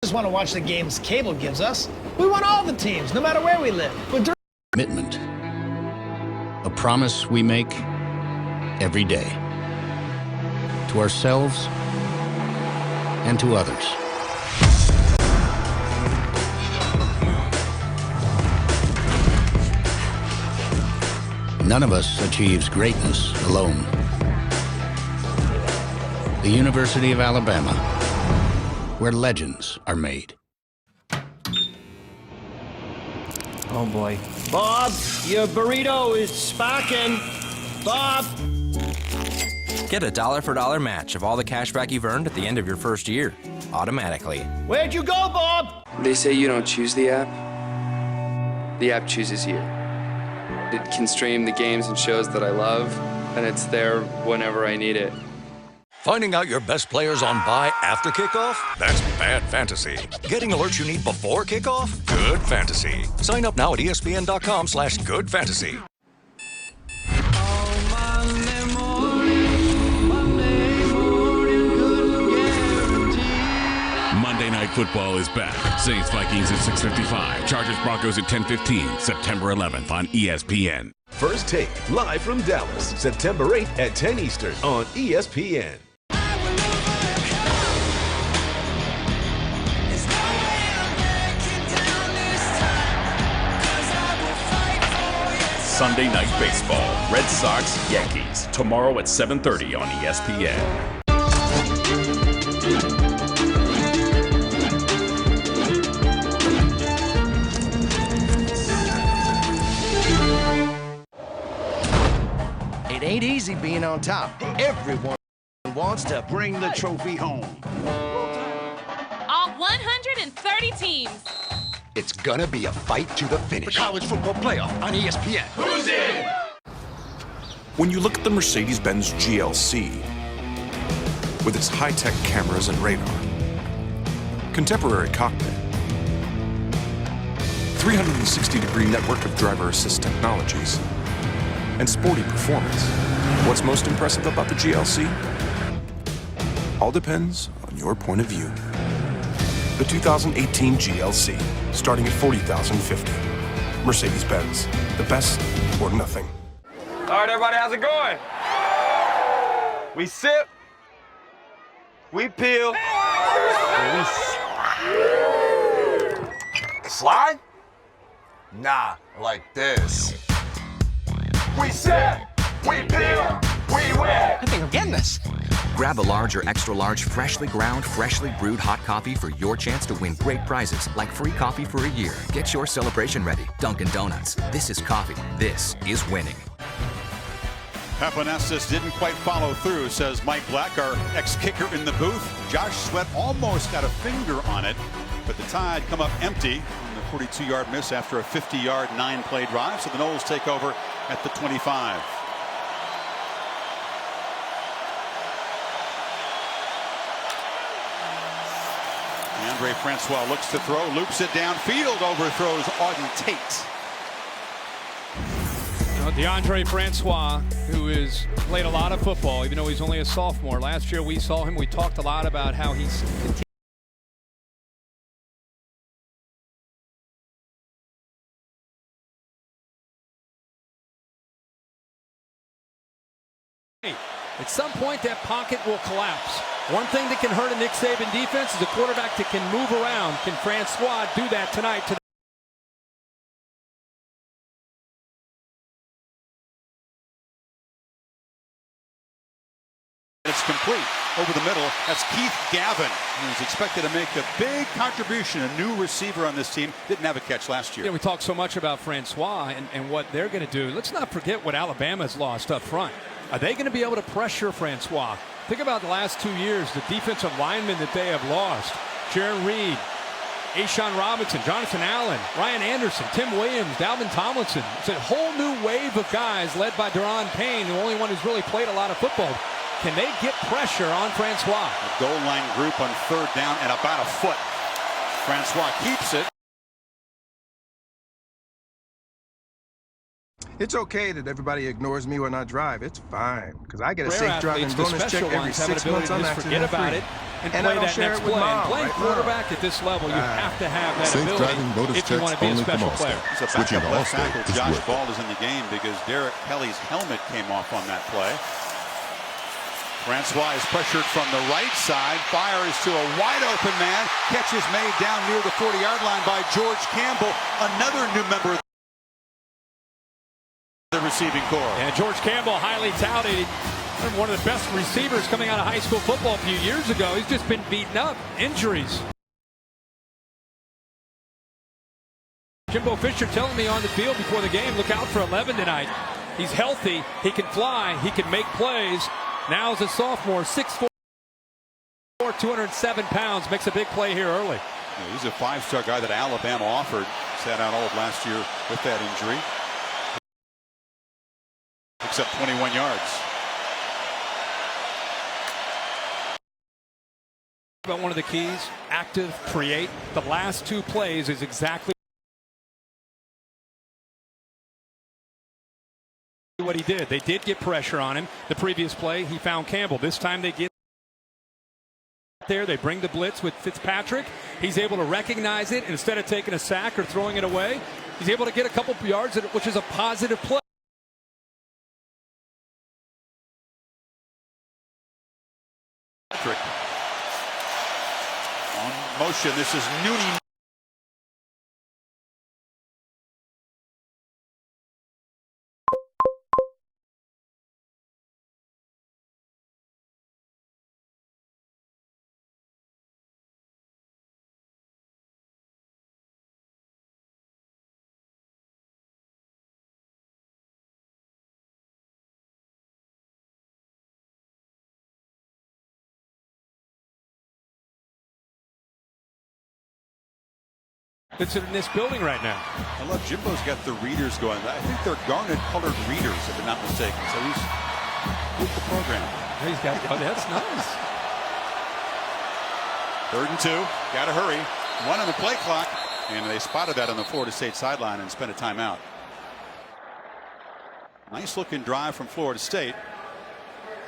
just want to watch the games cable gives us. We want all the teams, no matter where we live. But Commitment. A promise we make every day. To ourselves and to others. None of us achieves greatness alone. The University of Alabama, where legends are made. Oh boy. Bob, your burrito is sparking. Bob! Get a dollar-for-dollar match of all the cash back you've earned at the end of your first year, automatically. Where'd you go, Bob? They say you don't choose the app. The app chooses you. It can stream the games and shows that I love, and it's there whenever I need it. Finding out your best players on bye after kickoff? That's bad fantasy. Getting alerts you need before kickoff? Good fantasy. Sign up now at ESPN.com/goodfantasy. Monday Night Football is back. Saints Vikings at 6:55. Chargers Broncos at 10:15. September 11th on ESPN. First Take, live from Dallas, September 8th at 10 Eastern on ESPN. Sunday Night Baseball. Red Sox, Yankees. Tomorrow at 7:30 on ESPN. It ain't easy being on top. Everyone wants to bring the trophy home. All 130 teams. It's gonna be a fight to the finish. The College Football Playoff on ESPN. Who's in? When you look at the Mercedes-Benz GLC, with its high-tech cameras and radar, contemporary cockpit, 360-degree network of driver assist technologies, and sporty performance, what's most impressive about the GLC? All depends on your point of view. The 2018 GLC, starting at $40,050. Mercedes-Benz, the best or nothing. All right, everybody, how's it going? We sip, we peel, and we slide. Nah, like this. We sip, we peel, we win. I think I'm getting this. Grab a large or extra large freshly ground, freshly brewed hot coffee for your chance to win great prizes like free coffee for a year. Get your celebration ready. Dunkin' Donuts. This is coffee. This is winning. Papanessis didn't quite follow through, says Mike Black, our ex-kicker in the booth. Josh Sweat almost got a finger on it, but the Tide come up empty on the 42-yard miss after a 50-yard, 9-play drive. So the Noles take over at the 25. Andre Francois looks to throw, loops it downfield, overthrows Auden Tate. DeAndre Francois, who has played a lot of football, even though he's only a sophomore. Last year we saw him, we talked a lot about how he's continued. At some point, that pocket will collapse. One thing that can hurt a Nick Saban defense is a quarterback that can move around. Can Francois do that tonight? It's complete over the middle. That's Keith Gavin, who's expected to make a big contribution. A new receiver on this team. Didn't have a catch last year. Yeah, we talk so much about Francois and what they're going to do. Let's not forget what Alabama's lost up front. Are they going to be able to pressure Francois? Think about the last 2 years, the defensive linemen that they have lost. Jaron Reed, A'Shawn Robinson, Jonathan Allen, Ryan Anderson, Tim Williams, Dalvin Tomlinson. It's a whole new wave of guys led by Daron Payne, the only one who's really played a lot of football. Can they get pressure on Francois? A goal line group on third down and about a foot. Francois keeps it. It's okay that everybody ignores me when I drive. It's fine, because I get a Rare safe driving athletes, the bonus check special every ones, have an 6 ability months. to I'm just forget accident about free. it and I play don't that share next it with play. Mom, And playing right, quarterback at this level, you have to have that Safe ability driving bonus if you want to be a checks special only from player. Allstate. It's a Switching to backup left Allstate tackle. is Josh worth Ball is in the game because Derek Kelly's helmet came off on that play. Francois is pressured from the right side, fires to a wide open man. Catch is made down near the 40-yard line by George Campbell, another new member of the receiving corps. And George Campbell, highly touted, one of the best receivers coming out of high school football a few years ago. He's just been beaten up, injuries. Jimbo Fisher telling me on the field before the game, look out for 11 tonight. He's healthy, he can fly, he can make plays. Now as a sophomore, 6'4", 207 pounds, makes a big play here early. Yeah, he's a five-star guy that Alabama offered. Sat out all of last year with that injury. Picks up 21 yards. About one of the keys, active, create. The last two plays is exactly what he did. They did get pressure on him. The previous play, he found Campbell. This time they get there. They bring the blitz with Fitzpatrick. He's able to recognize it. Instead of taking a sack or throwing it away, he's able to get a couple yards, which is a positive play. On motion, this is Nooney. It's in this building right now. I love Jimbo's got the readers going. I think they're garnet colored readers, if I'm not mistaken. So he's with the program. He's got, oh, that's nice. 3rd and 2. Got to hurry. 1 on the play clock. And they spotted that on the Florida State sideline and spent a timeout. Nice looking drive from Florida State.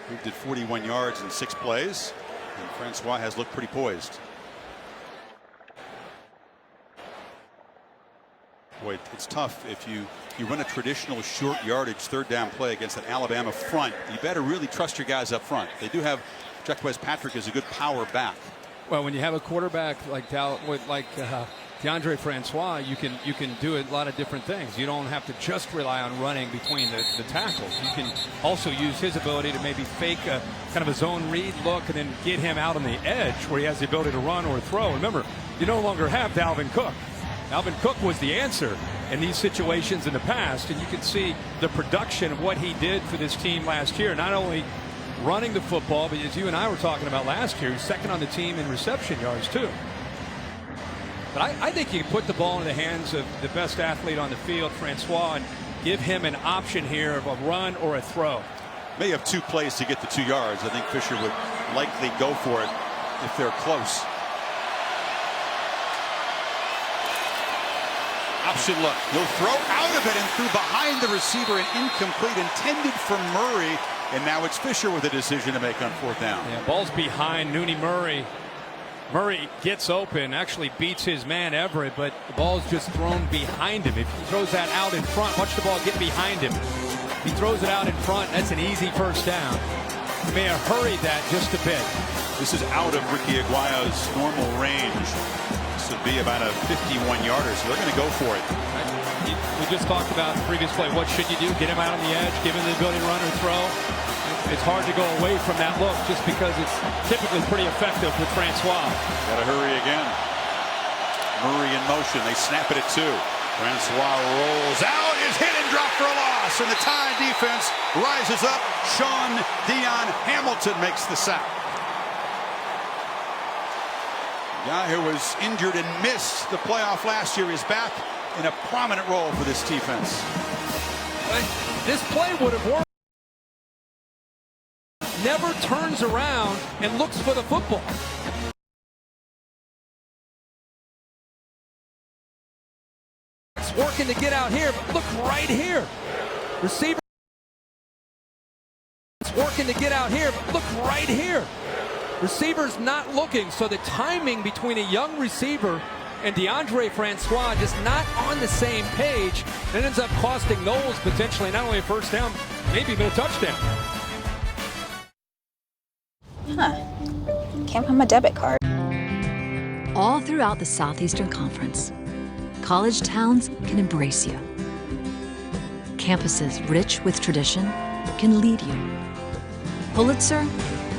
Moved it 41 yards in 6 plays. And Francois has looked pretty poised. Boy, it's tough if you run a traditional short yardage 3rd down play against an Alabama front. You better really trust your guys up front. They do have Jacquez Patrick is a good power back. Well, when you have a quarterback like DeAndre Francois, you can do a lot of different things. You don't have to just rely on running between the tackles. You can also use his ability to maybe fake a kind of a zone read look and then get him out on the edge where he has the ability to run or throw. Remember, you no longer have Dalvin Cook. Dalvin Cook was the answer in these situations in the past, and you can see the production of what he did for this team last year. Not only running the football, but as you and I were talking about last year, he's second on the team in reception yards too. But I think you can put the ball in the hands of the best athlete on the field, Francois, and give him an option here of a run or a throw. May have 2 plays to get the 2 yards. I think Fisher would likely go for it if they're close. Option look. He'll throw out of it and through behind the receiver and incomplete, intended for Murray. And now it's Fisher with a decision to make on 4th down. Yeah, ball's behind Nooney Murray. Murray gets open, actually beats his man Everett, but the ball's just thrown behind him. If he throws that out in front, watch the ball get behind him. If he throws it out in front, that's an easy 1st down. He may have hurried that just a bit. This is out of Ricky Aguayo's normal range. This would be about a 51-yarder, so they're going to go for it. We just talked about the previous play. What should you do? Get him out on the edge, give him the ability to run or throw. It's hard to go away from that look just because it's typically pretty effective with Francois. Got to hurry again. Murray in motion. They snap it at 2. Francois rolls out, is hit and dropped for a loss, and the Tide defense rises up. Sean Dion Hamilton makes the sack. Guy who was injured and missed the playoff last year is back in a prominent role for this defense. This play would have worked. Never turns around and looks for the football. It's working to get out here, but look right here. Receiver working to get out here, but look right here. Receiver's not looking, so the timing between a young receiver and DeAndre Francois just not on the same page. It ends up costing Knowles potentially not only a first down, maybe even a touchdown. Huh. Can't find my debit card. All throughout the Southeastern Conference, college towns can embrace you. Campuses rich with tradition can lead you. Pulitzer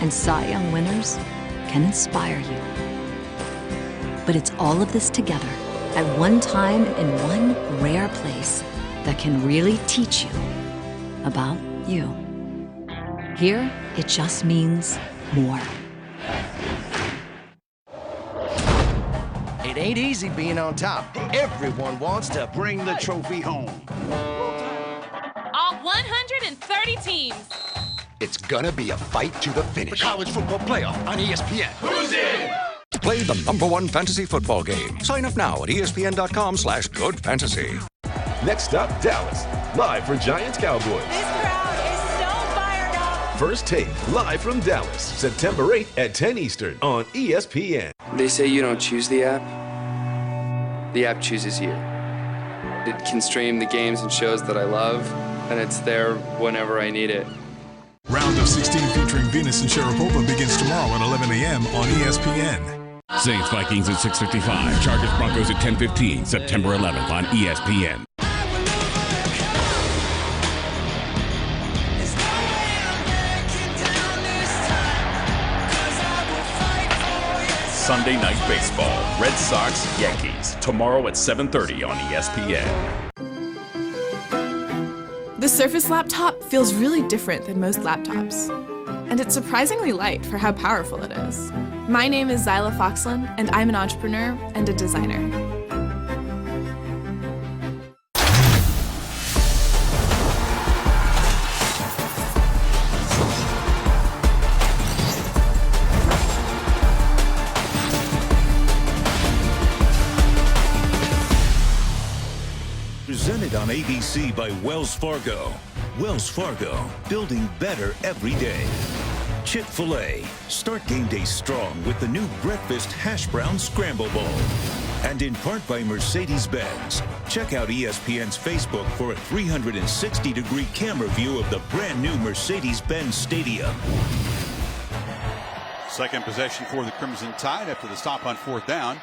and Cy Young winners can inspire you. But it's all of this together at one time in one rare place that can really teach you about you. Here, it just means more. It ain't easy being on top. Everyone wants to bring the trophy home. All 130 teams. It's gonna be a fight to the finish. The college football playoff on ESPN. Who's in? Play the #1 fantasy football game. Sign up now at ESPN.com/goodfantasy. Next up, Dallas, live for Giants Cowboys. This crowd is so fired up. First Take, live from Dallas, September 8th at 10 Eastern on ESPN. They say you don't choose the app. The app chooses you. It can stream the games and shows that I love, and it's there whenever I need it. Round of 16 featuring Venus and Sharapova begins tomorrow at 11 a.m. on ESPN. Saints Vikings at 6:55. Chargers Broncos at 10:15. September 11th on ESPN. Sunday Night Baseball, Red Sox, Yankees, tomorrow at 7:30 on ESPN. The Surface Laptop feels really different than most laptops, and it's surprisingly light for how powerful it is. My name is Zyla Foxland, and I'm an entrepreneur and a designer. Presented on ABC by Wells Fargo. Wells Fargo, building better every day. Chick-fil-A, start game day strong with the new breakfast hash brown scramble bowl. And in part by Mercedes-Benz. Check out ESPN's Facebook for a 360-degree camera view of the brand new Mercedes-Benz Stadium. Second possession for the Crimson Tide after the stop on fourth down.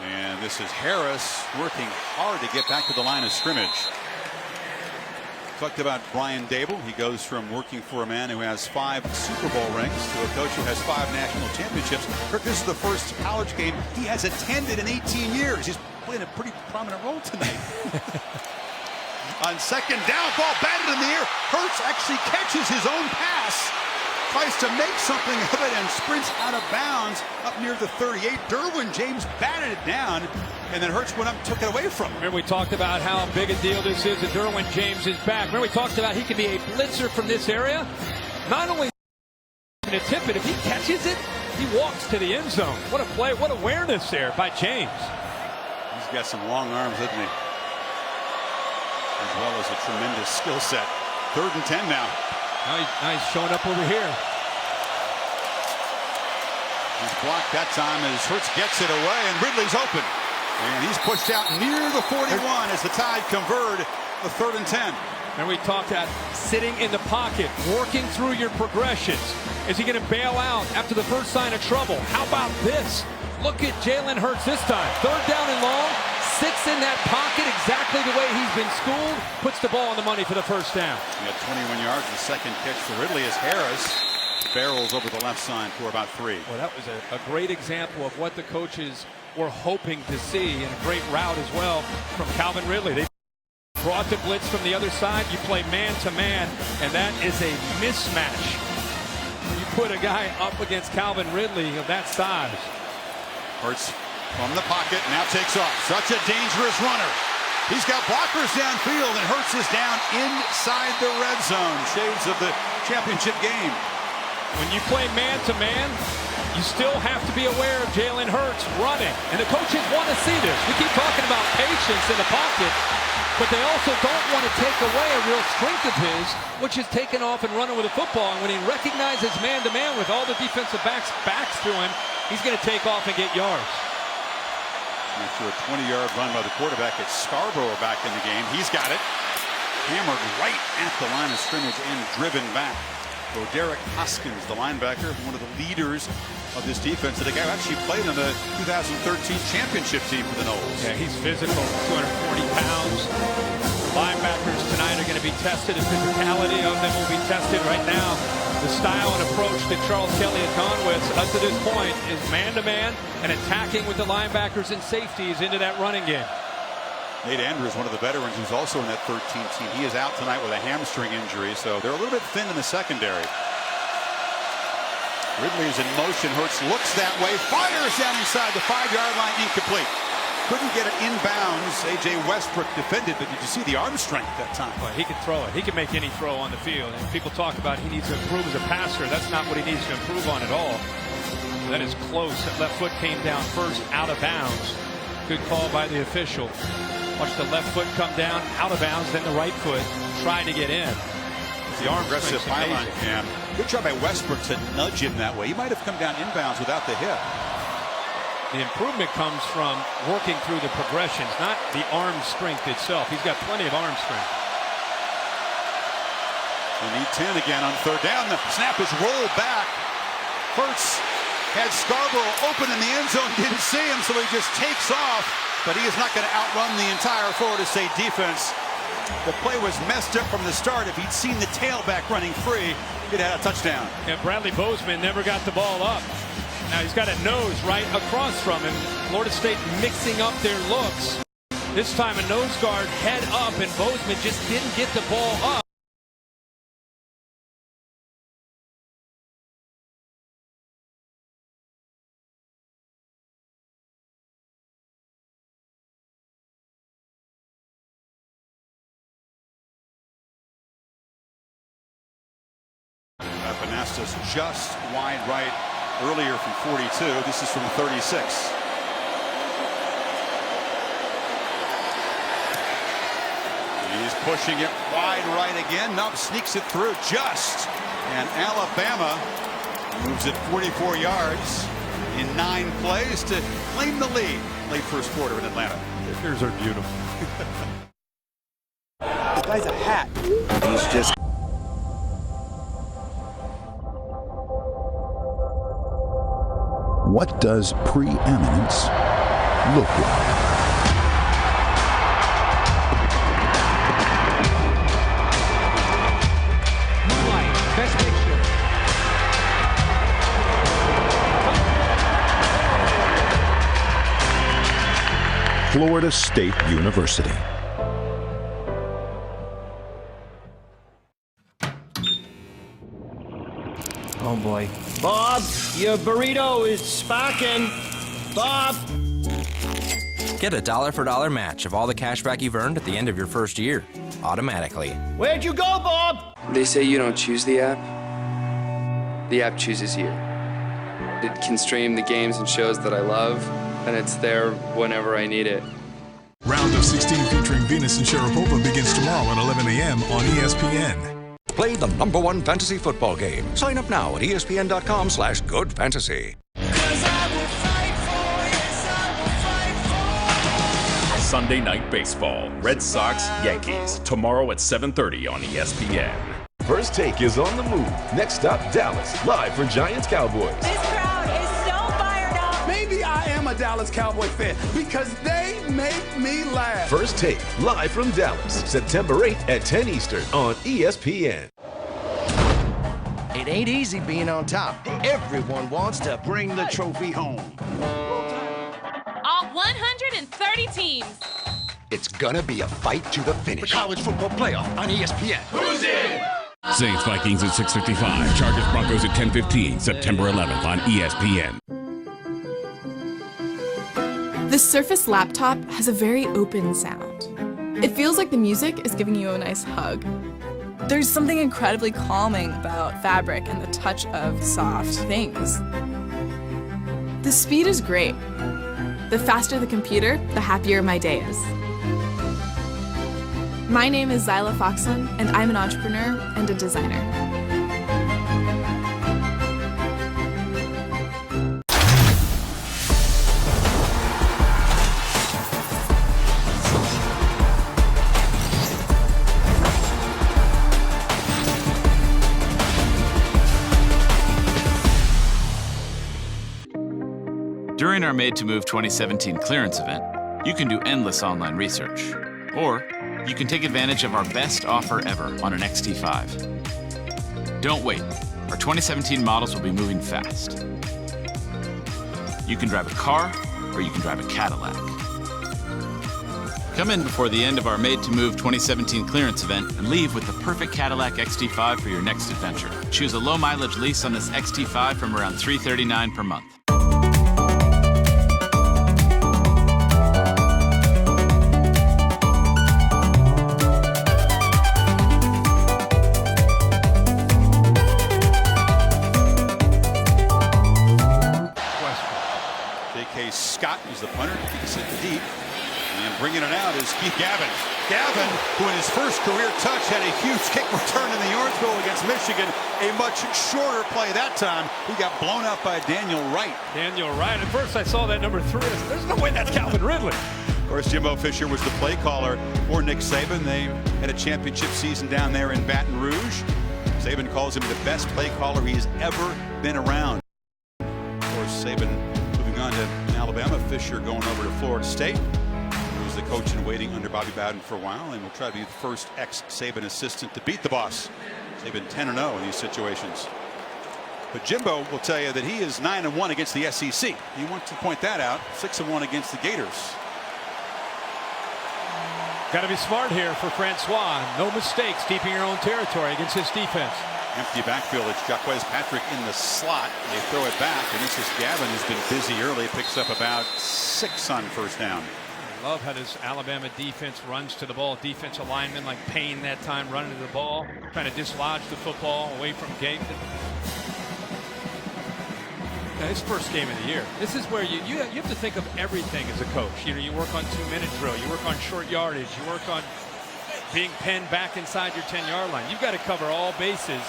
And this is Harris working hard to get back to the line of scrimmage. Talked about Brian Dable. He goes from working for a man who has 5 Super Bowl rings to a coach who has 5 national championships. Kirk, this is the first college game he has attended in 18 years. He's playing a pretty prominent role tonight. On second down, ball batted in the air. Hurts actually catches his own pass. Tries to make something of it and sprints out of bounds up near the 38. Derwin James batted it down, and then Hurts went up and took it away from him. Remember we talked about how big a deal this is that Derwin James is back. Remember we talked about he can be a blitzer from this area. Not only to tip it, if he catches it, he walks to the end zone. What a play, what awareness there by James. He's got some long arms, doesn't he? As well as a tremendous skill set. 3rd and 10 now. Now he's showing up over here. He's blocked that time as Hurts gets it away, and Ridley's open. And he's pushed out near the 41 as the Tide convert the 3rd and 10. And we talked about sitting in the pocket, working through your progressions. Is he going to bail out after the first sign of trouble? How about this? Look at Jalen Hurts this time. 3rd down and long. Sits in that pocket exactly the way he's been schooled. Puts the ball on the money for the first down. He had 21 yards. The second catch for Ridley as Harris barrels over the left side for about 3. Well, that was a great example of what the coaches were hoping to see, and a great route as well from Calvin Ridley. They brought the blitz from the other side. You play man-to-man, and that is a mismatch. You put a guy up against Calvin Ridley of that size. Hurts from the pocket, now takes off. Such a dangerous runner. He's got blockers downfield, and Hurts is down inside the red zone. Shades of the championship game. When you play man-to-man, you still have to be aware of Jalen Hurts running. And the coaches want to see this. We keep talking about patience in the pocket, but they also don't want to take away a real strength of his, which is taking off and running with the football. And when he recognizes man-to-man with all the defensive backs to him, he's going to take off and get yards. After a 20-yard run by the quarterback, it's Scarborough back in the game. He's got it. Hammered right at the line of scrimmage and driven back. Roderick Hoskins, the linebacker, one of the leaders of this defense. The guy who actually played on the 2013 championship team for the Noles. Yeah, he's physical, 240 pounds. Linebackers tonight are going to be tested. The physicality of them will be tested right now. The style and approach that Charles Kelly has gone with up to this point is man-to-man and attacking with the linebackers and safeties into that running game. Nate Andrews, one of the veterans who's also in that 13 team. He is out tonight with a hamstring injury, so they're a little bit thin in the secondary. Ridley is in motion. Hurts looks that way, fires down inside the 5-yard line, incomplete. Couldn't get it inbounds. A.J. Westbrook defended, but did you see the arm strength that time? Well, he can throw it. He can make any throw on the field. And people talk about he needs to improve as a passer. That's not what he needs to improve on at all. That is close. That left foot came down first, out of bounds. Good call by the official. Watch the left foot come down, out of bounds, then the right foot trying to get in. The arm aggressive highline cam. Good job by Westbrook to nudge him that way. He might have come down inbounds without the hit. The improvement comes from working through the progressions, not the arm strength itself. He's got plenty of arm strength. They need 10 again on third down. The snap is rolled back. Hurts had Scarborough open in the end zone, didn't see him, so he just takes off. But he is not going to outrun the entire Florida State defense. The play was messed up from the start. If he'd seen the tailback running free, he'd had a touchdown. Yeah, Bradley Bozeman never got the ball up. Now he's got a nose right across from him. Florida State mixing up their looks. This time a nose guard head up, and Bozeman just didn't get the ball up. Epenastas just wide right earlier from 42. This is from 36. He's pushing it wide right again. Nubb sneaks it through just. And Alabama moves it 44 yards in 9 plays to claim the lead late first quarter in Atlanta. The pictures are beautiful. The guy's a hat. He's just... What does preeminence look like? Moonlight, Best Picture. Florida State University. Oh boy. Bob, your burrito is sparking. Bob! Get a $1 match of all the cash back you've earned at the end of your first year, automatically. Where'd you go, Bob? They say you don't choose the app. The app chooses you. It can stream the games and shows that I love, and it's there whenever I need it. Round of 16 featuring Venus and Sharapova begins tomorrow at 11 a.m. on ESPN. Play the #1 fantasy football game. Sign up now at ESPN.com/goodfantasy. Sunday Night Baseball, Red Sox, Yankees, tomorrow at 7:30 on ESPN. First Take is on the move. Next stop, Dallas, live for Giants Cowboys. This crowd is so fired up. Maybe I am a Dallas Cowboy fan because they make me laugh. First Take, live from Dallas, September 8th at 10 Eastern on ESPN. It ain't easy being on top. Everyone wants to bring the trophy home. All 130 teams. It's gonna be a fight to the finish. The college football playoff on ESPN. Who's in? Saints Vikings at 6:55. Chargers Broncos at 10:15. September 11th on ESPN. The Surface laptop has a very open sound. It feels like the music is giving you a nice hug. There's something incredibly calming about fabric and the touch of soft things. The speed is great. The faster the computer, the happier my day is. My name is Zyla Foxland, and I'm an entrepreneur and a designer. During our Made to Move 2017 clearance event, you can do endless online research. Or you can take advantage of our best offer ever on an XT5. Don't wait. Our 2017 models will be moving fast. You can drive a car, or you can drive a Cadillac. Come in before the end of our Made to Move 2017 clearance event and leave with the perfect Cadillac XT5 for your next adventure. Choose a low mileage lease on this XT5 from around $339 per month. Scott is the punter, kicks it deep, and bringing it out is Keith Gavin. Gavin, who in his first career touch had a huge kick return in the Orange Bowl against Michigan, a much shorter play that time. He got blown up by Daniel Wright. Daniel Wright. At first I saw that number 3. There's no way that's Calvin Ridley. Of course, Jimbo Fisher was the play caller for Nick Saban. They had a championship season down there in Baton Rouge. Saban calls him the best play caller he's ever been around. Of course, Saban moving on to Alabama. Fisher going over to Florida State. He was the coach in waiting under Bobby Bowden for a while, and will try to be the first ex-Saban assistant to beat the boss. Saban 10-0 in these situations. But Jimbo will tell you that he is 9-1 against the SEC. He wants to point that out. 6-1 against the Gators. Got to be smart here for Francois. No mistakes keeping your own territory against his defense. Empty backfield. It's Jacquez Patrick in the slot. They throw it back, and this is Gavin, who's been busy early. Picks up about 6 on first down. I love how this Alabama defense runs to the ball. Defensive linemen like Payne that time running to the ball, trying to dislodge the football away from Gate. Now, his first game of the year. This is where you have to think of everything as a coach. You know, you work on 2-minute drill, you work on short yardage, you work on being penned back inside your 10-yard line. You've got to cover all bases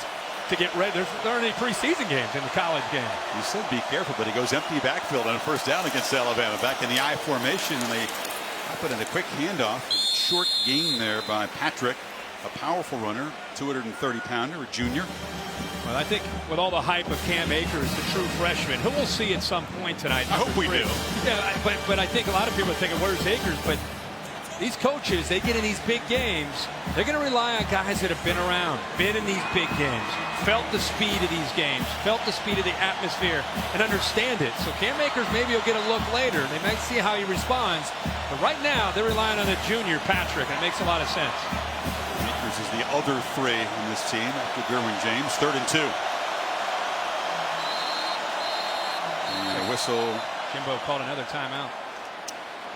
to get ready. There aren't any preseason games in the college game. He said be careful, but he goes empty backfield on a first down against Alabama. Back in the I formation, and they put in a quick handoff. Short gain there by Patrick, a powerful runner, 230-pounder, a junior. Well, I think with all the hype of Cam Akers, the true freshman, who we'll see at some point tonight. I hope we do. Yeah, but I think a lot of people are thinking, where's Akers? But these coaches, they get in these big games, they're going to rely on guys that have been around, been in these big games, felt the speed of these games, felt the speed of the atmosphere, and understand it. So Cam Akers maybe will get a look later. They might see how he responds. But right now, they're relying on the junior Patrick, and it makes a lot of sense. Akers is the other 3 in this team after Derwin James. 3rd and 2. And a whistle. Jimbo called another timeout.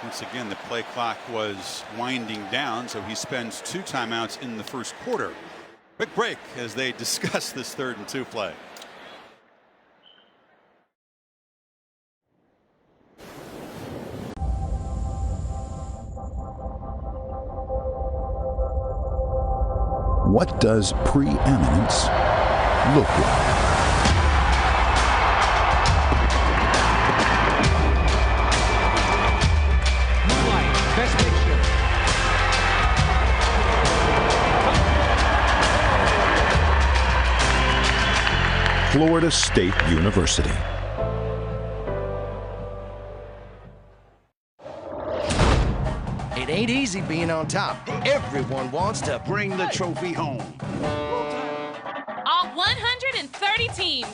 Once again, the play clock was winding down, so he spends 2 timeouts in the first quarter. Quick break as they discuss this 3rd and 2 play. What does preeminence look like? Best picture. Florida State University. It ain't easy being on top. Everyone wants to bring the trophy home. All 130 teams.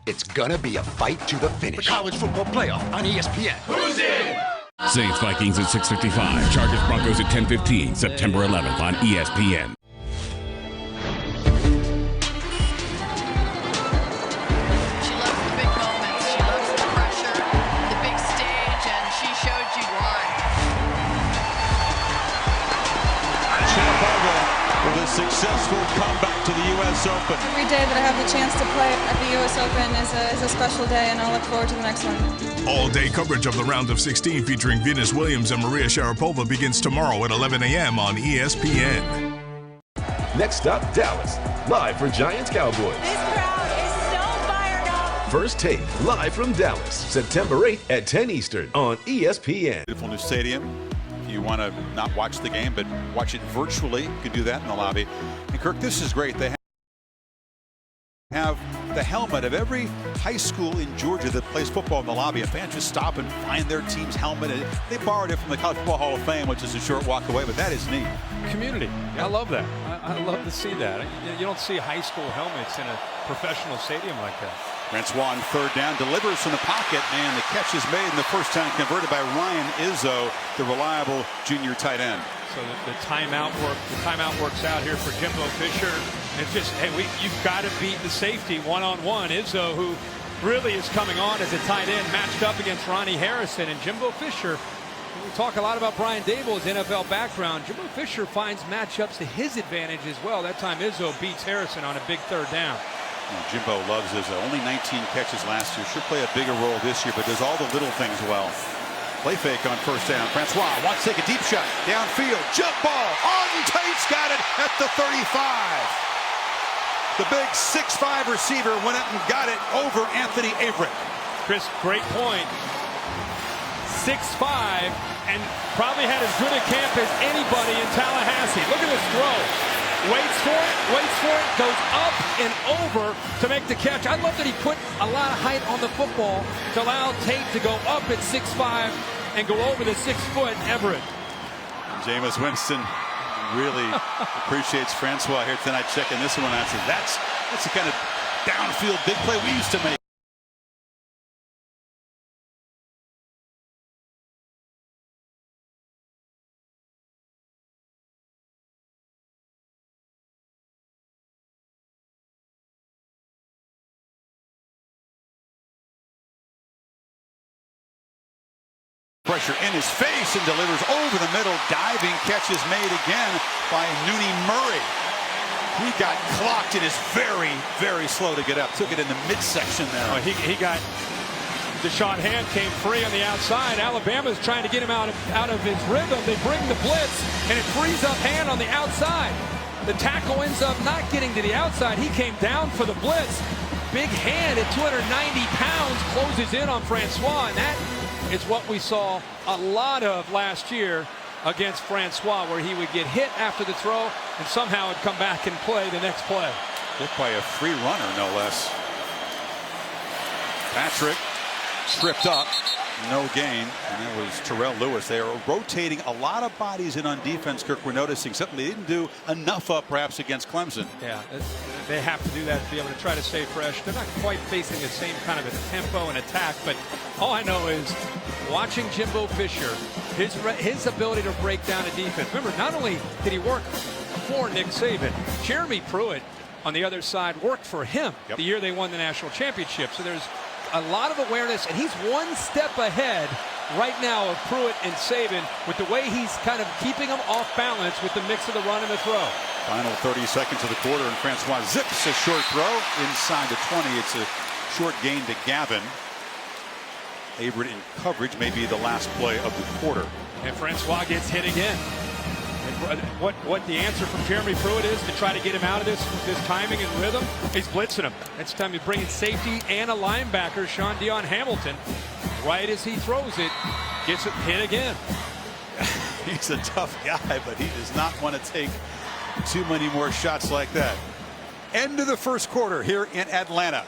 It's gonna be a fight to the finish. The college football playoff on ESPN. Who's in? Saints Vikings at 6:55. Chargers Broncos at 10:15. September 11th on ESPN. She loves the big moments. She loves the pressure, the big stage, and she showed you why. Sharapova with a successful comeback to the U.S. Open. Every day that I have the chance to play at the U.S. Open is a special day, and I'll look forward to the next one. All-day coverage of the round of 16 featuring Venus Williams and Maria Sharapova begins tomorrow at 11 a.m. on ESPN. Next up, Dallas, live for Giants Cowboys. This crowd is so fired up. First Take, live from Dallas, September 8th at 10 Eastern on ESPN. Beautiful new stadium. If you want to not watch the game, but watch it virtually, you can do that in the lobby. And Kirk, this is great. They have the helmet of every high school in Georgia that plays football in the lobby. And fans just stop and find their team's helmet. And they borrowed it from the College Football Hall of Fame, which is a short walk away, but that is neat. Community. I love that. I love to see that. You don't see high school helmets in a professional stadium like that. Francois on third down, delivers from the pocket, and the catch is made in the first time converted by Ryan Izzo, the reliable junior tight end. So the timeout works out here for Jimbo Fisher. It's just, hey, you've got to beat the safety one-on-one. Izzo, who really is coming on as a tight end, matched up against Ronnie Harrison. And Jimbo Fisher, we talk a lot about Brian Dable's NFL background. Jimbo Fisher finds matchups to his advantage as well. That time Izzo beats Harrison on a big third down. Jimbo loves Izzo. Only 19 catches last year. Should play a bigger role this year, but does all the little things well. Play fake on first down. Francois wants to take a deep shot. Downfield. Jump ball. Auden Tate's got it at the 35. The big 6'5" receiver went up and got it over Anthony Averett. Chris, great point. 6'5", and probably had as good a camp as anybody in Tallahassee. Look at this throw. Waits for it, goes up and over to make the catch. I love that he put a lot of height on the football to allow Tate to go up at 6'5" and go over the 6-foot Everett. Jameis Winston really appreciates Francois here tonight, checking this one out. That's the kind of downfield big play we used to make. Pressure in his face and delivers over the middle. Diving catch is made again by Nooney Murray. He got clocked and is very, very slow to get up. Took it in the midsection there. Oh, he got Deshaun Hand came free on the outside. Alabama's trying to get him out of his rhythm. They bring the blitz and it frees up Hand on the outside. The tackle ends up not getting to the outside. He came down for the blitz. Big Hand at 290 pounds closes in on Francois, and that is what we saw a lot of last year against Francois, where he would get hit after the throw and somehow would come back and play the next play. Hit by a free runner, no less. Patrick tripped up, no gain, and that was Terrell Lewis. They are rotating a lot of bodies in on defense, Kirk. We're noticing something they didn't do enough of perhaps against Clemson. Yeah, they have to do that to be able to try to stay fresh. They're not quite facing the same kind of a tempo and attack, but all I know is watching Jimbo Fisher, his ability to break down a defense. Remember, not only did he work for Nick Saban, Jeremy Pruitt on the other side worked for him the year they won the national championship. So there's a lot of awareness, and he's one step ahead right now of Pruitt and Saban with the way he's kind of keeping them off balance with the mix of the run and the throw. Final 30 seconds of the quarter, and Francois zips a short throw inside the 20. It's a short gain to Gavin. Averett in coverage may be the last play of the quarter. And Francois gets hit again. And what the answer from Jeremy Pruitt is to try to get him out of this timing and rhythm, he's blitzing him. It's time to bring in safety and a linebacker, Sean Dion Hamilton. Right as he throws it, gets it hit again. He's a tough guy, but he does not want to take too many more shots like that. End of the first quarter here in Atlanta.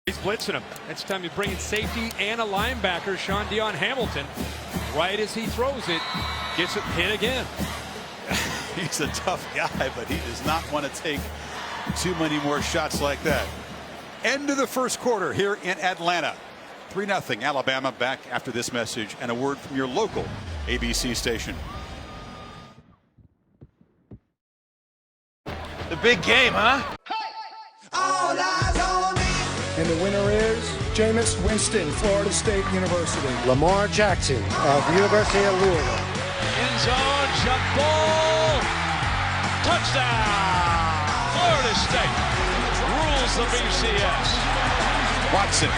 He's blitzing him. It's time to bring in safety and a linebacker, Sean Dion Hamilton. Right as he throws it, gets it hit again. He's a tough guy, but he does not want to take too many more shots like that. End of the first quarter here in Atlanta. 3-0 Alabama. Back after this message and a word from your local ABC station. big game, huh? And the winner is Jameis Winston, Florida State University. Lamar Jackson of the University of Louisville. End zone, jump ball. Touchdown. Florida State rules the BCS. Watson.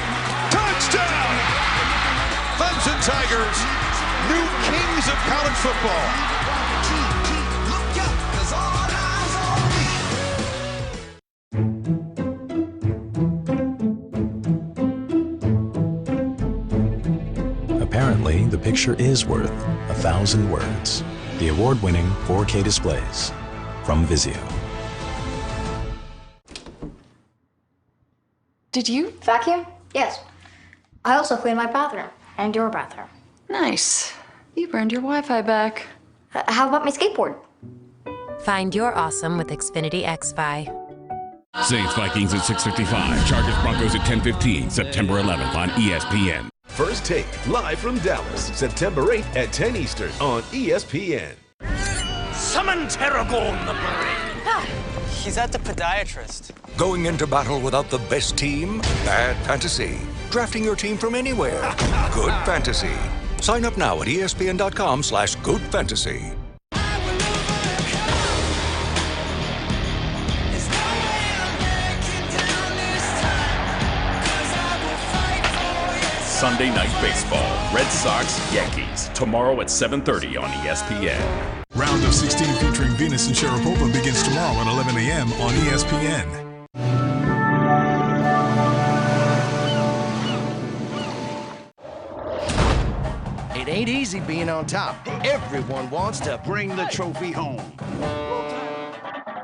Touchdown. Clemson Tigers, new kings of college football. Apparently, the picture is worth 1,000 words. The award-winning 4K displays from Vizio. Did you vacuum? Yes. I also cleaned my bathroom and your bathroom. Nice. You burned your Wi-Fi back. How about my skateboard? Find your awesome with Xfinity XFi. Saints Vikings at 6:55. Chargers Broncos at 10:15. September 11th on ESPN. First Take, live from Dallas, September 8th at 10 Eastern on ESPN. Summon Terragon the Brain. He's at the podiatrist. Going into battle without the best team? Bad fantasy. Drafting your team from anywhere? Good fantasy. Sign up now at ESPN.com/goodfantasy. Sunday Night Baseball. Red Sox, Yankees. Tomorrow at 7:30 on ESPN. Round of 16 featuring Venus and Sharapova begins tomorrow at 11 a.m. on ESPN. It ain't easy being on top. Everyone wants to bring the trophy home.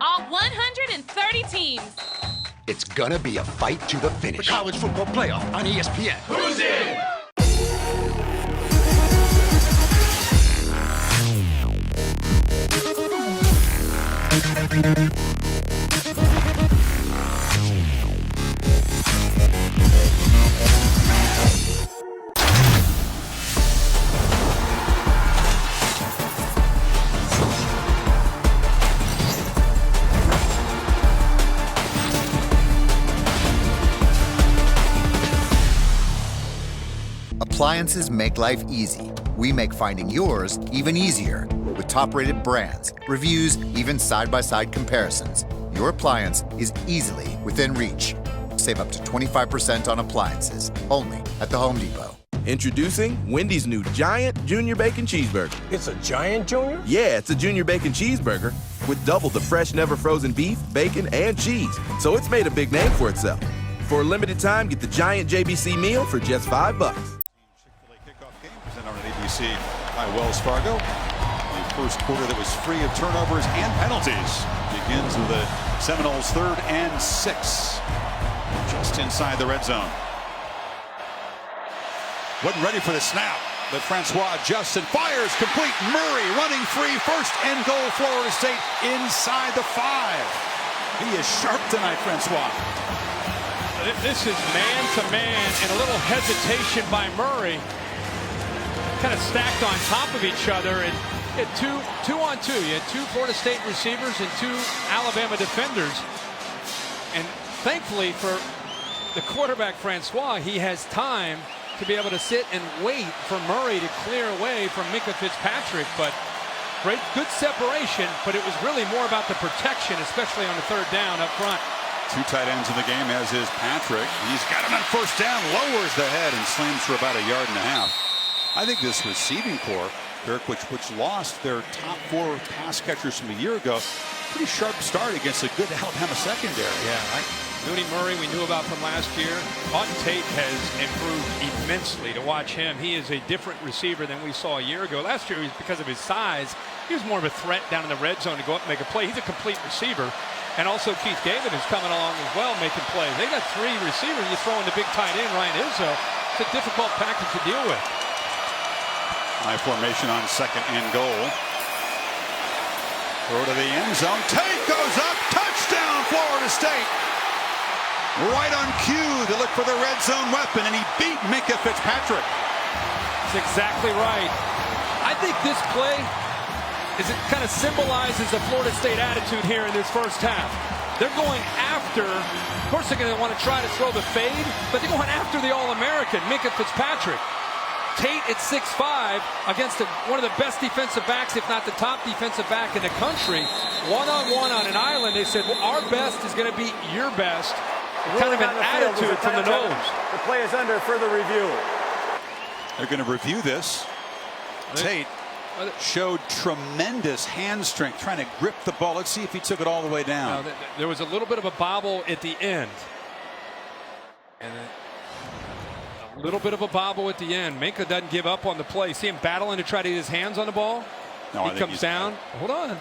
All 130 teams. It's gonna be a fight to the finish. The college football playoff on ESPN. Who's in? Appliances make life easy. We make finding yours even easier. With top-rated brands, reviews, even side-by-side comparisons, your appliance is easily within reach. Save up to 25% on appliances, only at the Home Depot. Introducing Wendy's new Giant Junior Bacon Cheeseburger. It's a Giant Junior? Yeah, it's a Junior Bacon Cheeseburger with double the fresh, never frozen beef, bacon, and cheese. So it's made a big name for itself. For a limited time, get the Giant JBC meal for just $5. On ABC by Wells Fargo. The first quarter that was free of turnovers and penalties begins with the Seminoles 3rd and 6. Just inside the red zone. Wasn't ready for the snap, but Francois Justin fires complete. Murray running free, first and goal, Florida State inside the 5. He is sharp tonight, Francois. This is man-to-man and a little hesitation by Murray. Kind of stacked on top of each other, and two on two. You had two Florida State receivers and two Alabama defenders. And thankfully for the quarterback, Francois, he has time to be able to sit and wait for Murray to clear away from Minkah Fitzpatrick. But great, good separation, but it was really more about the protection, especially on the third down up front. Two tight ends in the game, as is Patrick. He's got him on first down, lowers the head, and slams for about 1.5 yards. I think this receiving corps, which lost their top 4 pass catchers from a year ago, pretty sharp start against a good Alabama secondary. Yeah, Mooney Murray we knew about from last year. Auden Tate has improved immensely. To watch him, he is a different receiver than we saw a year ago. Last year, because of his size, he was more of a threat down in the red zone to go up and make a play. He's a complete receiver. And also Keith David is coming along as well, making plays. They got 3 receivers. You throw in the big tight end, Ryan Izzo. It's a difficult package to deal with. High formation on second and goal. Throw to the end zone. Tate goes up. Touchdown, Florida State. Right on cue to look for the red zone weapon, and he beat Minkah Fitzpatrick. That's exactly right. I think this play it kind of symbolizes the Florida State attitude here in this first half. They're going after, of course they're going to want to try to throw the fade, but they're going after the All-American, Minkah Fitzpatrick. Tate at 6'5" against one of the best defensive backs, if not the top defensive back in the country. One-on-one on an island. They said, well, our best is going to be your best. Kind of an attitude from the nose. The play is under further review. They're going to review this. Tate showed tremendous hand strength trying to grip the ball. Let's see if he took it all the way down. There was a little bit of a bobble at the end. And a little bit of a bobble at the end. Minkah doesn't give up on the play. See him battling to try to get his hands on the ball? No, he comes down. Hold on.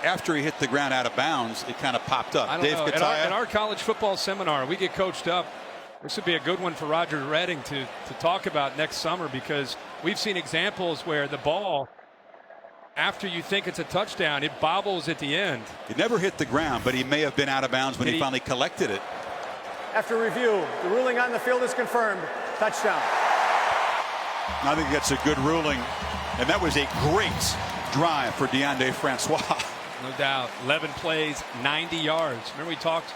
After he hit the ground out of bounds, it kind of popped up. Dave Kataya. At our college football seminar, we get coached up. This would be a good one for Roger Redding to talk about next summer, because we've seen examples where the ball, after you think it's a touchdown, it bobbles at the end. It never hit the ground, but he may have been out of bounds when he finally collected it. After review, the ruling on the field is confirmed. Touchdown. I think that's a good ruling, and that was a great drive for Deondre Francois. No doubt. 11 plays, 90 yards. Remember we talked,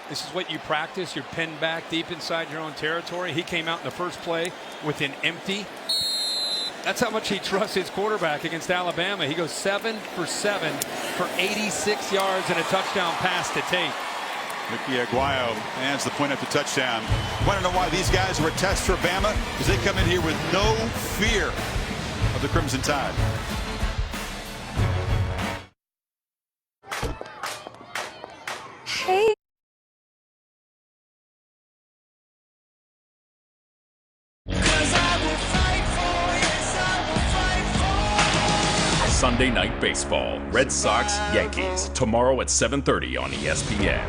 this is what you practice. You're pinned back deep inside your own territory. He came out in the first play with an empty. That's how much he trusts his quarterback against Alabama. He goes 7 for 7 for 86 yards and a touchdown pass to Tate. Mickey Aguayo adds the point after touchdown. Want to know why these guys were a test for Bama? Because they come in here with no fear of the Crimson Tide. Hey. Sunday Night Baseball, Red Sox, Yankees, tomorrow at 7:30 on ESPN.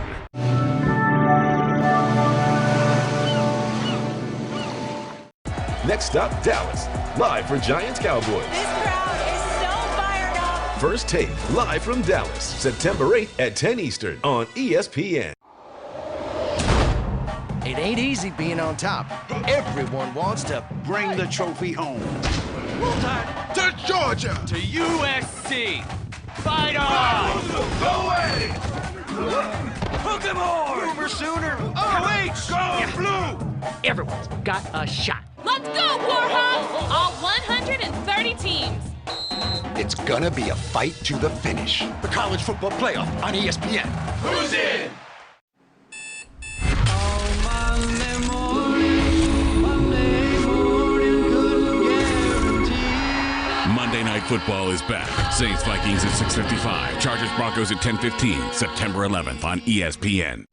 Next up, Dallas, live for Giants Cowboys. This crowd is so fired up. First Take, live from Dallas, September 8th at 10 Eastern on ESPN. It ain't easy being on top. Everyone wants to bring the trophy home. To Georgia. To USC. Fight on. Go away. Hook 'em on. Boomer Sooner. OH. Go blue. Everyone's got a shot. Let's go, Warhawks! All 130 teams. It's gonna be a fight to the finish. The College Football Playoff on ESPN. Who's in? Monday Night Football is back. Saints Vikings at 6:55. Chargers Broncos at 10:15. September 11th on ESPN.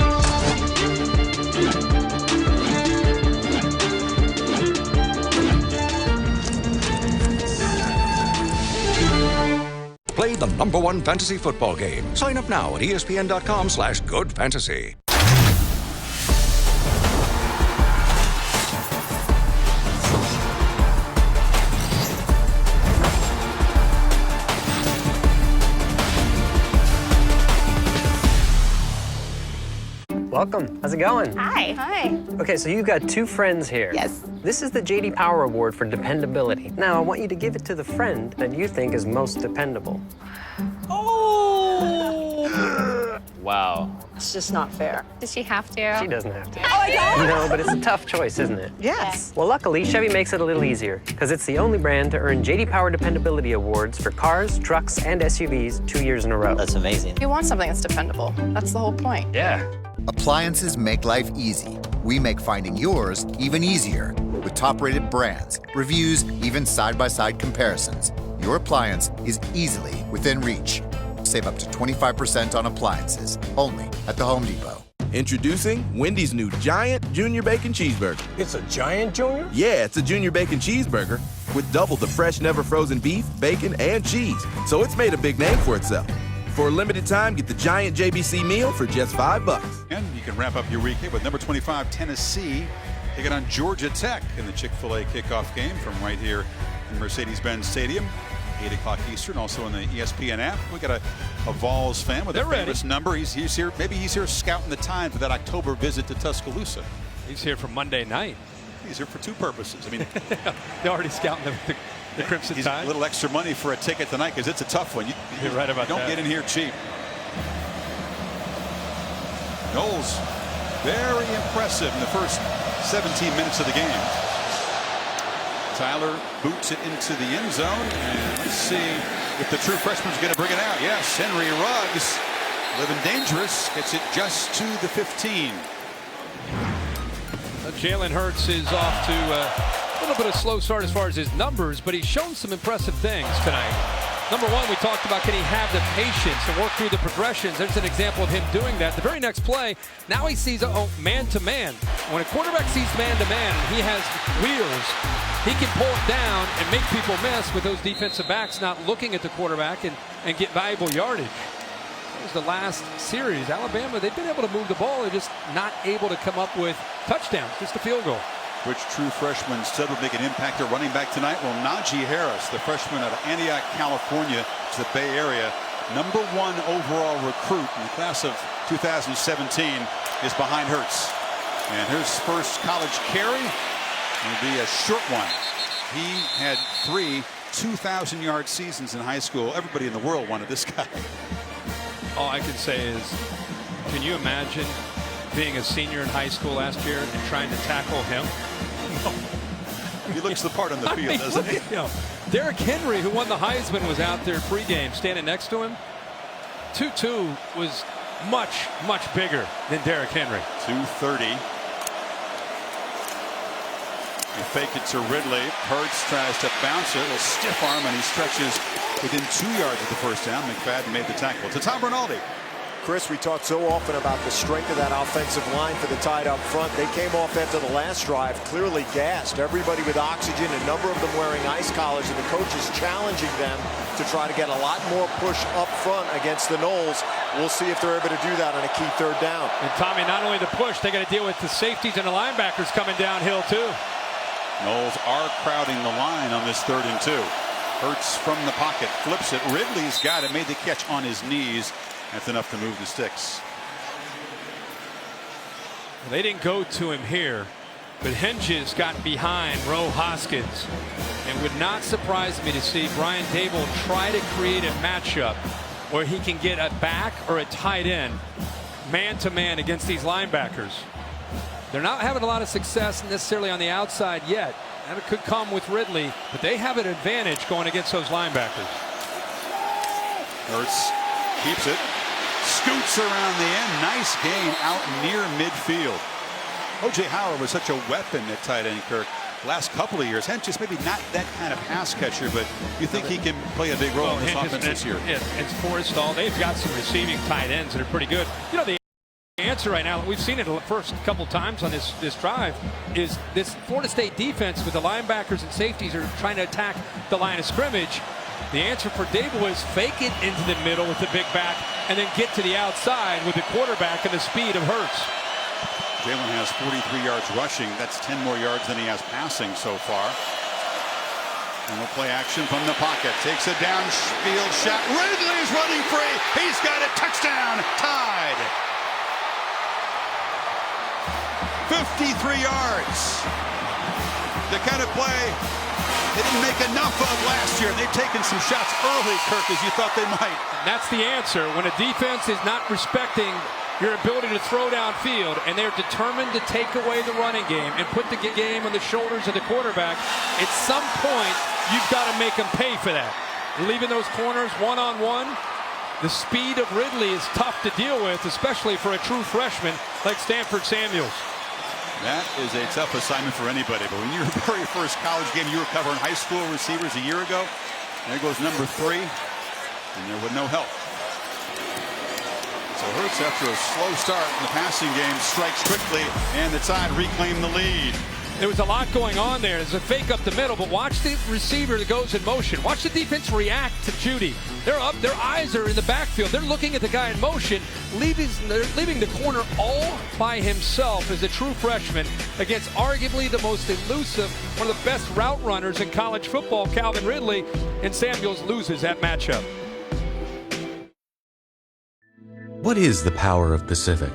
Play the #1 fantasy football game. Sign up now at ESPN.com/goodfantasy. Welcome. How's it going? Hi. Hi. Okay, so you've got two friends here. Yes. This is the J.D. Power Award for dependability. Now, I want you to give it to the friend that you think is most dependable. Oh! Wow. It's just not fair. Does she have to? She doesn't have to. Oh my God! No, but it's a tough choice, isn't it? Yes. Well, luckily, Chevy makes it a little easier, because it's the only brand to earn J.D. Power Dependability Awards for cars, trucks, and SUVs 2 years in a row. That's amazing. You want something that's dependable. That's the whole point. Yeah. Appliances make life easy. We make finding yours even easier. With top-rated brands, reviews, even side-by-side comparisons, your appliance is easily within reach. Save up to 25% on appliances, only at the Home Depot. Introducing Wendy's new Giant Junior Bacon Cheeseburger. It's a Giant Junior? Yeah, it's a Junior Bacon Cheeseburger with double the fresh, never frozen beef, bacon, and cheese. So it's made a big name for itself. For a limited time, get the Giant JBC meal for just $5. And you can wrap up your weekend with number 25 Tennessee taking on Georgia Tech in the Chick-fil-A kickoff game from right here in Mercedes-Benz Stadium. 8 o'clock Eastern, also in the ESPN app. We got a Vols fan with a famous number. He's here. Maybe he's here scouting the time for that October visit to Tuscaloosa. He's here for Monday night. He's here for two purposes. I mean, they're already scouting the Crimson Tide. A little extra money for a ticket tonight because it's a tough one. You're right about that. Don't get in here cheap. Knowles, very impressive in the first 17 minutes of the game. Tyler boots it into the end zone, and let's see if the true freshman's going to bring it out. Yes, Henry Ruggs, living dangerous, gets it just to the 15. Jalen Hurts is off to a little bit of a slow start as far as his numbers, but he's shown some impressive things tonight. Number one, we talked about, can he have the patience to work through the progressions? There's an example of him doing that. The very next play, now he sees man-to-man. When a quarterback sees man-to-man and he has wheels, he can pull it down and make people miss with those defensive backs not looking at the quarterback and get valuable yardage. That was the last series. Alabama, they've been able to move the ball. They're just not able to come up with touchdowns, just a field goal. Which true freshman said would make an impact at running back tonight? Well, Najee Harris, the freshman out of Antioch, California, to the Bay Area, #1 overall recruit in the class of 2017, is behind Hurts. And his first college carry will be a short one. He had 3 2,000-yard seasons in high school. Everybody in the world wanted this guy. All I can say is, can you imagine being a senior in high school last year and trying to tackle him? No. He looks the part on the field, doesn't he? You know, Derrick Henry, who won the Heisman, was out there pregame standing next to him. Tutu was much, much bigger than Derrick Henry. 230. You fake it to Ridley. Hurts tries to bounce it. A stiff arm, and he stretches within 2 yards of the first down. McFadden made the tackle. To Tom Rinaldi. Chris, we talked so often about the strength of that offensive line for the Tide up front. They came off after the last drive clearly gassed. Everybody with oxygen, a number of them wearing ice collars, and the coach is challenging them to try to get a lot more push up front against the Noles. We'll see if they're able to do that on a key third down. And Tommy, not only the push, they got to deal with the safeties and the linebackers coming downhill too. Noles are crowding the line on this 3rd and 2. Hurts from the pocket, flips it. Ridley's got it, made the catch on his knees. That's enough to move the sticks. They didn't go to him here, but Henges got behind Roe Hoskins. And would not surprise me to see Brian Dable try to create a matchup where he can get a back or a tight end man-to-man against these linebackers. They're not having a lot of success necessarily on the outside yet. And it could come with Ridley, but they have an advantage going against those linebackers. Hurts keeps it. Scoots around the end. Nice gain out near midfield. O.J. Howard was such a weapon at tight end, Kirk, last couple of years. Henches maybe not that kind of pass catcher, but you think he can play a big role in this offense this year? It's Forrestall. They've got some receiving tight ends that are pretty good. You know, the answer right now, we've seen it the first couple times on this drive, is this Florida State defense with the linebackers and safeties are trying to attack the line of scrimmage. The answer for Dable is fake it into the middle with the big back and then get to the outside with the quarterback and the speed of Hurts. Jalen has 43 yards rushing. That's 10 more yards than he has passing so far. And we'll play action from the pocket. Takes a downfield shot. Ridley's running free. He's got a touchdown. Tide. 53 yards. The kind of play they didn't make enough of last year. They've taken some shots early, Kirk, as you thought they might. And that's the answer. When a defense is not respecting your ability to throw downfield and they're determined to take away the running game and put the game on the shoulders of the quarterback, at some point, you've got to make them pay for that. Leaving those corners one-on-one, the speed of Ridley is tough to deal with, especially for a true freshman like Stanford Samuels. That is a tough assignment for anybody. But when your very first college game, you were covering high school receivers a year ago, there goes number 3, and there was no help. So Hurts, after a slow start in the passing game, strikes quickly, and the Tide reclaim the lead. There was a lot going on there. There's a fake up the middle, but watch the receiver that goes in motion. Watch the defense react to Judy. They're up, their eyes are in the backfield. They're looking at the guy in motion, they're leaving the corner all by himself as a true freshman against arguably the most elusive, one of the best route runners in college football, Calvin Ridley, and Samuels loses that matchup. What is the power of Pacific?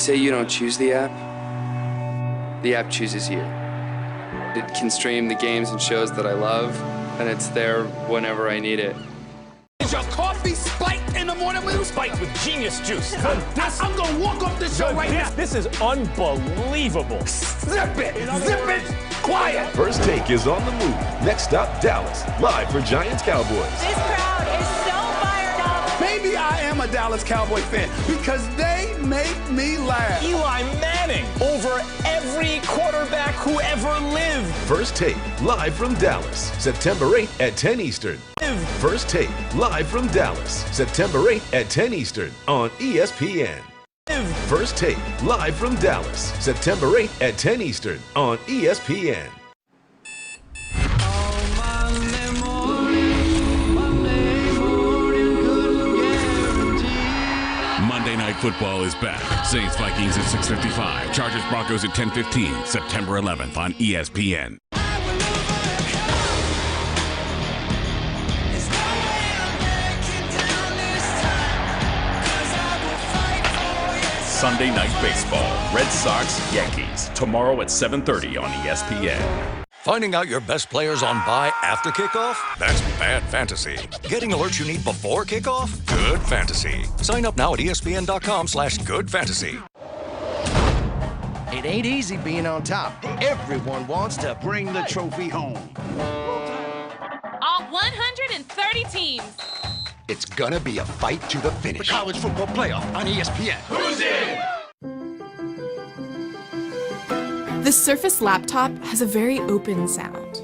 say you don't choose the app chooses you. It can stream the games and shows that I love, and it's there whenever I need it. Is your coffee spiked in the morning with you? Spiked with genius juice. I'm gonna walk off this show right now. This is unbelievable. Zip it, quiet. First Take is on the move. Next stop, Dallas, live for Giants Cowboys. This crowd is so fired up. Maybe I am a Dallas Cowboy fan because they make me laugh. Eli Manning over every quarterback who ever lived. First Take, live from Dallas, September 8th at 10 Eastern. First Take, live from Dallas, September 8th at 10 Eastern on ESPN. First Take, live from Dallas, September 8th at 10 Eastern on ESPN. Monday Night Football is back. Saints Vikings at 6:55. Chargers Broncos at 10:15. September 11th on ESPN. Sunday Night Baseball. Red Sox, Yankees. Tomorrow at 7:30 on ESPN. Finding out your best players on bye after kickoff? That's bad fantasy. Getting alerts you need before kickoff? Good fantasy. Sign up now at ESPN.com/goodfantasy. It ain't easy being on top. Everyone wants to bring the trophy home. All 130 teams. It's gonna be a fight to the finish. The college football playoff on ESPN. Who's in? The Surface laptop has a very open sound.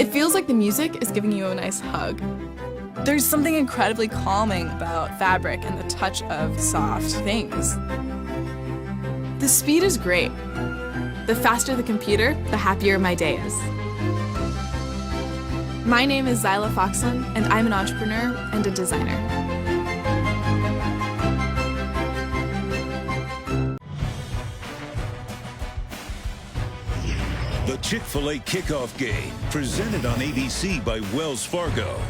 It feels like the music is giving you a nice hug. There's something incredibly calming about fabric and the touch of soft things. The speed is great. The faster the computer, the happier my day is. My name is Zyla Foxen, and I'm an entrepreneur and a designer. The Chick-fil-A Kickoff Game, presented on ABC by Wells Fargo,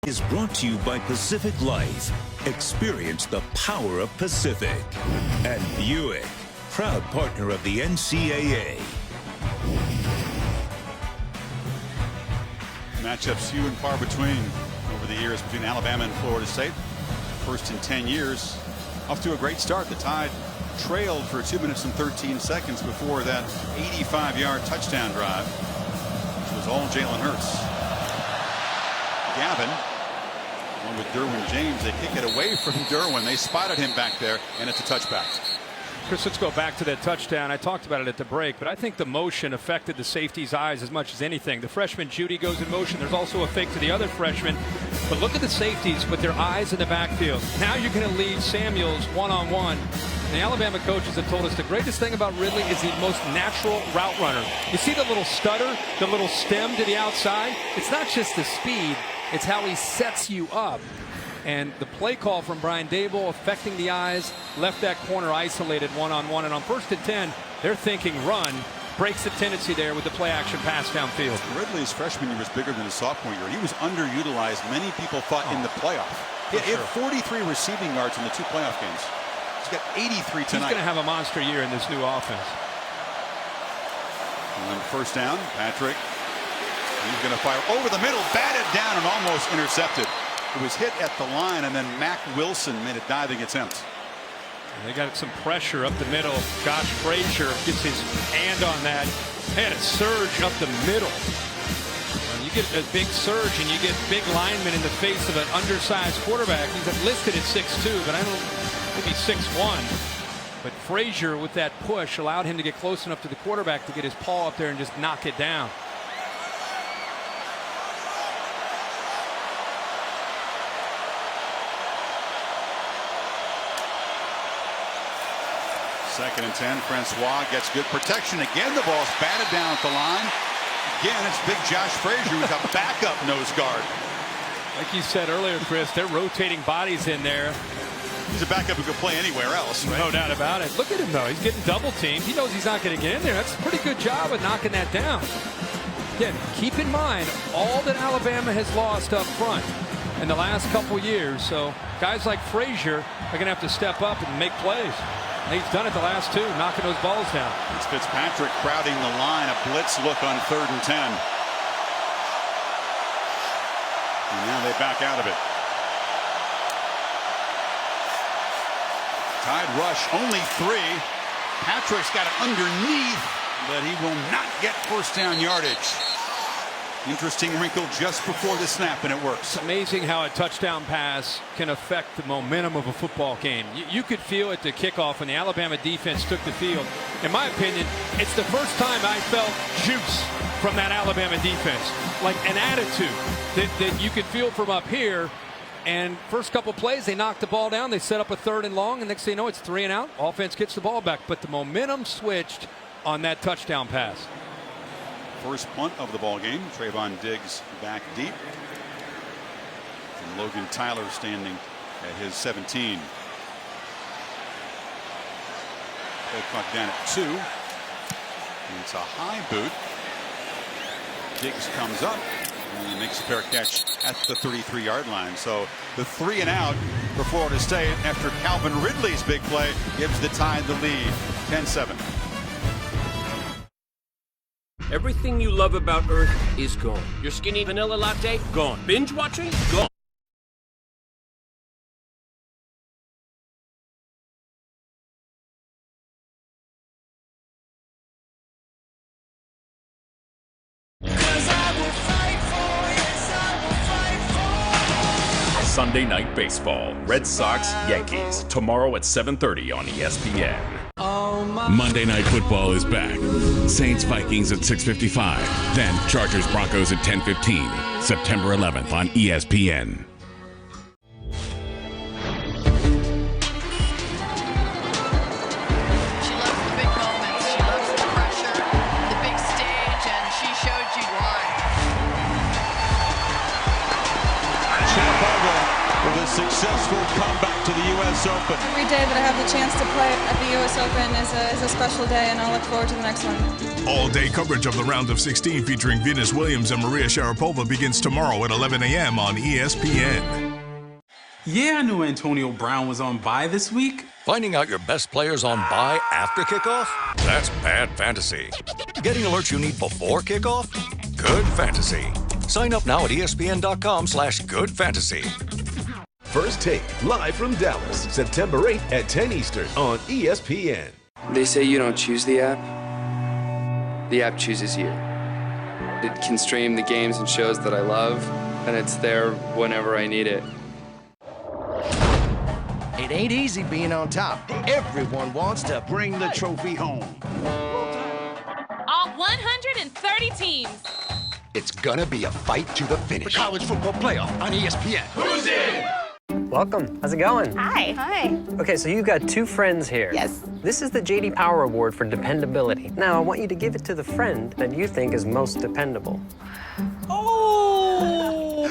is brought to you by Pacific Life. Experience the power of Pacific. And Buick, proud partner of the NCAA. Matchups few and far between over the years between Alabama and Florida State. First in 10 years. Off to a great start. The Tide trailed for 2 minutes and 13 seconds before that 85-yard touchdown drive, which was all Jalen Hurts. Gavin, along with Derwin James, they kick it away from Derwin. They spotted him back there, and it's a touchback. Chris, let's go back to that touchdown. I talked about it at the break, but I think the motion affected the safety's eyes as much as anything. The freshman Judy goes in motion. There's also a fake to the other freshman. But look at the safeties with their eyes in the backfield. Now you're going to leave Samuels one-on-one. The Alabama coaches have told us the greatest thing about Ridley is the most natural route runner. You see the little stutter, the little stem to the outside? It's not just the speed, it's how he sets you up. And the play call from Brian Daboll affecting the eyes, left that corner isolated one-on-one. And on 1st and 10, they're thinking run. Breaks the tendency there with the play-action pass downfield. Ridley's freshman year was bigger than his sophomore year. He was underutilized, many people thought, in the playoff. He had 43 receiving yards in the 2 playoff games. He's got 83 tonight. He's going to have a monster year in this new offense. And then first down, Patrick. He's going to fire over the middle, batted down and almost intercepted. It was hit at the line, and then Mac Wilson made a diving attempt. And they got some pressure up the middle. Josh Frazier gets his hand on that. And a surge up the middle. When you get a big surge and you get big linemen in the face of an undersized quarterback. He's listed at 6'2", but I don't maybe 6'1". But Frazier with that push allowed him to get close enough to the quarterback to get his paw up there and just knock it down. Second and 10. Francois gets good protection. Again, the ball's batted down at the line. Again, it's big Josh Frazier who's a backup nose guard. Like you said earlier, Chris, they're rotating bodies in there. He's a backup who could play anywhere else, right? No doubt about it. Look at him, though. He's getting double teamed. He knows he's not going to get in there. That's a pretty good job of knocking that down. Again, keep in mind all that Alabama has lost up front in the last couple years. So guys like Frazier are going to have to step up and make plays. And he's done it the last two, knocking those balls down. It's Fitzpatrick crowding the line. A blitz look on 3rd and 10. And now they back out of it. Tide rush, only 3. Patrick's got it underneath, but he will not get first down yardage. Interesting wrinkle just before the snap, and it works. It's amazing how a touchdown pass can affect the momentum of a football game. You could feel at the kickoff when the Alabama defense took the field. In my opinion, it's the first time I felt juice from that Alabama defense, like an attitude that you could feel from up here. And first couple plays, they knocked the ball down. They set up a 3rd and long, and next thing you know, it's 3 and out. Offense gets the ball back, but the momentum switched on that touchdown pass. First punt of the ball game. Trayvon Diggs back deep. And Logan Tyler standing at his 17. Play clock down at 2. And it's a high boot. Diggs comes up and he makes a fair catch at the 33-yard line. So the 3 and out for Florida State after Calvin Ridley's big play gives the Tide the lead. 10-7. Everything you love about Earth is gone. Your skinny vanilla latte? Gone. Binge watching? Gone. Sunday Night Baseball. Red Sox, Yankees. Tomorrow at 7:30 on ESPN. Monday Night Football is back. Saints Vikings at 6:55. Then Chargers Broncos at 10:15. September 11th on ESPN. She loves the big moments. She loves the pressure, the big stage, and she showed you why. Sharapova with a successful comeback to the U.S. Open. Every day that I have the chance to play at the U.S. Open is a special day, and I'll look forward to the next one. All-day coverage of the round of 16 featuring Venus Williams and Maria Sharapova begins tomorrow at 11 a.m. on ESPN. Yeah, I knew Antonio Brown was on bye this week. Finding out your best players on bye after kickoff? That's bad fantasy. Getting alerts you need before kickoff? Good fantasy. Sign up now at ESPN.com/goodfantasy. First Take, live from Dallas, September 8th at 10 Eastern on ESPN. They say you don't choose the app. The app chooses you. It can stream the games and shows that I love, and it's there whenever I need it. It ain't easy being on top. Everyone wants to bring the trophy home. All 130 teams. It's gonna be a fight to the finish. The college football playoff on ESPN. Who's in? Welcome. How's it going? Hi. Hi. Okay, so you've got 2 friends here. Yes. This is the J.D. Power Award for dependability. Now, I want you to give it to the friend that you think is most dependable. Oh!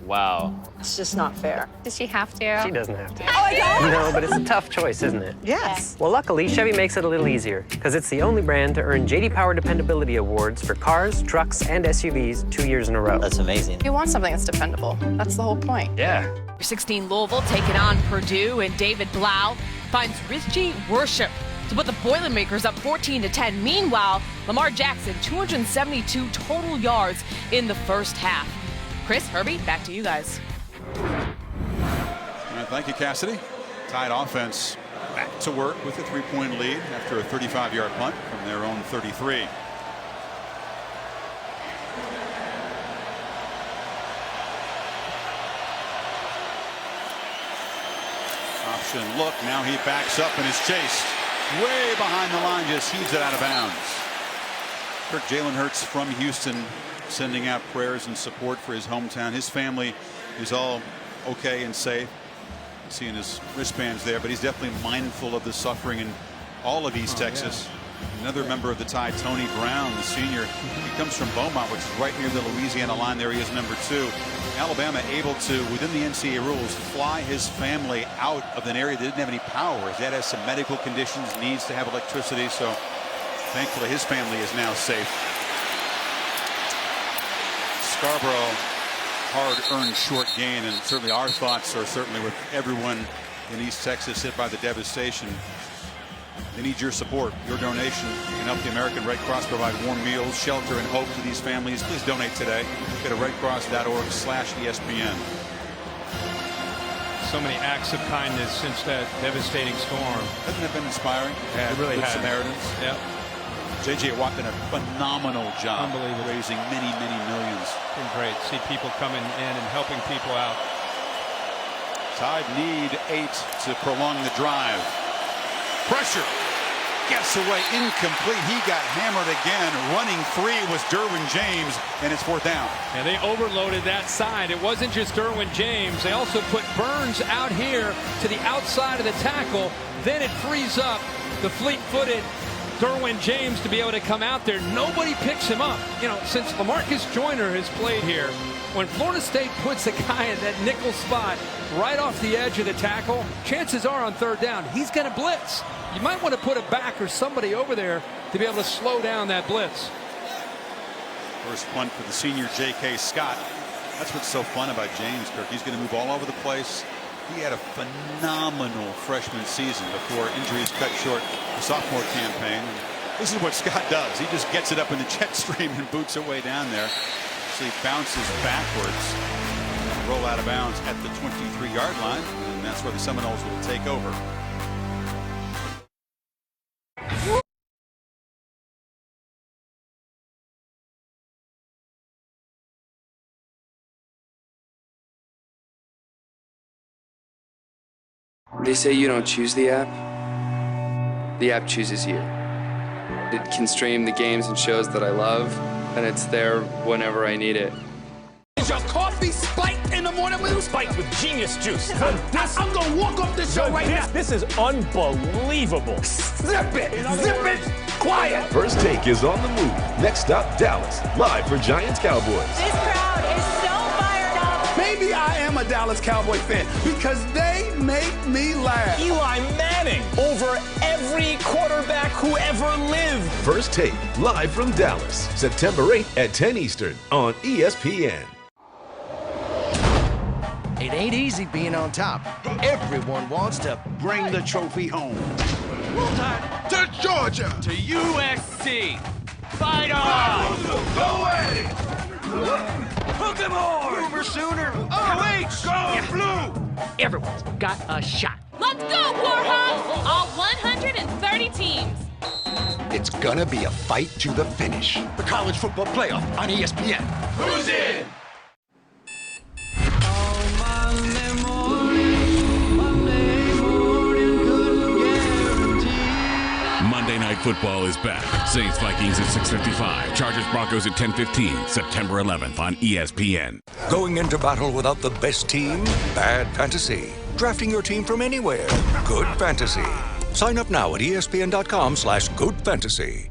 Wow. It's just not fair. Does she have to? She doesn't have to. Oh, I don't? No, but it's a tough choice, isn't it? Yes. Well, luckily, Chevy makes it a little easier, because it's the only brand to earn J.D. Power Dependability Awards for cars, trucks, and SUVs 2 years in a row. That's amazing. You want something that's dependable. That's the whole point. Yeah. 16 Louisville taking on Purdue, and David Blau finds Rizji Worship to put the Boilermakers up 14-10. Meanwhile, Lamar Jackson, 272 total yards in the first half. Chris, Herbie, back to you guys. All right, thank you, Cassidy. Tide offense back to work with a 3-point lead after a 35-yard punt from their own 33. Option look. Now he backs up and is chased. Way behind the line, just heaves it out of bounds. Kirk Jalen Hurts from Houston sending out prayers and support for his hometown. His family is all okay and safe. Seeing his wristbands there, but he's definitely mindful of the suffering in all of East Texas. Yeah. Another member of the Tide, Tony Brown, the senior. He comes from Beaumont, which is right near the Louisiana line. There he is, number 2. Alabama able to, within the NCAA rules, fly his family out of an area that didn't have any power. His dad has some medical conditions, needs to have electricity, so thankfully his family is now safe. Scarborough, hard-earned short gain, and certainly our thoughts are certainly with everyone in East Texas hit by the devastation. They need your support, your donation. You can help the American Red Cross provide warm meals, shelter, and hope to these families. Please donate today. Go to redcross.org/ESPN. So many acts of kindness since that devastating storm. Hasn't it been inspiring? Yeah, it really Good has. Samaritans. Yeah. J.J. Watt did a phenomenal job. Unbelievable. Raising many, many millions. It's been great. See people coming in and helping people out. Tide need 8 to prolong the drive. Pressure. Gets away, incomplete. He got hammered again. Running free was Derwin James, and it's 4th down. And they overloaded that side. It wasn't just Derwin James. They also put Burns out here to the outside of the tackle. Then it frees up the fleet-footed Derwin James to be able to come out there. Nobody picks him up. You know, since LaMarcus Joyner has played here, when Florida State puts a guy in that nickel spot right off the edge of the tackle, chances are on 3rd down, he's going to blitz. You might want to put a back or somebody over there to be able to slow down that blitz. First punt for the senior J.K. Scott. That's what's so fun about James, Kirk. He's going to move all over the place. He had a phenomenal freshman season before injuries cut short the sophomore campaign. This is what Scott does. He just gets it up in the jet stream and boots it way down there. So he bounces backwards, roll out of bounds at the 23-yard line, and that's where the Seminoles will take over. They say you don't choose the app. The app chooses you. It can stream the games and shows that I love, and it's there whenever I need it. Is your coffee spiked in the morning with spiked with genius juice? I'm gonna walk off this show right now. This is unbelievable. Zip it! Zip it! Quiet! First Take is on the move. Next stop, Dallas. Live for Giants Cowboys. This crowd is so fired up. Maybe I am a Dallas Cowboy fan because they make me laugh. Eli Manning over every quarterback who ever lived. First Take, live from Dallas. September 8th at 10 Eastern on ESPN. It ain't easy being on top. Everyone wants to bring the trophy home. To Georgia. To USC. Fight on! Go at it! Hook 'em hard! Boomer Sooner! OH! Go Blue! Everyone's got a shot. Let's go, Warhawks! All 130 teams. It's gonna be a fight to the finish. The College Football Playoff on ESPN. Who's in? Monday Night Football is back. Saints Vikings at 6:55. Chargers Broncos at 10:15. September 11th on ESPN. Going into battle without the best team? Bad fantasy. Drafting your team from anywhere? Good fantasy. Sign up now at ESPN.com/goodfantasy.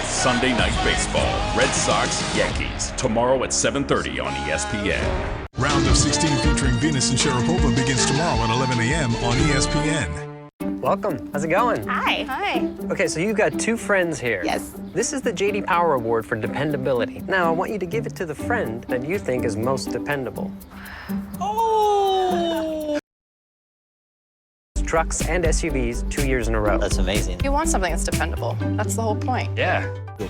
Sunday Night Baseball. Red Sox, Yankees. Tomorrow at 7:30 on ESPN. Round of 16 featuring Venus and Sharapova begins tomorrow at 11 a.m. on ESPN. Welcome. How's it going? Hi. Hi. Okay, so you've got 2 friends here. Yes. This is the J.D. Power Award for dependability. Now, I want you to give it to the friend that you think is most dependable. Oh! Trucks and SUVs 2 years in a row. That's amazing. You want something that's dependable. That's the whole point. Yeah.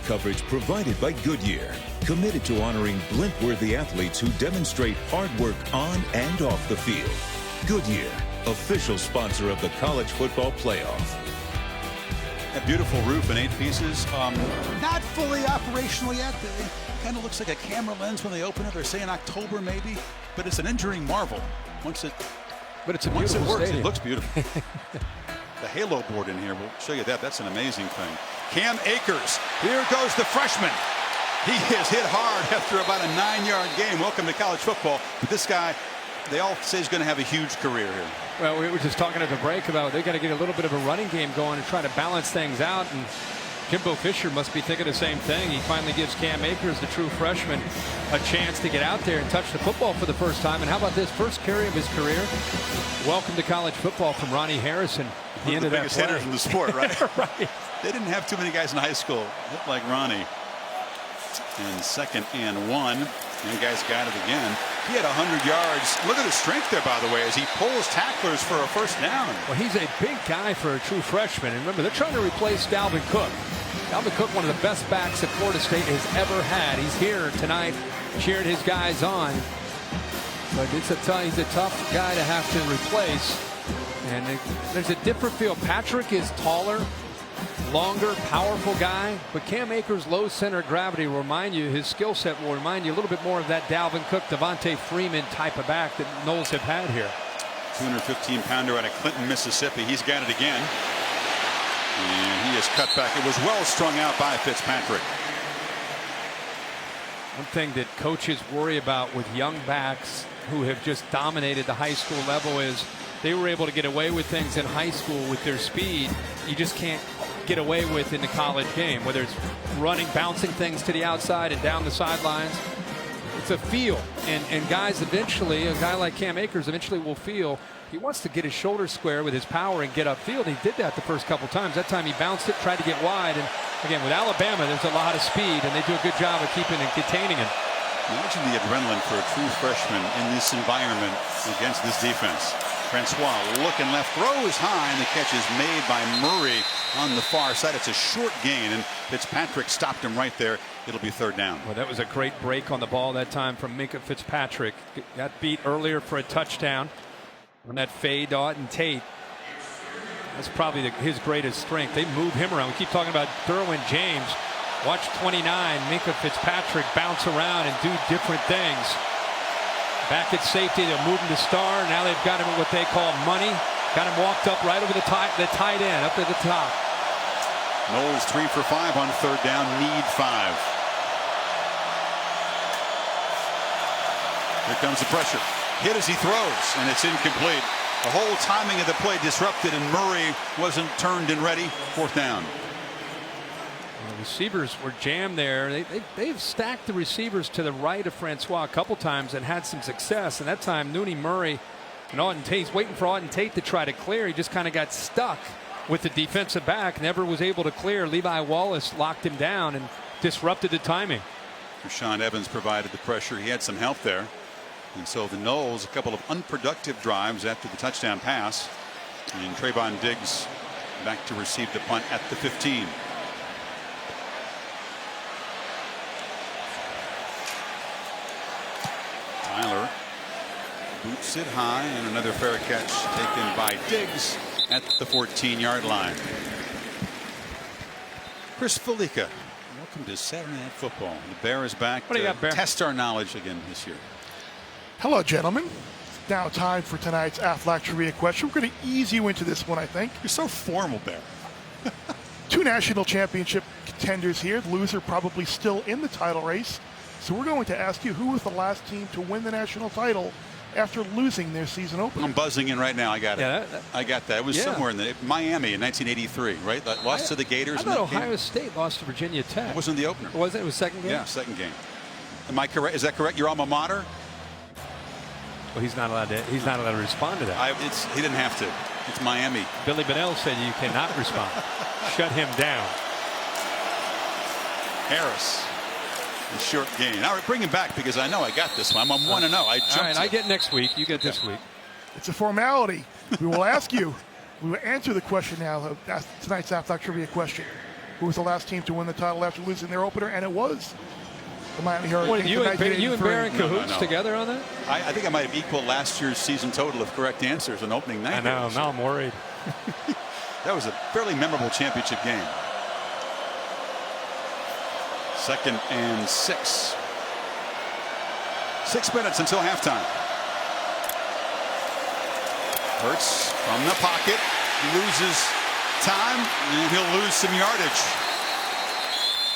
Coverage provided by Goodyear, committed to honoring glint-worthy athletes who demonstrate hard work on and off the field. Goodyear, official sponsor of the College Football Playoff. That beautiful roof in 8 pieces. Not fully operational yet. It kind of looks like a camera lens when they open it. They're saying October maybe, but it's an engineering marvel. Once it But it's a works, beautiful stadium. it looks beautiful. The halo board in here, we'll show you that. That's an amazing thing. Cam Akers, here goes the freshman. He is hit hard after about a 9-yard game. Welcome to college football. But this guy, they all say he's going to have a huge career here. Well, we were just talking at the break about they got to get a little bit of a running game going and try to balance things out. And Jimbo Fisher must be thinking the same thing. He finally gives Cam Akers, the true freshman, a chance to get out there and touch the football for the first time. And how about this first carry of his career? Welcome to college football from Ronnie Harrison. One of the biggest hitters in the sport, right? Right. They didn't have too many guys in high school look like Ronnie. And 2nd and 1. And guys got it again. He had 100 yards. Look at the strength there, by the way, as he pulls tacklers for a first down. Well, he's a big guy for a true freshman. And remember, they're trying to replace Dalvin Cook. Dalvin Cook, one of the best backs that Florida State has ever had. He's here tonight, cheering his guys on. But he's a tough guy to have to replace. And there's a different feel. Patrick is taller, longer, powerful guy, but Cam Akers' low center of gravity will remind you, his skill set will remind you a little bit more of that Dalvin Cook, Devontae Freeman type of back that Knowles have had here. 215-pounder out of Clinton, Mississippi. He's got it again. And he is cut back. It was well strung out by Fitzpatrick. One thing that coaches worry about with young backs who have just dominated the high school level is they were able to get away with things in high school with their speed you just can't get away with in the college game, whether it's running, bouncing things to the outside and down the sidelines. It's a feel, and guys eventually, a guy like Cam Akers eventually will feel he wants to get his shoulders square with his power and get upfield. He did that the first couple times. That time he bounced it, tried to get wide, and again with Alabama there's a lot of speed and they do a good job of keeping and containing him. Imagine the adrenaline for a true freshman in this environment against this defense. Francois looking left, throws high, and the catch is made by Murray on the far side. It's a short gain, and Fitzpatrick stopped him right there. It'll be 3rd down. Well, that was a great break on the ball that time from Minkah Fitzpatrick. Got beat earlier for a touchdown on that fade to Auden Tate. That's probably his greatest strength. They move him around. We keep talking about Derwin James. Watch 29, Minkah Fitzpatrick bounce around and do different things. Back at safety, they'll move him to star. Now they've got him at what they call money. Got him walked up right over the tight end, up at the top. Knowles 3 for 5 on 3rd down, need 5. Here comes the pressure. Hit as he throws, and it's incomplete. The whole timing of the play disrupted, and Murray wasn't turned and ready. 4th down. The receivers were jammed there. They've stacked the receivers to the right of Francois a couple times and had some success. And that time, Nooney Murray and Auden Tate's waiting for Auden Tate to try to clear. He just kind of got stuck with the defensive back, never was able to clear. Levi Wallace locked him down and disrupted the timing. Rashaan Evans provided the pressure. He had some help there. And so the Knowles, a couple of unproductive drives after the touchdown pass. And Trayvon Diggs back to receive the punt at the 15. Tyler boots it high, and another fair catch taken by Diggs at the 14-yard line. Chris Felica, welcome to Saturday Night Football. The Bear is back what do you got, Bear? Test our knowledge again this year. Hello, gentlemen. It's now time for tonight's Aflac Trivia question. We're going to ease you into this one, I think. You're so formal, Bear. 2 national championship contenders here. The loser probably still in the title race. So we're going to ask you, who was the last team to win the national title after losing their season opener? I'm buzzing in right now. I got it. Yeah, I got that. It was somewhere in Miami in 1983, right? That lost to the Gators. I thought Ohio State lost to Virginia Tech. It wasn't the opener. Was it? It was second game? Yeah, second game. Am I correct? Is that correct? Your alma mater? Well, he's not allowed to respond to that. He didn't have to. It's Miami. Billy Bonnell said you cannot respond. Shut him down. Harris. A short gain. All right, bring him back because I know I got this one. I'm 1-0. I jumped. All right, I get next week. You get this week. It's a formality. We will ask you. We will answer the question now. Tonight's Aflac Trivia question. Who was the last team to win the title after losing their opener? And it was the Miami Hurricanes. What, you and Baron cahoots together on that? I think I might have equaled last year's season total of correct answers on opening night. I know. Now I'm worried. That was a fairly memorable championship game. 2nd and 6. 6 minutes until halftime. Hurts from the pocket, loses time, and he'll lose some yardage.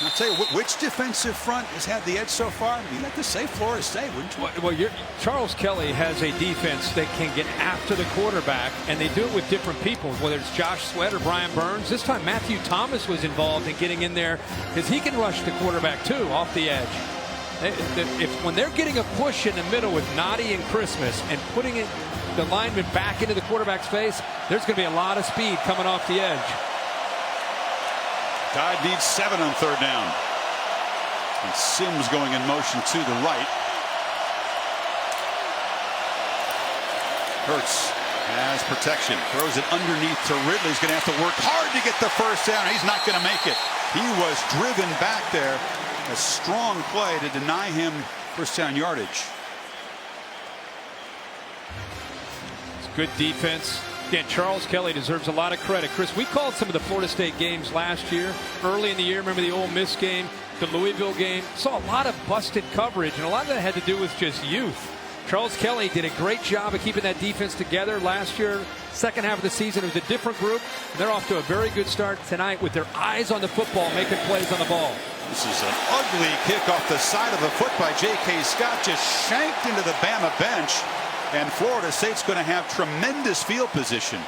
I'll tell you, which defensive front has had the edge so far? You'd like to say Florida State, wouldn't you? Well, Charles Kelly has a defense that can get after the quarterback, and they do it with different people, whether it's Josh Sweat or Brian Burns. This time, Matthew Thomas was involved in getting in there because he can rush the quarterback, too, off the edge. When they're getting a push in the middle with Noddy and Christmas and putting the lineman back into the quarterback's face, there's going to be a lot of speed coming off the edge. Tide needs 7 on 3rd down. And Sims going in motion to the right. Hurts has protection. Throws it underneath to Ridley. He's going to have to work hard to get the first down. He's not going to make it. He was driven back there. A strong play to deny him first down yardage. It's good defense. Again, Charles Kelly deserves a lot of credit. Chris, we called some of the Florida State games last year, early in the year. Remember the Ole Miss game, the Louisville game? Saw a lot of busted coverage, and a lot of that had to do with just youth. Charles Kelly did a great job of keeping that defense together last year. Second half of the season, it was a different group. They're off to a very good start tonight with their eyes on the football, making plays on the ball. This is an ugly kick off the side of the foot by J.K. Scott, just shanked into the Bama bench. And Florida State's going to have tremendous field position.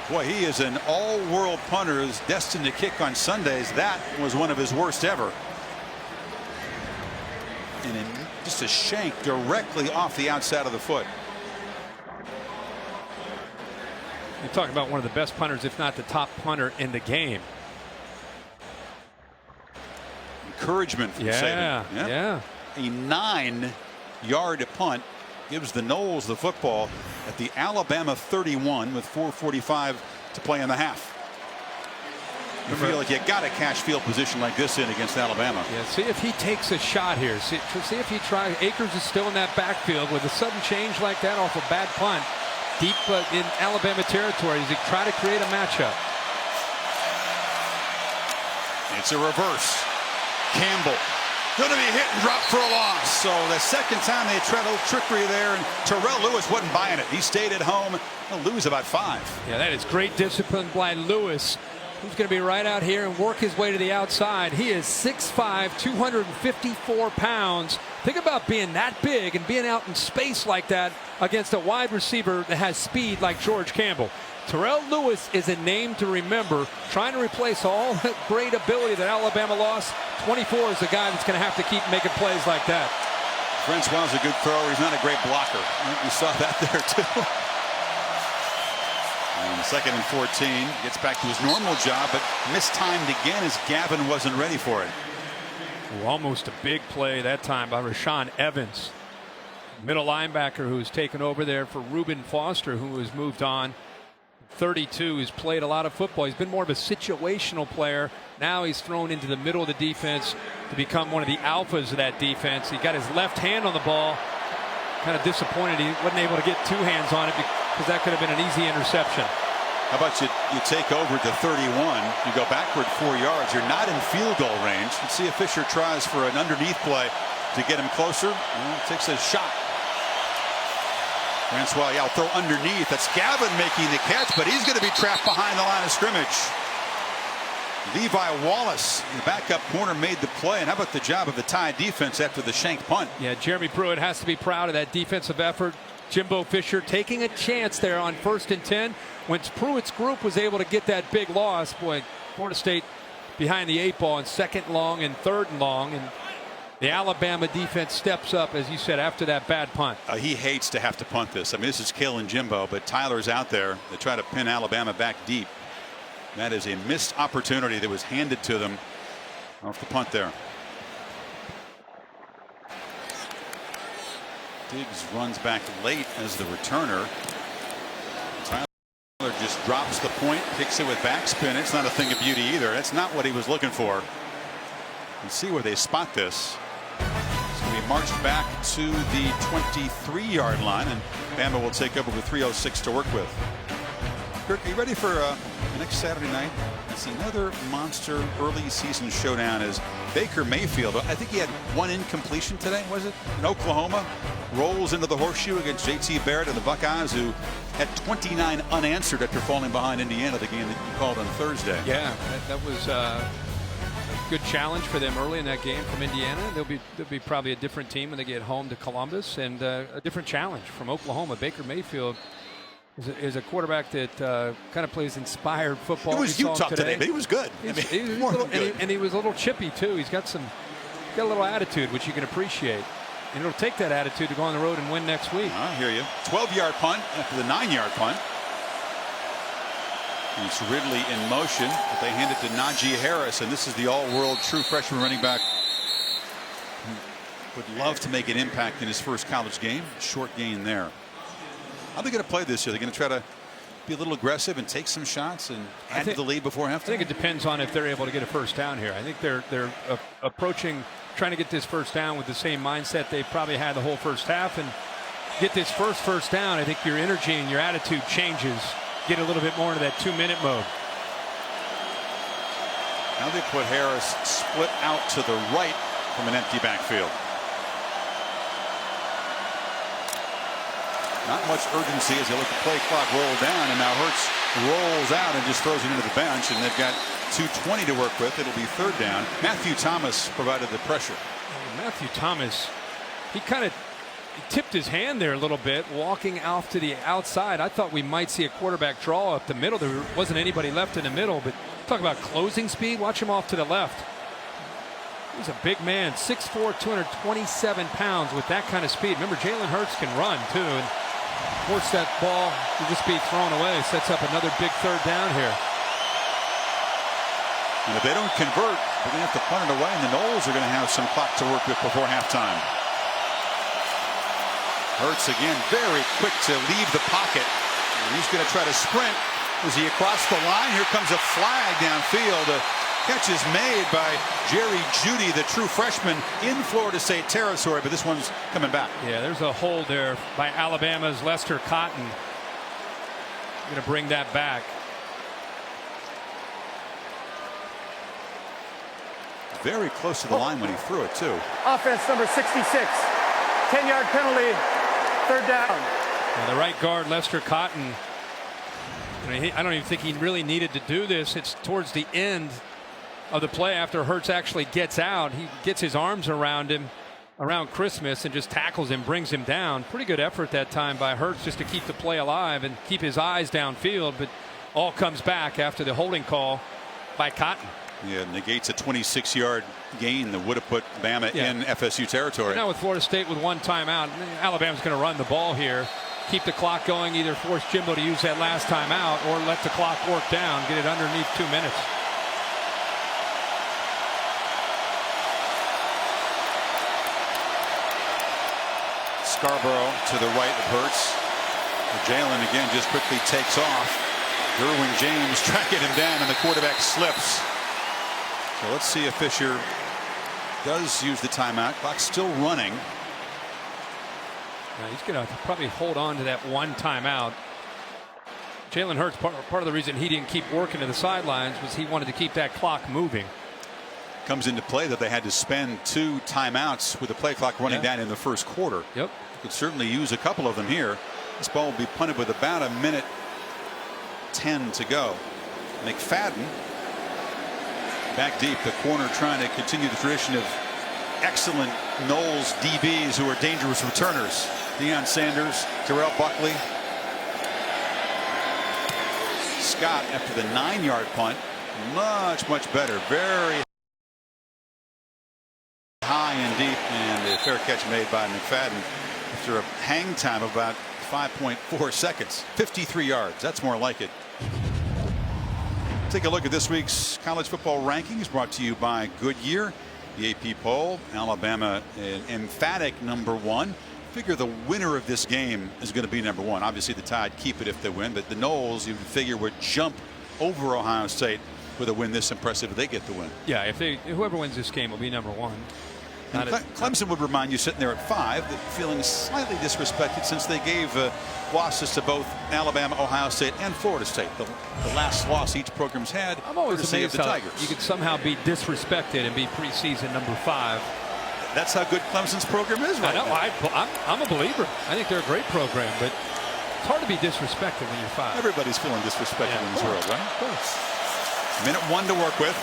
Boy, he is an all-world punter who's destined to kick on Sundays. That was one of his worst ever. And just a shank directly off the outside of the foot. You're talking about one of the best punters, if not the top punter in the game. Encouragement from Saban. Yeah. A 9-yard punt gives the Noles the football at the Alabama 31 with 4:45 to play in the half. You feel like you got to cash field position like this in against Alabama. Yeah, see if he takes a shot here. See if he tries. Akers is still in that backfield with a sudden change like that off a bad punt. Deep in Alabama territory as he try to create a matchup. It's a reverse. Campbell going to be hit and dropped for a loss. So the second time they tried a little trickery there, and Terrell Lewis wasn't buying it. He stayed at home. He'll lose about 5. Yeah, that is great discipline by Lewis. He's going to be right out here and work his way to the outside. He is 6'5", 254 pounds. Think about being that big and being out in space like that against a wide receiver that has speed like George Campbell. Terrell Lewis is a name to remember, trying to replace all that great ability that Alabama lost. 24 is the guy that's going to have to keep making plays like that. Francois is a good thrower. He's not a great blocker. We saw that there, too. And 2nd and 14, gets back to his normal job, but mistimed again as Gavin wasn't ready for it. Ooh, almost a big play that time by Rashaan Evans, middle linebacker who's taken over there for Reuben Foster, who has moved on. 32, he's played a lot of football. He's been more of a situational player. Now he's thrown into the middle of the defense to become one of the alphas of that defense. He got his left hand on the ball. Kind of disappointed he wasn't able to get 2 hands on it because that could have been an easy interception. How about you take over to 31, you go backward 4 yards, you're not in field goal range. Let's see if Fisher tries for an underneath play to get him closer. Takes a shot. Francois, yeah, throw underneath. That's Gavin making the catch, but he's going to be trapped behind the line of scrimmage. Levi Wallace, the backup corner, made the play. And how about the job of the Tide defense after the shank punt? Yeah, Jeremy Pruitt has to be proud of that defensive effort. Jimbo Fisher taking a chance there on 1st and 10. When Pruitt's group was able to get that big loss, boy, Florida State behind the 8 ball on 2nd long and 3rd and long. And the Alabama defense steps up, as you said, after that bad punt. He hates to have to punt this. I mean, this is killing Jimbo, but Tyler's out there to try to pin Alabama back deep. That is a missed opportunity that was handed to them off the punt there. Diggs runs back late as the returner. Tyler just drops the point, kicks it with backspin. It's not a thing of beauty either. That's not what he was looking for. Let's see where they spot this. So we marched back to the 23-yard line, and Bama will take over with 3:06 to work with. Kirk, are you ready for next Saturday night? It's another monster early season showdown as Baker Mayfield, I think he had 1 incompletion today, was it? In Oklahoma, rolls into the horseshoe against J.T. Barrett and the Buckeyes, who had 29 unanswered after falling behind Indiana, the game that you called on Thursday. Yeah, that was a good challenge for them early in that game from Indiana. They'll be probably a different team when they get home to Columbus, and a different challenge from Oklahoma. Baker Mayfield is a quarterback that kind of plays inspired football. It was Utah today, but he was good. He was a little chippy too. He's got a little attitude, which you can appreciate. And it'll take that attitude to go on the road and win next week. I hear you. 12-yard punt after the 9-yard punt. It's Ridley in motion, but they hand it to Najee Harris, and this is the all-world true freshman running back who would love to make an impact in his first college game. Short gain there. How are they going to play this year? They're going to try to be a little aggressive and take some shots and add to the lead before halftime? I think it depends on if they're able to get a first down here. I think they're approaching trying to get this first down with the same mindset they probably had the whole first half, and get this first down. I think your energy and your attitude changes. Get a little bit more into that 2-minute mode. Now they put Harris split out to the right from an empty backfield. Not much urgency as they let the play clock roll down, and now Hurts rolls out and just throws it into the bench, and they've got 2:20 to work with. It'll be third down. Matthew Thomas provided the pressure. Matthew Thomas, he kind of tipped his hand there a little bit, walking off to the outside. I thought we might see a quarterback draw up the middle. There wasn't anybody left in the middle, but talk about closing speed. Watch him off to the left. He's a big man, 6'4", 227 pounds with that kind of speed. Remember, Jalen Hurts can run too, and force that ball to just be thrown away. Sets up another big third down here. And if they don't convert, they're going to have to punt it away, and the Noles are going to have some clock to work with before halftime. Hurts again, very quick to leave the pocket. And he's going to try to sprint. Is he across the line? Here comes a flag downfield. A catch is made by Jerry Jeudy, the true freshman, in Florida State territory, but this one's coming back. Yeah, there's a hold there by Alabama's Lester Cotton. Going to bring that back. Very close to the line when he threw it, too. Offense number 66. 10-yard penalty. Third down. And the right guard, Lester Cotton. I don't even think he really needed to do this. It's towards the end of the play after Hurts actually gets out. He gets his arms around him around Christmas and just tackles him, brings him down. Pretty good effort that time by Hurts just to keep the play alive and keep his eyes downfield, but all comes back after the holding call by Cotton. Yeah, negates a 26-yard gain that would have put Bama in FSU territory. Now with Florida State with one timeout, Alabama's going to run the ball here, keep the clock going, either force Jimbo to use that last timeout or let the clock work down, get it underneath 2 minutes. Scarborough to the right of Hurts. Jalen again just quickly takes off. Derwin James tracking him down, and the quarterback slips. So let's see if Fisher does use the timeout. Clock's still running. Now he's going to probably hold on to that one timeout. Jalen Hurts, part of the reason he didn't keep working to the sidelines was he wanted to keep that clock moving. Comes into play that they had to spend 2 timeouts with the play clock running down in the first quarter. Yep. Could certainly use a couple of them here. This ball will be punted with about 1:10 to go. McFadden back deep, the corner trying to continue the tradition of excellent Noles DBs who are dangerous returners. Deion Sanders, Terrell Buckley. Scott after the 9-yard punt. Much better. Very high and deep, and a fair catch made by McFadden after a hang time of about 5.4 seconds. 53 yards. That's more like it. Take a look at this week's college football rankings brought to you by Goodyear. The AP poll, Alabama an emphatic #1. Figure the winner of this game is going to be #1. Obviously the Tide keep it if they win, but the Noles you figure would jump over Ohio State with a win this impressive if they get the win. Yeah, if whoever wins this game will be #1. And Clemson would remind you sitting there at 5 that feeling slightly disrespected since they gave losses to both Alabama, Ohio State, and Florida State. The last loss each program's had. I'm always amazed the how Tigers. you could somehow be disrespected and be preseason #5. That's how good Clemson's program is right now. I'm a believer. I think they're a great program, but it's hard to be disrespected when you're 5. Everybody's feeling disrespected in this world, right? Of course. Minute 1 to work with.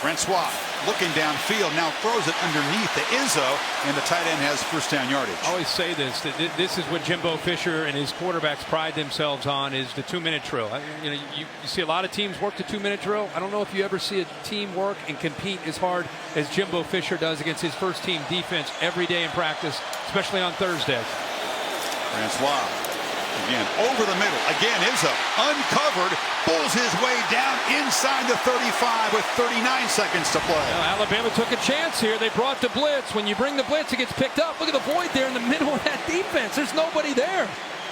Francois looking downfield, now throws it underneath the Izzo, and the tight end has first down yardage. I always say this, that this is what Jimbo Fisher and his quarterbacks pride themselves on, is the 2-minute drill. You see a lot of teams work the 2-minute drill. I don't know if you ever see a team work and compete as hard as Jimbo Fisher does against his first team defense every day in practice, especially on Thursdays. Francois Again, over the middle. Again, Izzo uncovered, pulls his way down inside the 35 with 39 seconds to play. Well, Alabama took a chance here. They brought the blitz. When you bring the blitz, it gets picked up. Look at the void there in the middle of that defense. There's nobody there.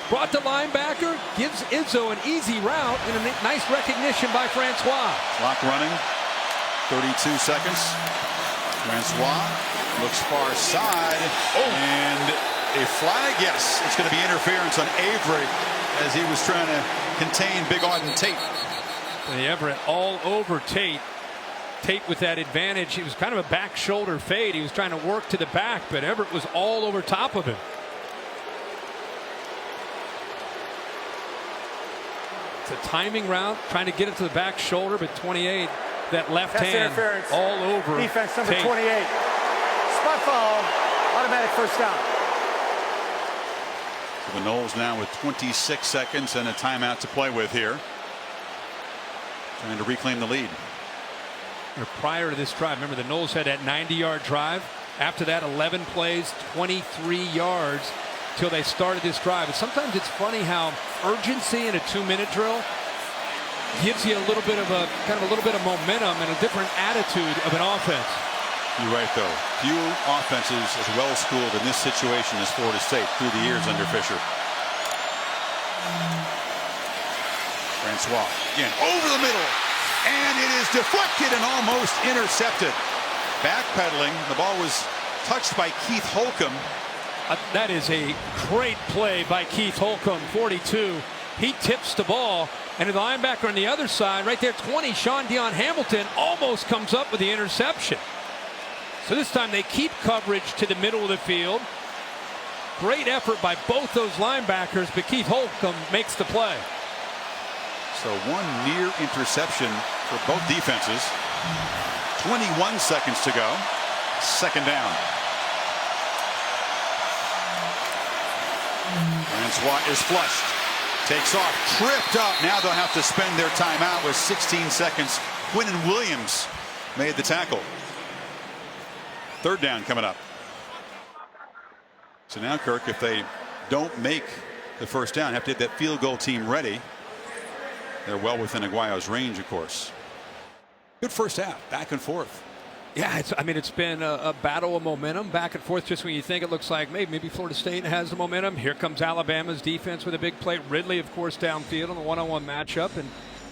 Brought the linebacker, gives Izzo an easy route, and a nice recognition by Francois. Clock running, 32 seconds. Francois looks far side, and a flag. Yes, it's going to be interference on Avery as he was trying to contain Big Auden Tate. And Everett all over Tate. Tate with that advantage. He was kind of a back shoulder fade. He was trying to work to the back, but Everett was all over top of him. It's a timing route, trying to get it to the back shoulder, but 28, that left hand interference. all over Defense number Tate. 28. Spot foul, automatic first down. So the Noles now with 26 seconds and a timeout to play with here. Trying to reclaim the lead. Prior to this drive, remember the Noles had that 90-yard drive. After that, 11 plays, 23 yards till they started this drive. And sometimes it's funny how urgency in a 2-minute drill gives you a little bit of momentum and a different attitude of an offense. You're right, though. Few offenses as well schooled in this situation as Florida State through the years under Fisher. Francois again over the middle, and it is deflected and almost intercepted. Backpedaling, the ball was touched by Keith Holcomb. That is a great play by Keith Holcomb, 42. He tips the ball, and the linebacker on the other side, right there, 20, Sean Dion Hamilton, almost comes up with the interception. So this time they keep coverage to the middle of the field. Great effort by both those linebackers, but Keith Holcomb makes the play. So one near interception for both defenses. 21 seconds to go. Second down. Francois is flushed. Takes off. Tripped up. Now they'll have to spend their timeout with 16 seconds. Quinnen Williams made the tackle. Third down coming up. So now, Kirk, if they don't make the first down, have to get that field goal team ready. They're well within Aguayo's range, of course. Good first half, back and forth. Yeah, it's been a battle of momentum, back and forth. Just when you think it looks like maybe Florida State has the momentum. Here comes Alabama's defense with a big play. Ridley, of course, downfield on the one-on-one matchup. And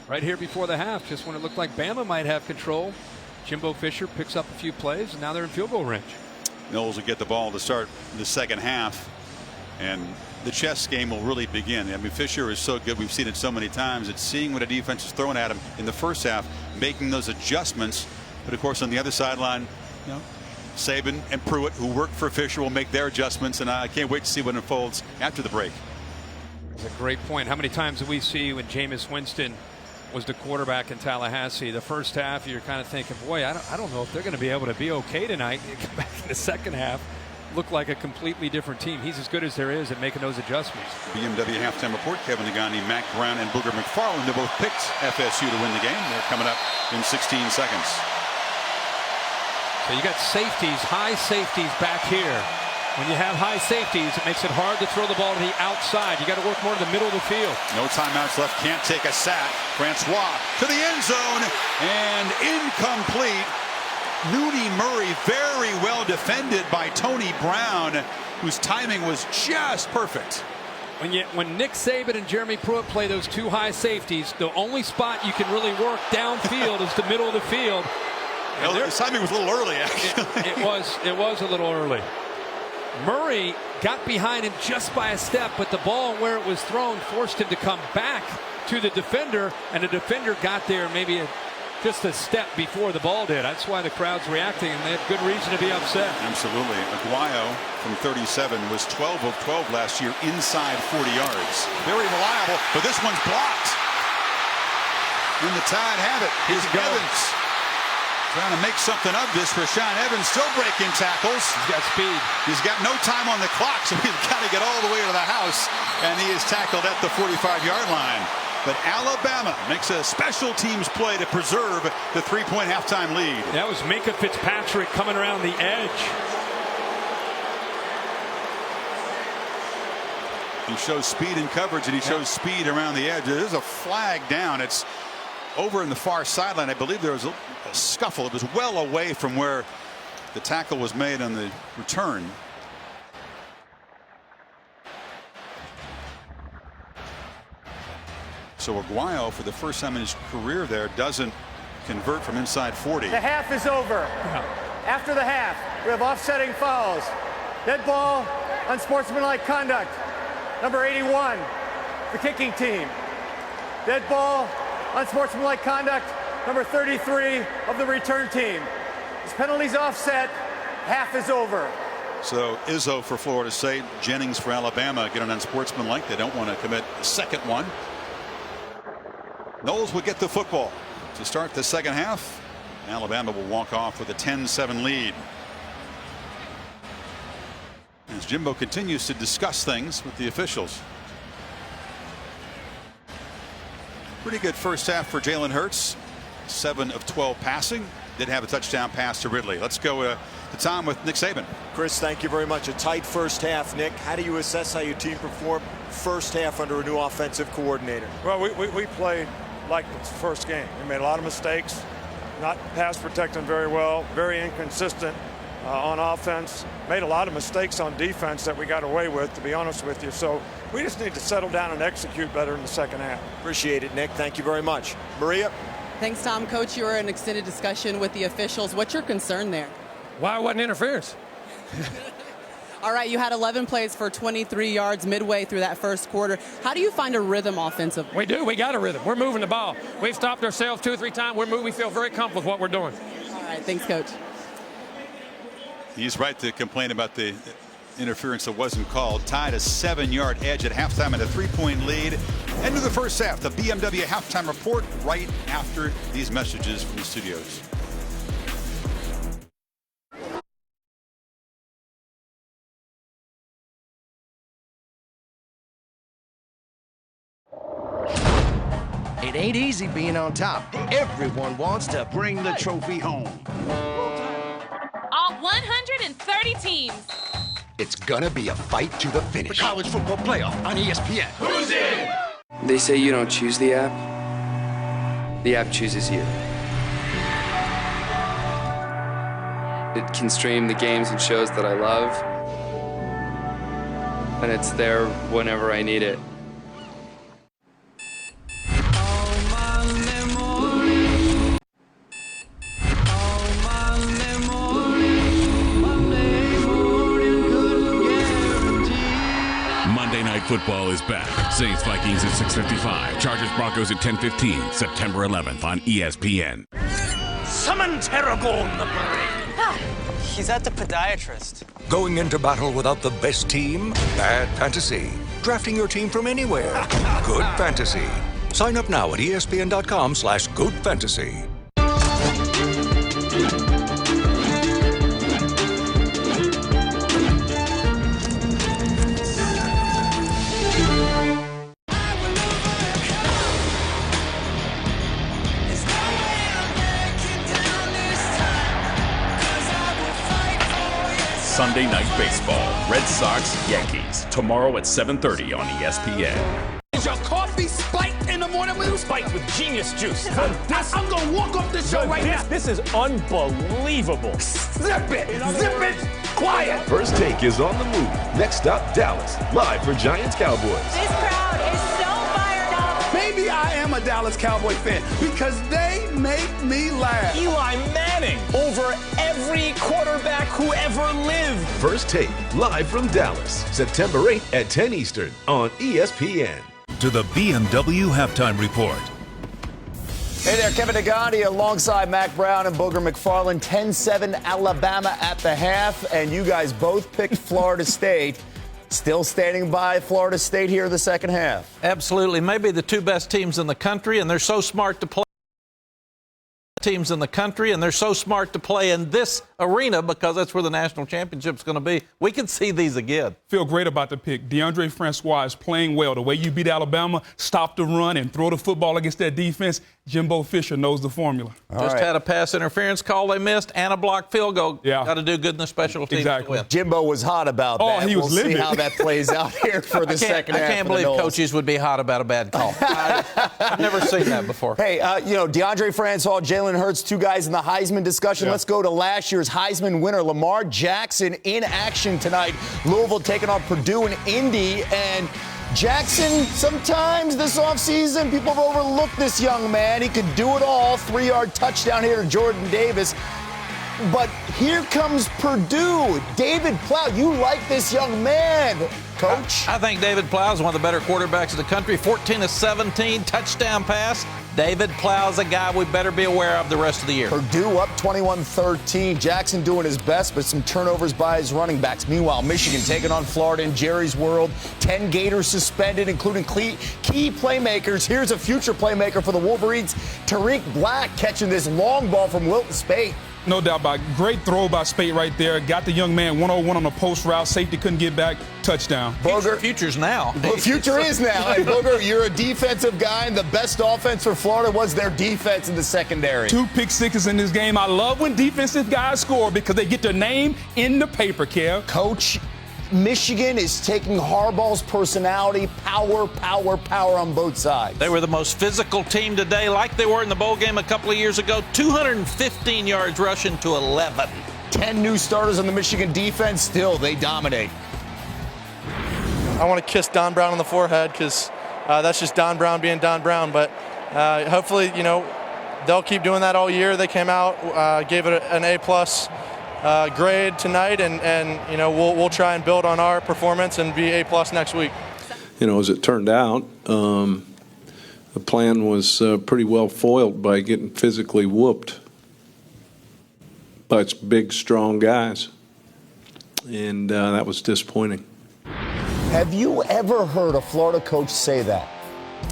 right here before the half, just when it looked like Bama might have control, Jimbo Fisher picks up a few plays, and now they're in field goal range. Knowles will get the ball to start the second half, and the chess game will really begin. I mean, Fisher is so good. We've seen it so many times. It's seeing what a defense is throwing at him in the first half, making those adjustments. But of course, on the other sideline, Saban and Pruitt, who work for Fisher, will make their adjustments, and I can't wait to see what unfolds after the break. That's a great point. How many times did we see when Jameis Winston was the quarterback in Tallahassee? The first half, you're kind of thinking, boy, I don't know if they're going to be able to be okay tonight. You come back in the second half, look like a completely different team. He's as good as there is at making those adjustments. BMW halftime report. Kevin Negandhi, Mack Brown, and Booger McFarland, they both picked FSU to win the game. They're coming up in 16 seconds. So you got safeties, high safeties back here. When you have high safeties, it makes it hard to throw the ball to the outside. You got to work more to the middle of the field. No timeouts left. Can't take a sack. Francois to the end zone and incomplete. Looney Murray very well defended by Tony Brown, whose timing was just perfect. When Nick Saban and Jeremy Pruitt play those two high safeties, the only spot you can really work downfield is the middle of the field. The timing was a little early, actually. It was a little early. Murray got behind him just by a step, but the ball where it was thrown forced him to come back to the defender, and the defender got there maybe just a step before the ball did. That's why the crowd's reacting, and they have good reason to be upset. Absolutely. Aguayo from 37 was 12 of 12 last year inside 40 yards. Very reliable, but this one's blocked. And the Tide have it. Here's Evans. Trying to make something of this. Rashaan Evans still breaking tackles. He's got speed. He's got no time on the clock, so he's got to get all the way to the house. And he is tackled at the 45-yard line. But Alabama makes a special teams play to preserve the 3-point halftime lead. That was Minkah Fitzpatrick coming around the edge. He shows speed in coverage, and he shows speed around the edge. There's a flag down. It's over in the far sideline. I believe there was a scuffle. It was well away from where the tackle was made on the return. So Aguayo, for the first time in his career there, doesn't convert from inside 40. The half is over. After the half, we have offsetting fouls. Dead ball, unsportsmanlike conduct. Number 81, the kicking team. Dead ball, unsportsmanlike conduct. Number 33 of the return team. This penalty's offset. Half is over. So Izzo for Florida State, Jennings for Alabama get an unsportsmanlike. They don't want to commit a second one. Knowles will get the football to start the second half. Alabama will walk off with a 10-7 lead. As Jimbo continues to discuss things with the officials. Pretty good first half for Jalen Hurts. 7 of 12 passing. Did have a touchdown pass to Ridley. Let's go to Tom with Nick Saban. Chris, thank you very much. A tight first half. Nick, how do you assess how your team performed first half under a new offensive coordinator? Well, we played like the first game. We made a lot of mistakes, not pass protecting very well, very inconsistent on offense, made a lot of mistakes on defense that we got away with, to be honest with you. So we just need to settle down and execute better in the second half. Appreciate it, Nick. Thank you very much. Maria? Thanks, Tom. Coach, you were in extended discussion with the officials. What's your concern there? Why wasn't interference? All right, you had 11 plays for 23 yards midway through that first quarter. How do you find a rhythm offensively? We do. We got a rhythm. We're moving the ball. We've stopped ourselves 2 or 3 times. We're moving. We feel very comfortable with what we're doing. All right, thanks, Coach. He's right to complain about the interference that wasn't called. Tied a 7-yard edge at halftime and a 3-point lead. End of the first half. The BMW halftime report right after these messages from the studios. It ain't easy being on top. Everyone wants to bring the trophy home. All 130 teams. It's gonna be a fight to the finish. The college football playoff on ESPN. Who's in? They say you don't choose the app. The app chooses you. It can stream the games and shows that I love. And it's there whenever I need it. Football is back. Saints Vikings at 6:55. Chargers Broncos at 10:15. September 11th on ESPN. Summon Terragon the Brain. He's at the podiatrist. Going into battle without the best team? Bad fantasy. Drafting your team from anywhere? Good fantasy. Sign up now at ESPN.com/goodfantasy. Sunday Night Baseball, Red Sox, Yankees, tomorrow at 7:30 on ESPN. Is your coffee spiked in the morning with spiked with genius juice? I'm gonna walk off this show right now. This is unbelievable. Zip it! Zip it! Quiet! First Take is on the move. Next stop, Dallas. Live for Giants Cowboys. This crowd is so fired up. Maybe I am a Dallas Cowboy fan because they make me laugh. Eli Manning over every quarterback who ever lived. First Take, live from Dallas. September 8th at 10 Eastern on ESPN. To the BMW Halftime Report. Hey there, Kevin Nagati alongside Mac Brown and Booger McFarland. 10-7 Alabama at the half, and you guys both picked Florida State. Still standing by Florida State here in the second half. Absolutely. Maybe the 2 best teams in the country, and they're so smart to play. Teams in the country, and they're so smart to play in this arena because that's where the national championship's going to be. We can see these again. Feel great about the pick. Deondre Francois is playing well. The way you beat Alabama, stop the run, and throw the football against that defense, Jimbo Fisher knows the formula. Just had a pass interference call they missed and a blocked field goal. Yeah. Got to do good in the special teams to win. Jimbo was hot about that. He was we'll livid. see how that plays out here for the second half. I can't believe coaches would be hot about a bad call. I've never seen that before. Hey, DeAndre Francois, Jalen Hurts, two guys in the Heisman discussion. Yeah. Let's go to last year's Heisman winner, Lamar Jackson, in action tonight. Louisville taking on Purdue and Indy. And Jackson, sometimes this offseason, people have overlooked this young man. He could do it all. 3-yard touchdown here to Jordan Davis. But here comes Purdue. David Plough, you like this young man, Coach? I think David Plough is one of the better quarterbacks in the country. 14 of 17, touchdown pass. David Plough's a guy we better be aware of the rest of the year. Purdue up 21-13. Jackson doing his best, but some turnovers by his running backs. Meanwhile, Michigan taking on Florida in Jerry's World. 10 Gators suspended, including key playmakers. Here's a future playmaker for the Wolverines, Tariq Black, catching this long ball from Wilton Speight. No doubt about it. Great throw by Speight right there. Got the young man 1-on-1 on the post route. Safety couldn't get back. Touchdown. Booger. Future's now. Future is now. Hey, Booger, you're a defensive guy, and the best offense for Florida was their defense in the secondary. 2 pick sixes in this game. I love when defensive guys score because they get their name in the paper, Kev. Coach, Michigan is taking Harbaugh's personality, power on both sides. They were the most physical team today, like they were in the bowl game a couple of years ago. 215 yards rushing to 11. 10 new starters on the Michigan defense. Still, they dominate. I want to kiss Don Brown on the forehead because that's just Don Brown being Don Brown. But hopefully, they'll keep doing that all year. They came out, gave it an A+ grade tonight, and we'll try and build on our performance and be A+ next week. As it turned out, the plan was pretty well foiled by getting physically whooped by big, strong guys, and that was disappointing. Have you ever heard a Florida coach say that?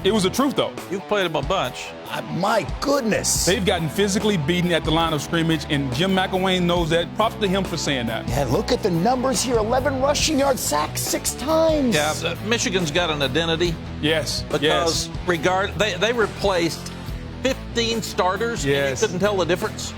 It was the truth, though. You've played them a bunch. My goodness. They've gotten physically beaten at the line of scrimmage, and Jim McElwain knows that. Props to him for saying that. Yeah, look at the numbers here. 11 rushing yards, sacked 6 times. Yeah, Michigan's got an identity. Yes. Because they replaced 15 starters, and you couldn't tell the difference.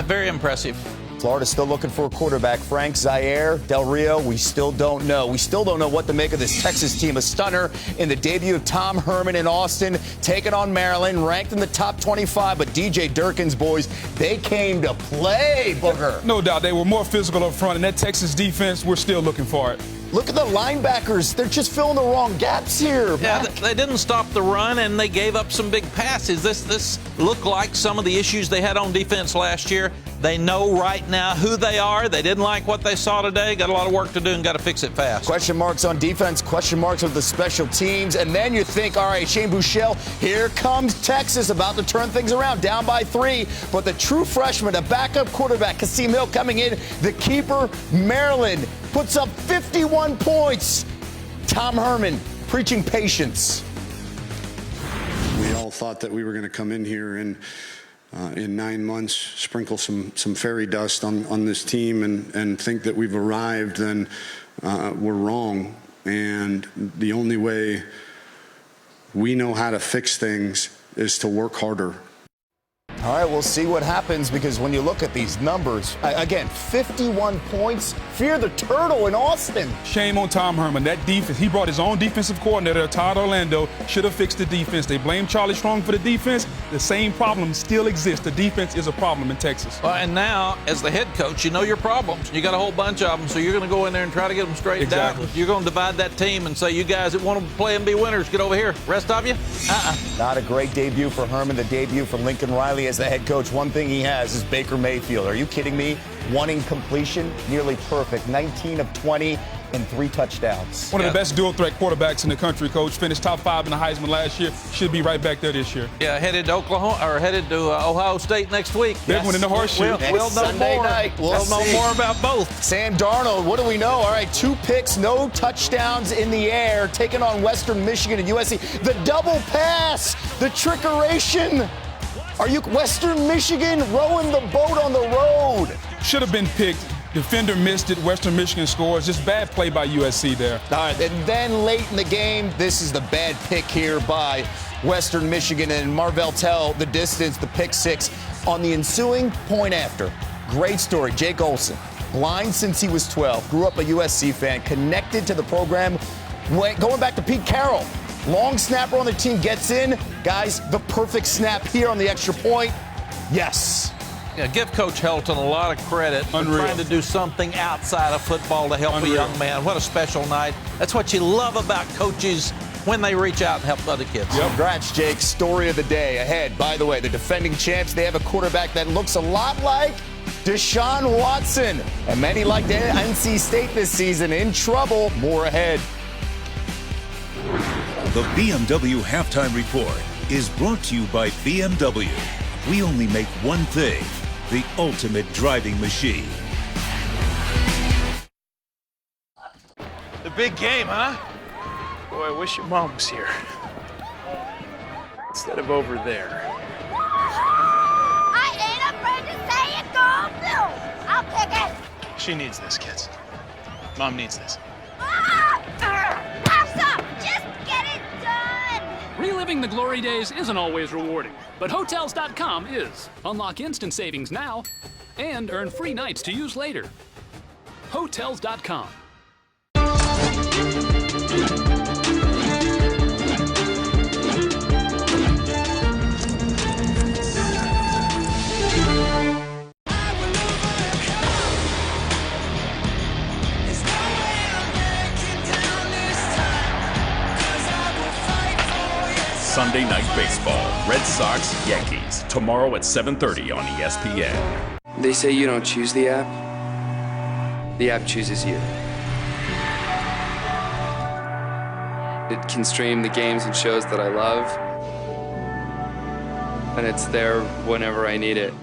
Very impressive. Florida still looking for a quarterback. Frank Zaire, Del Rio, we still don't know. We still don't know what to make of this Texas team. A stunner in the debut of Tom Herman in Austin, taking on Maryland, ranked in the top 25. But DJ Durkin's boys, they came to play, Booger. No doubt. They were more physical up front, and that Texas defense, we're still looking for it. Look at the linebackers. They're just filling the wrong gaps here. Yeah, they didn't stop the run, and they gave up some big passes. This looked like some of the issues they had on defense last year. They know right now who they are. They didn't like what they saw today. Got a lot of work to do and got to fix it fast. Question marks on defense, question marks with the special teams. And then you think, all right, Shane Buechele, here comes Texas, about to turn things around, down by 3. But the true freshman, a backup quarterback, Kasim Hill, coming in, the keeper, Maryland, puts up 51 points. Tom Herman preaching patience. We all thought that we were going to come in here and in 9 months sprinkle some fairy dust on this team and think that we've arrived. Then we're wrong. And the only way we know how to fix things is to work harder. All right, we'll see what happens, because when you look at these numbers, again, 51 points. Fear the turtle in Austin. Shame on Tom Herman. That defense, he brought his own defensive coordinator, Todd Orlando, should have fixed the defense. They blame Charlie Strong for the defense. The same problem still exists. The defense is a problem in Texas. And now, as the head coach, you know your problems. You got a whole bunch of them, so you're going to go in there and try to get them straightened out. You're going to divide that team and say, you guys that want to play and be winners, get over here. Rest of you? Not a great debut for Herman. The debut for Lincoln Riley as the head coach. One thing he has is Baker Mayfield. Are you kidding me? 1 incompletion, nearly perfect. 19 of 20 and 3 touchdowns. One of the best dual-threat quarterbacks in the country, Coach. Finished top 5 in the Heisman last year. Should be right back there this year. Yeah, headed to Ohio State next week. Big one in the horseshoe. We'll know Sunday more. night. We'll know more about both. Sam Darnold, what do we know? All right, 2 picks, no touchdowns in the air, taking on Western Michigan and USC. The double pass, the trickeration. Are you Western Michigan rowing the boat on the road? should have been picked. Defender missed it. Western Michigan scores. Just bad play by USC there. All right, and then late in the game, this is the bad pick here by Western Michigan, and Marvell Tell the distance, the pick six on the ensuing point after. Great story. Jake Olson, blind since he was 12, grew up a USC fan, connected to the program, going back to Pete Carroll. Long snapper on the team gets in. Guys, the perfect snap here on the extra point. Yes. Yeah, give Coach Helton a lot of credit for trying to do something outside of football to help a young man. What a special night. That's what you love about coaches when they reach out and help other kids. Yep. Congrats, Jake. Story of the day ahead. By the way, the defending champs, they have a quarterback that looks a lot like Deshaun Watson. And many like NC State this season. In trouble. More ahead. The BMW Halftime Report is brought to you by BMW. We only make one thing, the ultimate driving machine. The big game, huh? Boy, I wish your mom was here. Instead of over there. I ain't afraid to say it, go blue. I'll kick it. She needs this, kids. Mom needs this. Pass up. Just get it done. Reliving the glory days isn't always rewarding, but Hotels.com is. Unlock instant savings now and earn free nights to use later. Hotels.com. Sunday Night Baseball, Red Sox, Yankees, tomorrow at 7:30 on ESPN. They say you don't choose the app. The app chooses you. It can stream the games and shows that I love, and it's there whenever I need it.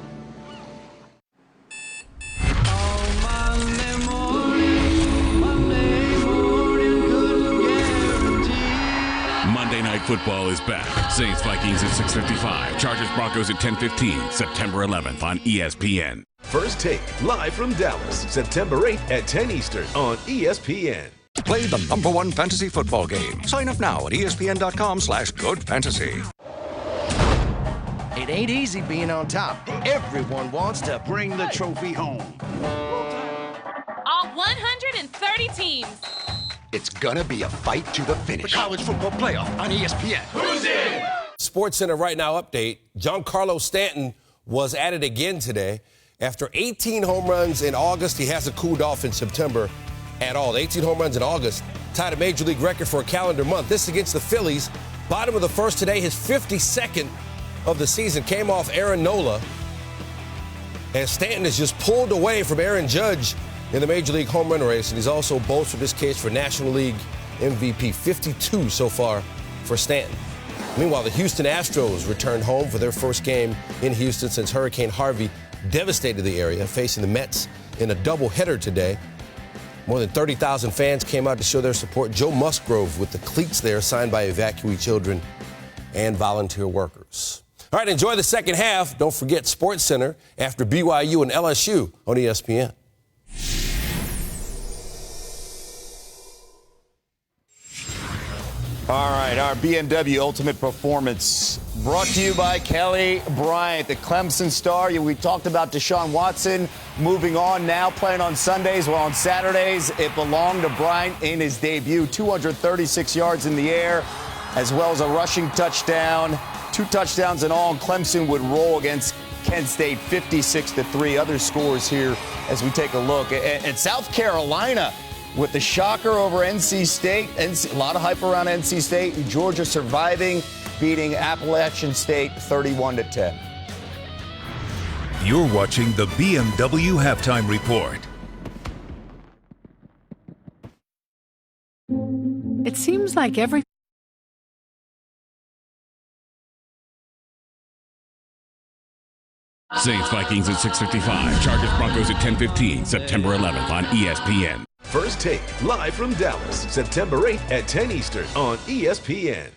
Monday Night Football is back. Saints Vikings at 6:55. Chargers Broncos at 10:15. September 11th on ESPN. First Take, live from Dallas, September 8th at 10 Eastern on ESPN. Play the #1 fantasy football game. Sign up now at ESPN.com/goodfantasy. It ain't easy being on top. Everyone wants to bring the trophy home. All 130 teams. It's gonna be a fight to the finish. The College Football Playoff on ESPN. Who's in? SportsCenter Right Now update. Giancarlo Stanton was at it again today. After 18 home runs in August, he hasn't cooled off in September at all. The 18 home runs in August tied a Major League record for a calendar month. This against the Phillies. Bottom of the first today, his 52nd of the season came off Aaron Nola. And Stanton is just pulled away from Aaron Judge in the Major League home run race, and he's also bolstered his case for National League MVP. 52 so far for Stanton. Meanwhile, the Houston Astros returned home for their first game in Houston since Hurricane Harvey devastated the area, facing the Mets in a doubleheader today. More than 30,000 fans came out to show their support. Joe Musgrove with the cleats there signed by evacuee children and volunteer workers. All right, enjoy the second half. Don't forget SportsCenter after BYU and LSU on ESPN. All right, our BMW Ultimate Performance brought to you by Kelly Bryant, the Clemson star. We talked about Deshaun Watson moving on now, playing on Sundays. Well, on Saturdays, it belonged to Bryant in his debut. 236 yards in the air, as well as a rushing touchdown. 2 touchdowns in all, and Clemson would roll against Kent State 56-3. Other scores here as we take a look. And South Carolina with the shocker over NC State. A lot of hype around NC State. And Georgia surviving, beating Appalachian State 31-10. You're watching the BMW Halftime Report. It seems like every Saints Vikings at 6:55. Chargers Broncos at 10:15. September 11th on ESPN. First Take, live from Dallas, September 8th at 10 Eastern on ESPN.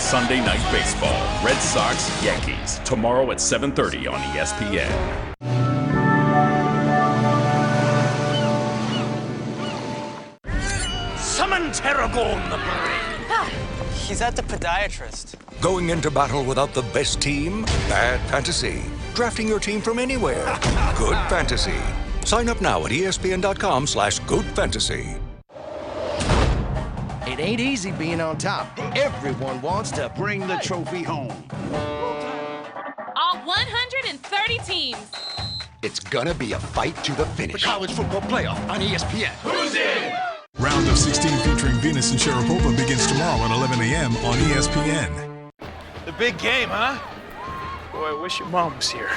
Sunday Night Baseball. Red Sox, Yankees. Tomorrow at 7:30 on ESPN. Summon Terragorn the Brave. He's at the podiatrist. Going into battle without the best team? Bad fantasy. Drafting your team from anywhere? Good fantasy. Sign up now at ESPN.com/GoodFantasy. It ain't easy being on top. Everyone wants to bring the trophy home. All 130 teams. It's gonna be a fight to the finish. The college football playoff on ESPN. Who's in? Round of 16 featuring Venus and Sharapova begins tomorrow at 11 a.m. on ESPN. The big game, huh? Boy, I wish your mom was here.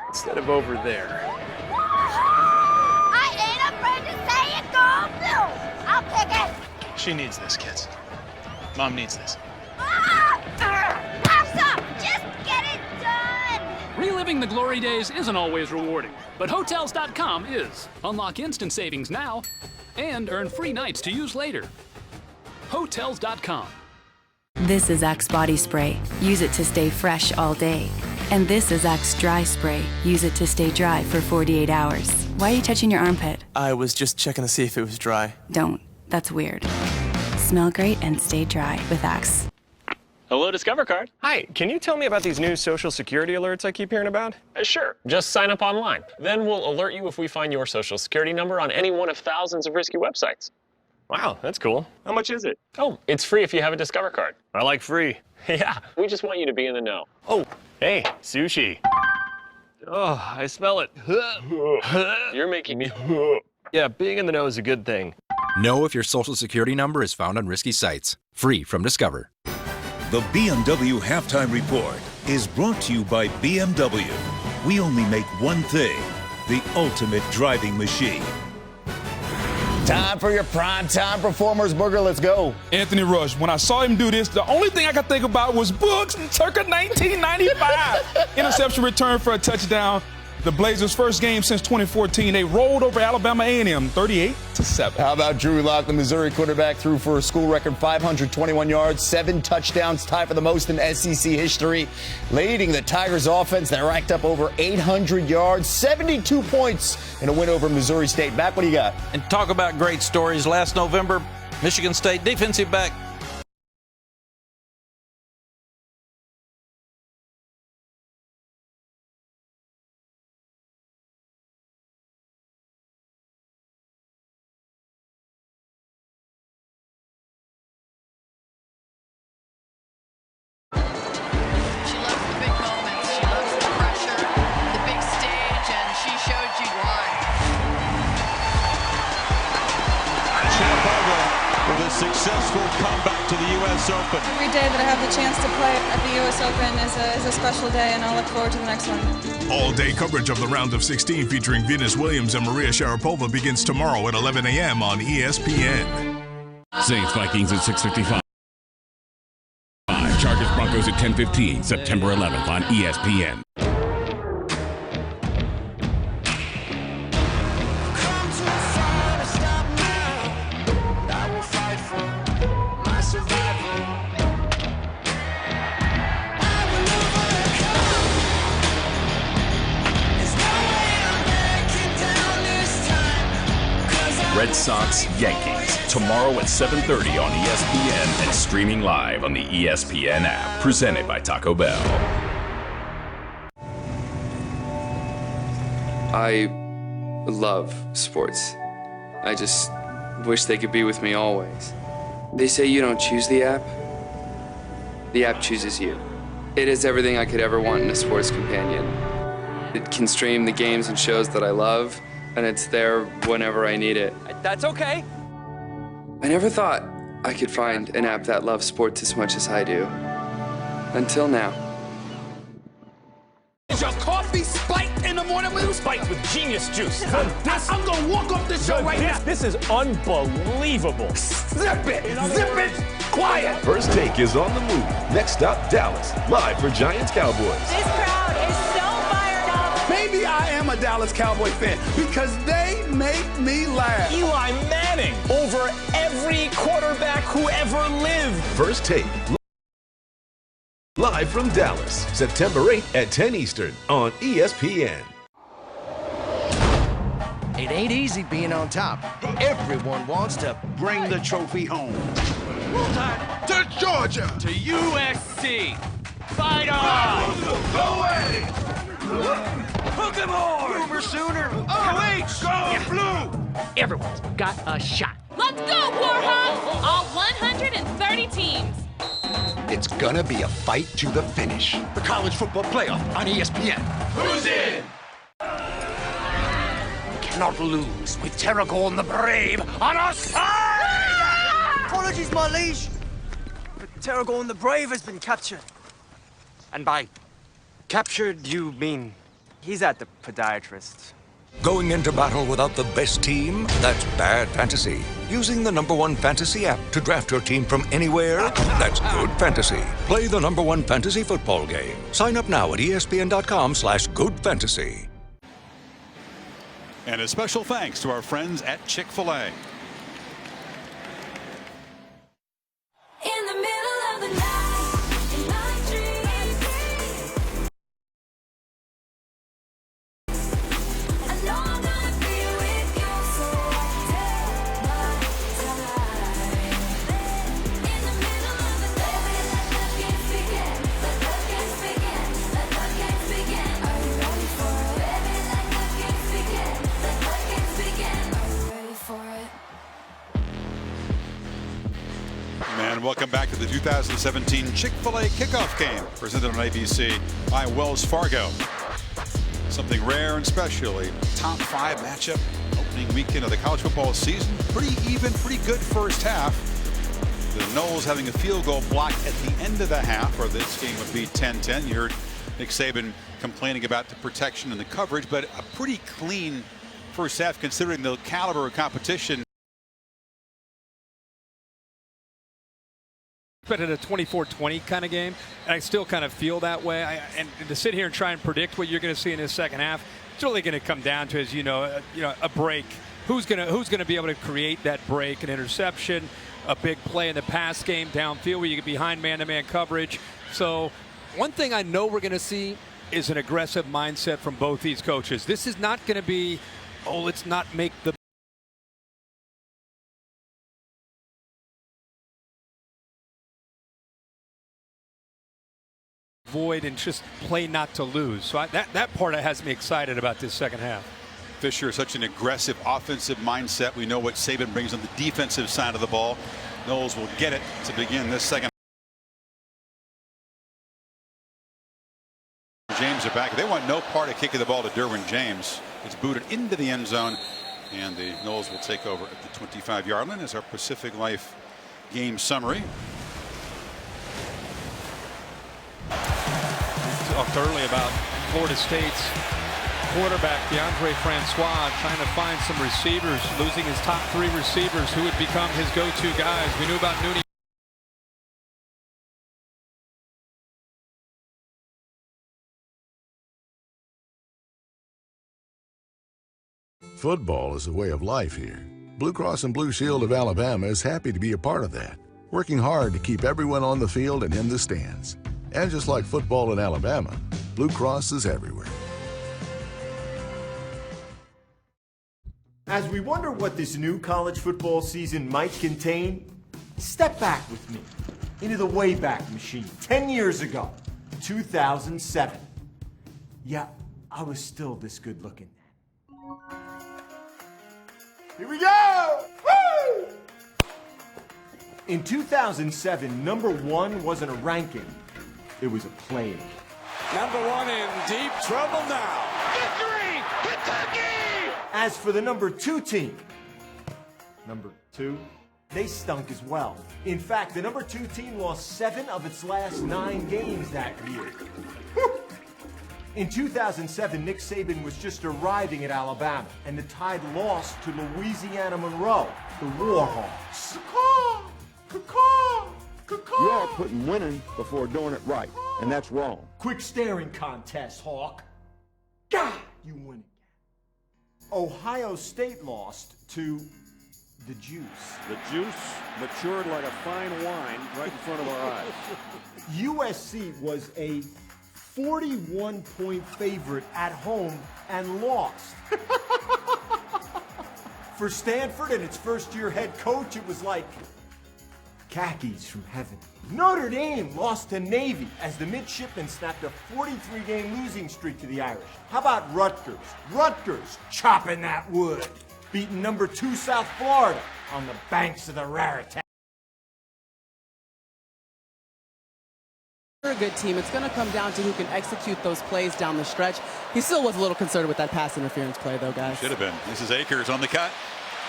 Instead of over there. I ain't afraid to say it, go blue. I'll pick it. She needs this, kids. Mom needs this. Have some. Just get it done. Reliving the glory days isn't always rewarding, but Hotels.com is. Unlock instant savings now and earn free nights to use later. Hotels.com. This is Axe Body Spray. Use it to stay fresh all day. And this is Axe Dry Spray. Use it to stay dry for 48 hours. Why are you touching your armpit? I was just checking to see if it was dry. Don't. That's weird. Smell great and stay dry with Axe. Hello, Discover Card. Hi, can you tell me about these new Social Security alerts I keep hearing about? Sure. Just sign up online. Then we'll alert you if we find your Social Security number on any one of thousands of risky websites. Wow, that's cool. How much is it? Oh, it's free if you have a Discover Card. I like free. Yeah, we just want you to be in the know. Oh, hey, sushi. Oh, I smell it. You're making me... Yeah, being in the know is a good thing. Know if your Social Security number is found on risky sites. Free from Discover. The BMW Halftime Report is brought to you by BMW. We only make one thing, the ultimate driving machine. Time for your primetime performers, Booger. Let's go. Anthony Rush. When I saw him do this, the only thing I could think about was Books and Circa 1995. Interception return for a touchdown. The Blazers' first game since 2014. They rolled over Alabama A&M 38-7. How about Drew Lock, the Missouri quarterback, threw for a school record 521 yards, 7 touchdowns, tied for the most in SEC history, leading the Tigers offense that racked up over 800 yards, 72 points in a win over Missouri State. Mac, what do you got? And talk about great stories. Last November, Michigan State defensive back successful comeback to the U.S. Open. Every day that I have the chance to play at the U.S. Open is a special day, and I'll look forward to the next one. All-day coverage of the round of 16 featuring Venus Williams and Maria Sharapova begins tomorrow at 11 a.m. on ESPN. Saints Vikings at 6:55. Chargers Broncos at 10:15, September 11th on ESPN. Red Sox, Yankees, tomorrow at 7:30 on ESPN and streaming live on the ESPN app, presented by Taco Bell. I love sports. I just wish they could be with me always. They say you don't choose the app. The app chooses you. It is everything I could ever want in a sports companion. It can stream the games and shows that I love, and it's there whenever I need it. That's okay. I never thought I could find an app that loves sports as much as I do. Until now. Is your coffee spiked in the morning with spiked with genius juice? I'm gonna walk off this show right now. This is unbelievable. Zip it! Quiet! First Take is on the move. Next stop, Dallas. Live for Giants Cowboys. This crowd is so fired up. Maybe I am a Dallas Cowboy fan because they make me laugh. Eli Manning over every quarterback who ever lived. First Take. Live from Dallas, September 8th at 10 Eastern on ESPN. It ain't easy being on top. Everyone wants to bring the trophy home. To Georgia. To USC. Fight on! Go away! Hook 'em hard! Boomer Sooner! OH! Go Blue! Everyone's got a shot. Let's go, Warhawks! All 130 teams. It's gonna be a fight to the finish. The College Football Playoff on ESPN. Who's in? Cannot lose with Terragorn the Brave on our side! Apologies, my liege. But Terragorn the Brave has been captured. And by captured, you mean he's at the podiatrist. Going into battle without the best team? That's bad fantasy. Using the #1 fantasy app to draft your team from anywhere? That's good fantasy. Play the #1 fantasy football game. Sign up now at ESPN.com/goodfantasy. And a special thanks to our friends at Chick-fil-A. In the middle of the night, in my dreams, I know I'm gonna be with you, so I take my time. In the middle of the night, let the games begin, let the games begin, let the games begin. Are you ready for it? Baby, let the games begin, let the games begin. Are you ready for it? And welcome back to the 2017 Chick-fil-A kickoff game presented on ABC by Wells Fargo. Something rare and special, a top 5 matchup opening weekend of the college football season. Pretty even, pretty good first half. The Noles having a field goal block at the end of the half, or this game would be 10-10. You heard Nick Saban complaining about the protection and the coverage, but a pretty clean first half considering the caliber of competition. Expected a 24-20 kind of game, and I still kind of feel that way. And to sit here and try and predict what you're going to see in this second half, it's really going to come down to, as you know, a break. Who's going to be able to create that break, an interception, a big play in the pass game downfield where you get behind man-to-man coverage. So one thing I know we're going to see is an aggressive mindset from both these coaches. This is not going to be, oh, let's not make the void and just play not to lose. So that part has me excited about this second half. Fisher is such an aggressive offensive mindset. We know what Saban brings on the defensive side of the ball. Noles will get it to begin this second. James are back. They want no part of kicking the ball to Derwin James. It's booted into the end zone, and the Noles will take over at the 25-yard line as our Pacific Life game summary. Talked early about Florida State's quarterback DeAndre Francois trying to find some receivers, losing his top 3 receivers who would become his go-to guys. We knew about Nooney. Football is a way of life here. Blue Cross and Blue Shield of Alabama is happy to be a part of that, working hard to keep everyone on the field and in the stands. And just like football in Alabama, Blue Cross is everywhere. As we wonder what this new college football season might contain, step back with me into the Wayback Machine 10 years ago, 2007. Yeah, I was still this good looking. Here we go! Woo! In 2007, number 1 wasn't a ranking. It was a plane. Number 1 in deep trouble now. Victory! Kentucky! As for the number 2 team, number 2, they stunk as well. In fact, the number 2 team lost 7 of its last 9 games that year. In 2007, Nick Saban was just arriving at Alabama, and the Tide lost to Louisiana Monroe, the Warhawks. You are putting winning before doing it right, and that's wrong. Quick staring contest, Hawk. God! you win again. Ohio State lost to the Juice. The Juice matured like a fine wine right in front of our eyes. USC was a 41-point favorite at home and lost. For Stanford and its first-year head coach, it was like khakis from heaven. Notre Dame lost to Navy as the midshipmen snapped a 43-game losing streak to the Irish. How about Rutgers? Rutgers chopping that wood, beating number 2 South Florida on the banks of the Raritan. They're a good team. It's going to come down to who can execute those plays down the stretch. He still was a little concerned with that pass interference play, though, guys. Should have been. This is Akers on the cut.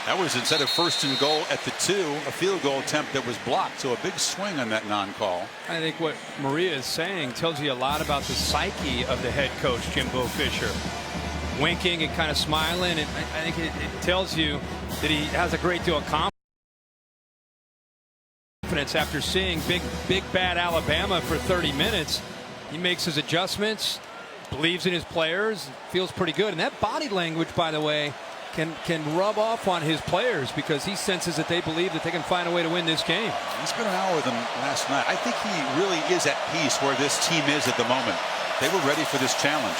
That was instead of 1st and goal at the 2, a field goal attempt that was blocked. So a big swing on that non-call. I think what Maria is saying tells you a lot about the psyche of the head coach, Jimbo Fisher. Winking and kind of smiling, and I think it tells you that he has a great deal of confidence after seeing big bad Alabama for 30 minutes. He makes his adjustments, believes in his players, feels pretty good. And that body language, by the way, can rub off on his players because he senses that they believe that they can find a way to win this game. He's been an hour with them last night. I think he really is at peace where this team is at the moment. They were ready for this challenge.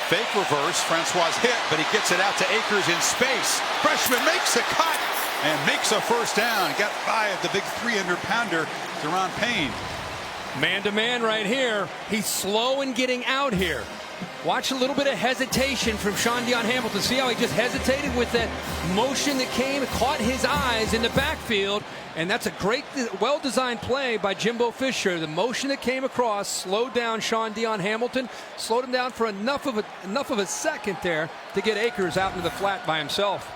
Fake reverse. Francois hit, but he gets it out to Akers in space. Freshman makes a cut and makes a first down. Got by at the big 300-pounder, Deron Payne. Man-to-man right here. He's slow in getting out here. Watch a little bit of hesitation from Sean Dion Hamilton. See how he just hesitated with that motion that came, caught his eyes in the backfield. And that's a great, well-designed play by Jimbo Fisher. The motion that came across slowed down Sean Dion Hamilton, slowed him down for enough of a second there to get Akers out into the flat by himself.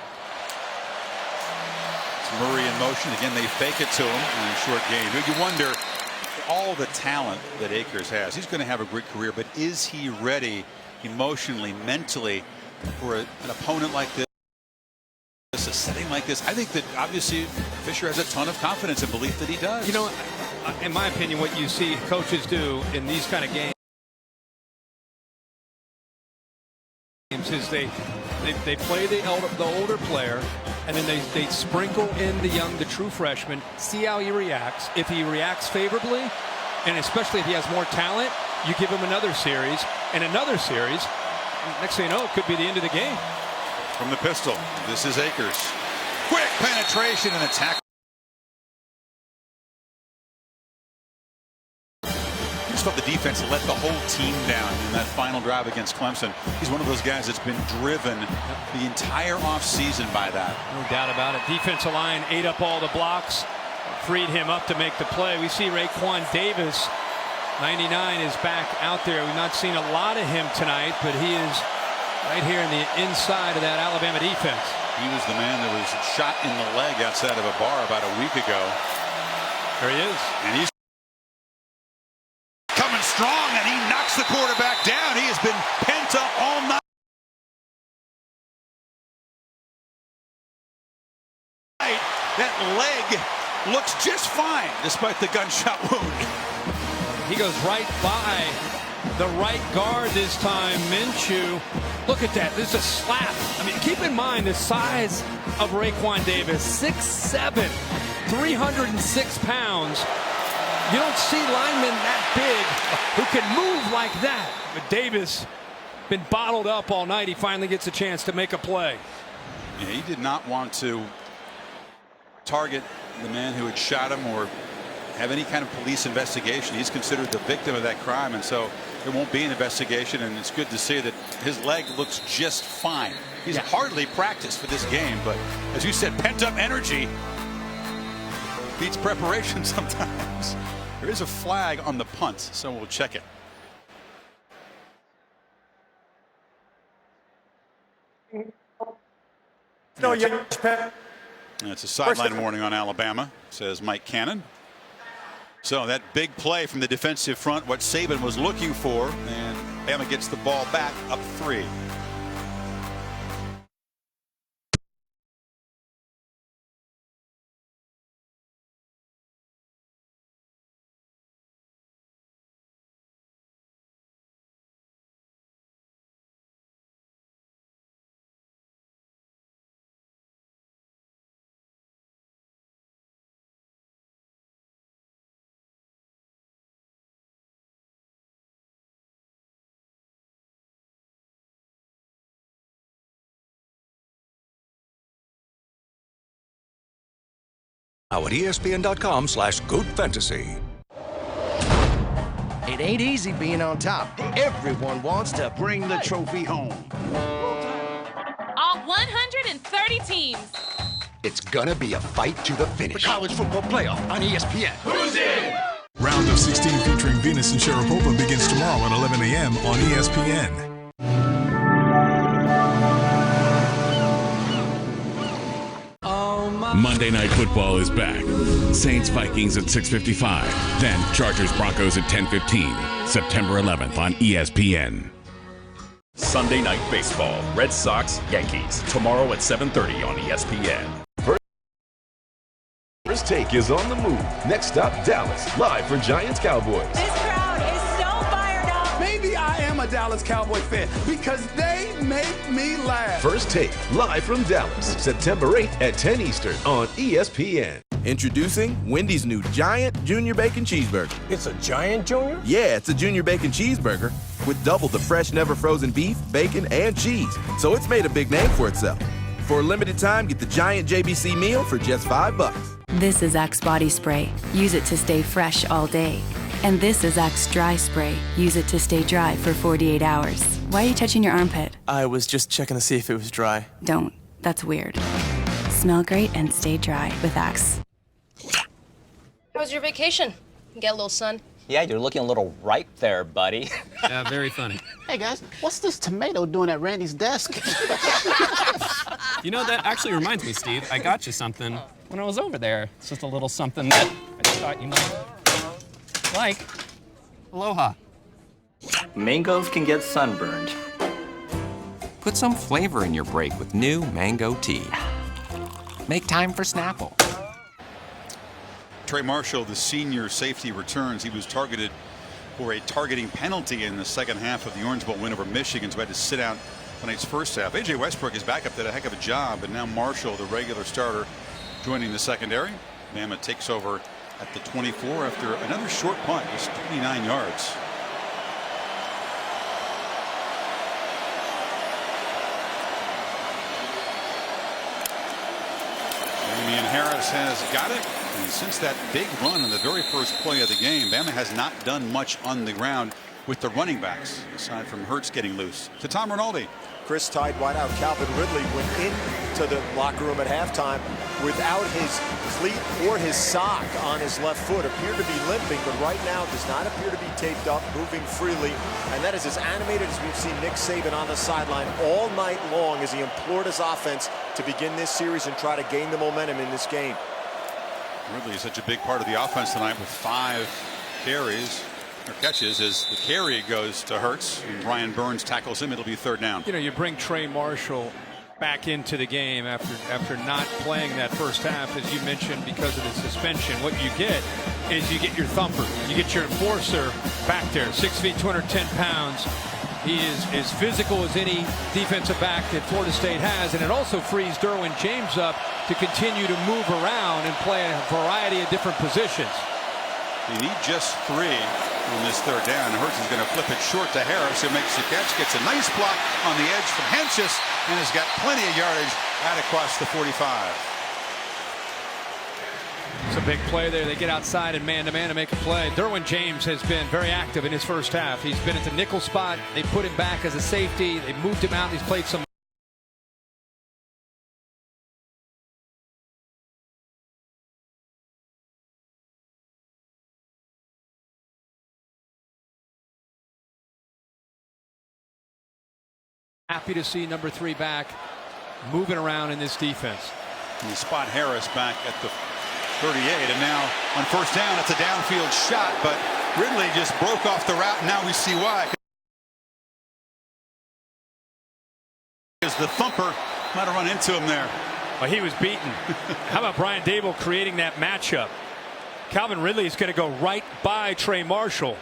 It's Murray in motion. Again, they fake it to him in a short game. You wonder, all the talent that Akers has, he's going to have a great career, but is he ready emotionally, mentally for an opponent like this, a setting like this? I think that obviously Fisher has a ton of confidence and belief that he does. You know, in my opinion, what you see coaches do in these kind of games is they play the older player, and then they sprinkle in the true freshman, see how he reacts. If he reacts favorably, and especially if he has more talent, you give him another series and another series. Next thing you know, it could be the end of the game. From the pistol, this is Akers. Quick penetration and attack. I just felt the defense let the whole team down in that final drive against Clemson. He's one of those guys that's been driven the entire offseason by that. No doubt about it. Defensive line ate up all the blocks, freed him up to make the play. We see Raekwon Davis, 99, is back out there. We've not seen a lot of him tonight, but he is right here in the inside of that Alabama defense. He was the man that was shot in the leg outside of a bar about a week ago. There he is. And he's coming strong, and he knocks the quarterback down. He has been pent up all night. That leg looks just fine despite the gunshot wound. He goes right by the right guard this time, Minshew. Look at that. This is a slap. I mean, keep in mind the size of Raekwon Davis, 6'7", 306 pounds. You don't see linemen that big who can move like that. But Davis been bottled up all night. He finally gets a chance to make a play. Yeah, he did not want to target the man who had shot him or have any kind of police investigation. He's considered the victim of that crime, and so there won't be an investigation. And it's good to see that his leg looks just fine. He's hardly practiced for this game, but as you said, pent-up energy beats preparation sometimes. There is a flag on the punt, so we'll check it. No, yeah. It's a sideline warning on Alabama, says Mike Cannon. So that big play from the defensive front, what Saban was looking for, and Alabama gets the ball back up 3. Now at ESPN.com/GoatFantasy. It ain't easy being on top. Everyone wants to bring the trophy home. All 130 teams. It's gonna be a fight to the finish. The college football playoff on ESPN. Who's in? Round of 16 featuring Venus and Sharapova begins tomorrow at 11 a.m. on ESPN. Monday Night Football is back. Saints Vikings at 6:55. Then Chargers Broncos at 10:15. September 11th on ESPN. Sunday Night Baseball. Red Sox, Yankees. Tomorrow at 7:30 on ESPN. First Take is on the move. Next stop, Dallas, live for Giants Cowboys. This crowd is so fired up. Maybe I am a Dallas Cowboy fan because they make me laugh. First Take, live from Dallas, September 8th at 10 Eastern on ESPN. Introducing Wendy's new Giant Junior Bacon Cheeseburger. It's a Giant Junior? Yeah, it's a Junior Bacon Cheeseburger with double the fresh, never frozen beef, bacon, and cheese. So it's made a big name for itself. For a limited time, get the Giant JBC meal for just $5. This is Axe Body Spray. Use it to stay fresh all day. And this is Axe Dry Spray. Use it to stay dry for 48 hours. Why are you touching your armpit? I was just checking to see if it was dry. Don't. That's weird. Smell great and stay dry with Axe. How was your vacation? Get a little sun? Yeah, you're looking a little ripe there, buddy. Yeah, very funny. Hey guys, what's this tomato doing at Randy's desk? You know, that actually reminds me, Steve. I got you something when I was over there. It's just a little something that I just thought you might like. Aloha. Mangoes can get sunburned. Put some flavor in your break with new mango tea. Make time for Snapple. Trey Marshall, the senior safety, returns. He was targeted for a targeting penalty in the second half of the Orange Bowl win over Michigan, so had to sit out tonight's first half. A.J. Westbrook, his backup, did a heck of a job, but now Marshall, the regular starter, joining the secondary. Bama takes over at the 24 after another short punt, just 29 yards. Damian Harris has got it. And since that big run in the very first play of the game, Bama has not done much on the ground with the running backs, aside from Hurts getting loose. To Tom Rinaldi. Chris tied wideout Calvin Ridley went into the locker room at halftime without his cleat or his sock on his left foot. Appeared to be limping, but right now does not appear to be taped up, moving freely. And that is as animated as we've seen Nick Saban on the sideline all night long as he implored his offense to begin this series and try to gain the momentum in this game. Ridley is such a big part of the offense tonight with 5 carries. Or catches as the carry goes to Hurts. And Brian Burns tackles him. It'll be third down. You know, you bring Trey Marshall back into the game after not playing that first half, as you mentioned, because of the suspension. What you get is you get your thumper. You get your enforcer back there, 6 feet, 210 pounds. He is as physical as any defensive back that Florida State has, and it also frees Derwin James up to continue to move around and play a variety of different positions. They need just 3 on this third down. Hurts is going to flip it short to Harris, who makes the catch, gets a nice block on the edge from Henches, and has got plenty of yardage out across the 45. It's a big play there. They get outside and man-to-man to make a play. Derwin James has been very active in his first half. He's been at the nickel spot. They put him back as a safety. They moved him out. He's played some. Happy to see number 3 back, moving around in this defense. And you spot Harris back at the 38, and now on first down, it's a downfield shot, but Ridley just broke off the route, and now we see why. Because the thumper might have run into him there. Well, he was beaten. How about Brian Dable creating that matchup? Calvin Ridley is going to go right by Trey Marshall.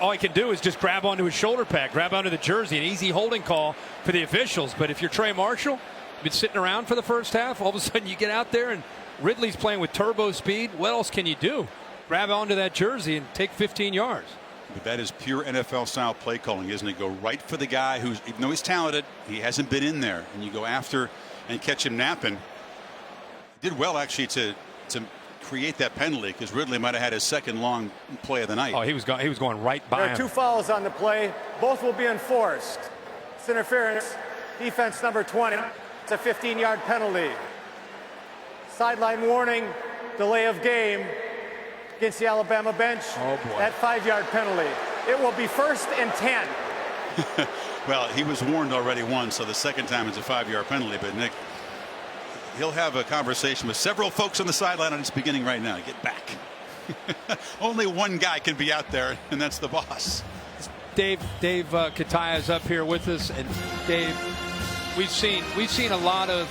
All he can do is just grab onto his shoulder pad, grab onto the jersey, an easy holding call for the officials. But if you're Trey Marshall, you've been sitting around for the first half, all of a sudden you get out there and Ridley's playing with turbo speed. What else can you do? Grab onto that jersey and take 15 yards. But that is pure NFL style play calling, isn't it? Go right for the guy who's, even though he's talented, he hasn't been in there, and you go after and catch him napping. Did well actually to create that penalty because Ridley might have had his second long play of the night. Oh, he was going right by There him. are 2 fouls on the play. Both will be enforced. It's interference. Defense number 20. It's a 15-yard penalty. Sideline warning. Delay of game against the Alabama bench. Oh, boy. That 5-yard penalty. It will be 1st and 10. Well, he was warned already once, so the second time it's a 5-yard penalty. But Nick, he'll have a conversation with several folks on the sideline, and it's beginning right now. Get back. Only one guy can be out there, and that's the boss. Dave Kataya is up here with us, and Dave, we've seen a lot of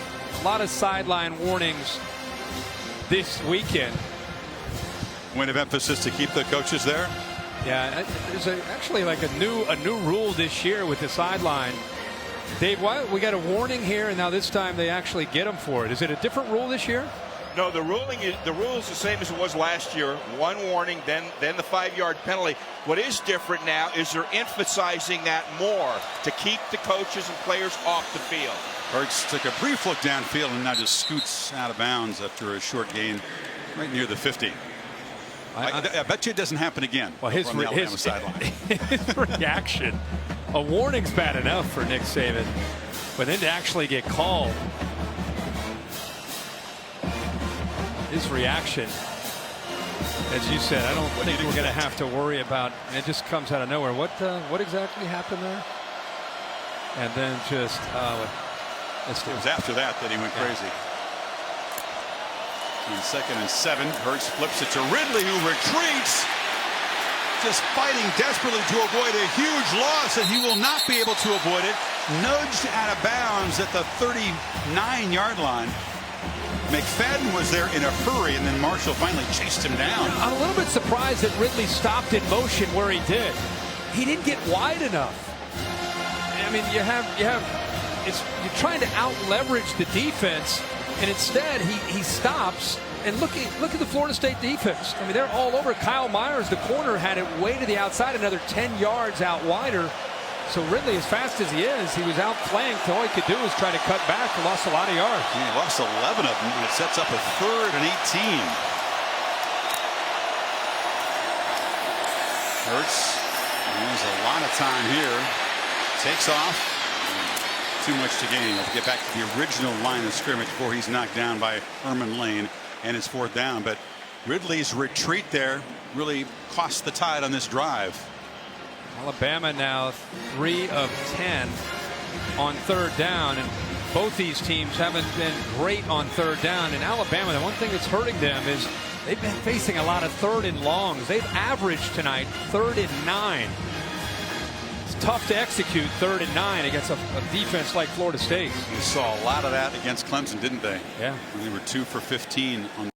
sideline warnings this weekend. Point of emphasis to keep the coaches there. Yeah, there's actually like a new rule this year with the sideline. Dave, why we got a warning here, and now this time they actually get them for it. Is it a different rule this year? No, the rule is the same as it was last year. 1 warning, then the 5-yard penalty. What is different now is they're emphasizing that more to keep the coaches and players off the field. Hurts took a brief look downfield and now just scoots out of bounds after a short gain right near the 50. I bet you it doesn't happen again. Well, his reaction, a warning's bad enough for Nick Saban, but then to actually get called, his reaction, as you said, I don't think we're going to have to worry about. It just comes out of nowhere. What exactly happened there? And then just it was after that he went crazy. On 2nd and 7, Hurts flips it to Ridley, who retreats, just fighting desperately to avoid a huge loss, and he will not be able to avoid it. Nudged out of bounds at the 39-yard line. McFadden was there in a hurry, and then Marshall finally chased him down. I'm a little bit surprised that Ridley stopped in motion where he did. He didn't get wide enough. I mean, you're trying to out-leverage the defense, and instead he stops. And look at the Florida State defense. I mean, they're all over. Kyle Myers, the corner, had it way to the outside, another 10 yards out wider. So Ridley, as fast as he is, he was outflanked. All he could do was try to cut back and lost a lot of yards. Yeah, he lost 11 of them, and it sets up a 3rd and 18. Hurts has a lot of time here. Takes off. Too much to gain. Let's get back to the original line of scrimmage before he's knocked down by Herman Lane, and it's 4th down. But Ridley's retreat there really cost the Tide on this drive. Alabama now 3 of 10 on 3rd down, and both these teams haven't been great on 3rd down. In Alabama, the one thing that's hurting them is they've been facing a lot of 3rd and longs. They've averaged tonight 3rd and 9. It's tough to execute 3rd and 9 against a defense like Florida State. We saw a lot of that against Clemson, didn't they? Yeah. And they were 2 for 15 on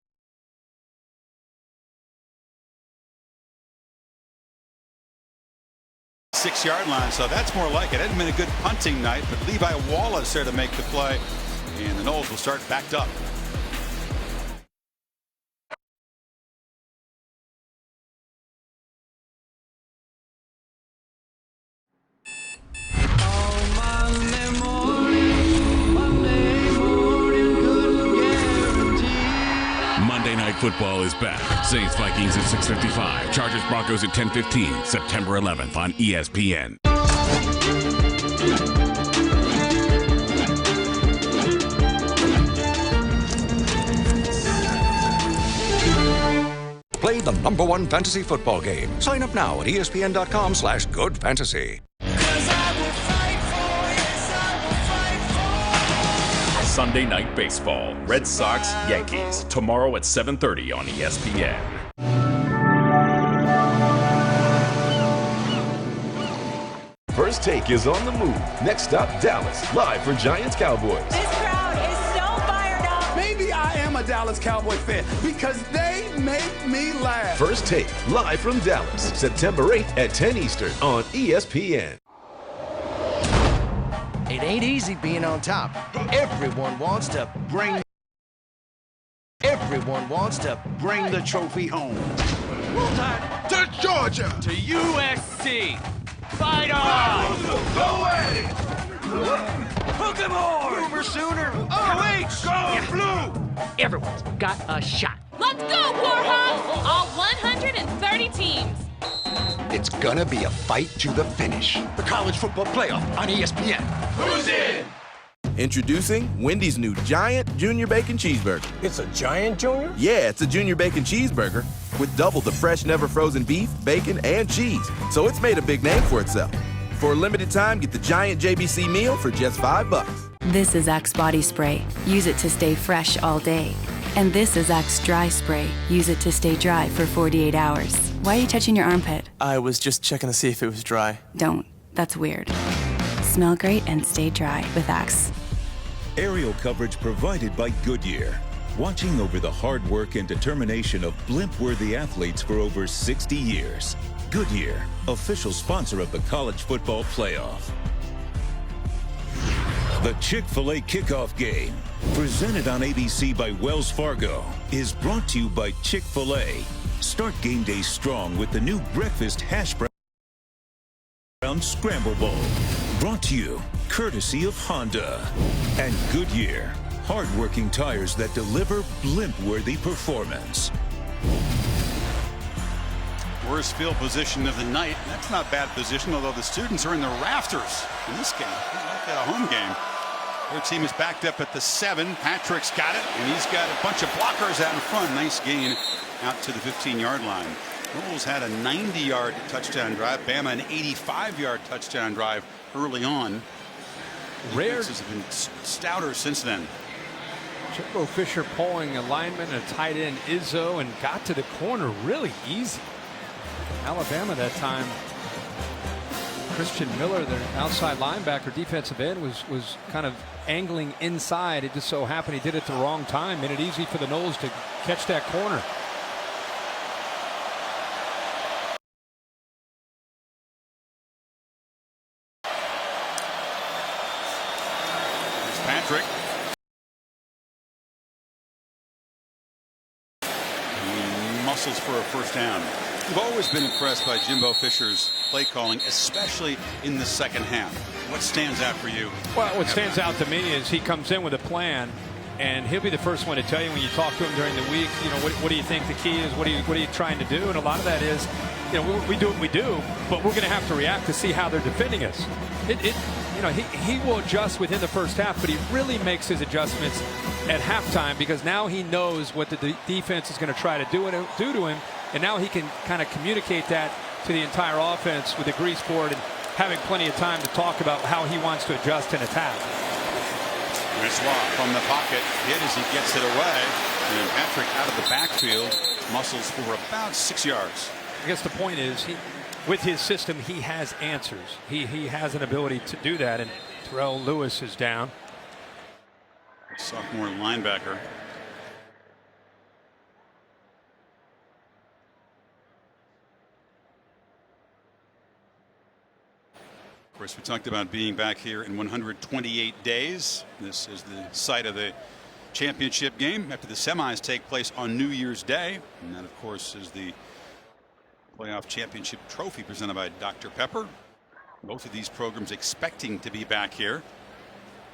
6-yard line, so that's more like it. It hadn't been a good punting night, but Levi Wallace there to make the play, and the Noles will start backed up. Monday Night Football is back. Saints Vikings at 6:55. Chargers Broncos at 10:15. September 11th on ESPN. Play the #1 fantasy football game. Sign up now at ESPN.com/goodfantasy. Sunday Night Baseball. Red Sox, Yankees. Tomorrow at 7:30 on ESPN. First Take is on the move. Next stop, Dallas. Live for Giants Cowboys. This crowd is so fired up. Maybe I am a Dallas Cowboy fan because they make me laugh. First Take, live from Dallas. September 8th at 10 Eastern on ESPN. It ain't easy being on top. Everyone wants to bring the trophy home. Roll Tide to Georgia. To USC. Fight on! Go at it! Hook 'em hard! Boomer Sooner! OH! Go Blue! Everyone's got a shot. Let's Let's go, Warhawks! All 130 teams. It's gonna be a fight to the finish. The College Football Playoff on ESPN. Who's in? Introducing Wendy's new Giant Junior Bacon Cheeseburger. It's a Giant Junior? Yeah, it's a Junior Bacon Cheeseburger with double the fresh, never frozen beef, bacon, and cheese. So it's made a big name for itself. For a limited time, get the Giant JBC meal for just $5. This is Axe Body Spray. Use it to stay fresh all day. And this is Axe Dry Spray. Use it to stay dry for 48 hours. Why are you touching your armpit? I was just checking to see if it was dry. Don't. That's weird. Smell great and stay dry with Axe. Aerial coverage provided by Goodyear. Watching over the hard work and determination of blimp-worthy athletes for over 60 years. Goodyear, official sponsor of the College Football Playoff. The Chick-fil-A kickoff game, presented on ABC by Wells Fargo, is brought to you by Chick-fil-A. Start game day strong with the new breakfast hash brown scramble bowl. Brought to you courtesy of Honda and Goodyear, hard-working tires that deliver blimp-worthy performance. Worst field position of the night. That's not bad position, although the students are in the rafters in this game. Like a home game. Their team is backed up at the 7. Patrick's got it, and he's got a bunch of blockers out in front. Nice gain out to the 15-yard line. Noles had a 90-yard touchdown drive. Bama an 85-yard touchdown drive early on. Rare. Defenses have been stouter since then. Jimbo Fisher pulling a lineman and a tight end Izzo and got to the corner really easy. Alabama that time. Christian Miller, their outside linebacker, defensive end, was kind of angling inside. It just so happened he did it at the wrong time. Made it easy for the Noles to catch that corner. There's Patrick. He muscles for a first down. We've always been impressed by Jimbo Fisher's play calling, especially in the second half. What stands out for you? Well, what stands out to me is he comes in with a plan, and he'll be the first one to tell you when you talk to him during the week, you know, what do you think the key is? What are you trying to do? And a lot of that is, you know, we do what we do, but we're going to have to react to see how they're defending us. You know, he will adjust within the first half, but he really makes his adjustments at halftime because now he knows what the defense is going to try to do to him. And now he can kind of communicate that to the entire offense with the grease board and having plenty of time to talk about how he wants to adjust and attack. Francois from the pocket, hit as he gets it away. And Patrick out of the backfield, muscles for about 6 yards. I guess the point is, with his system, he has answers. He has an ability to do that. And Terrell Lewis is down. Sophomore linebacker. Of course, we talked about being back here in 128 days. This is the site of the championship game after the semis take place on New Year's Day. And that, of course, is the playoff championship trophy presented by Dr. Pepper. Both of these programs expecting to be back here.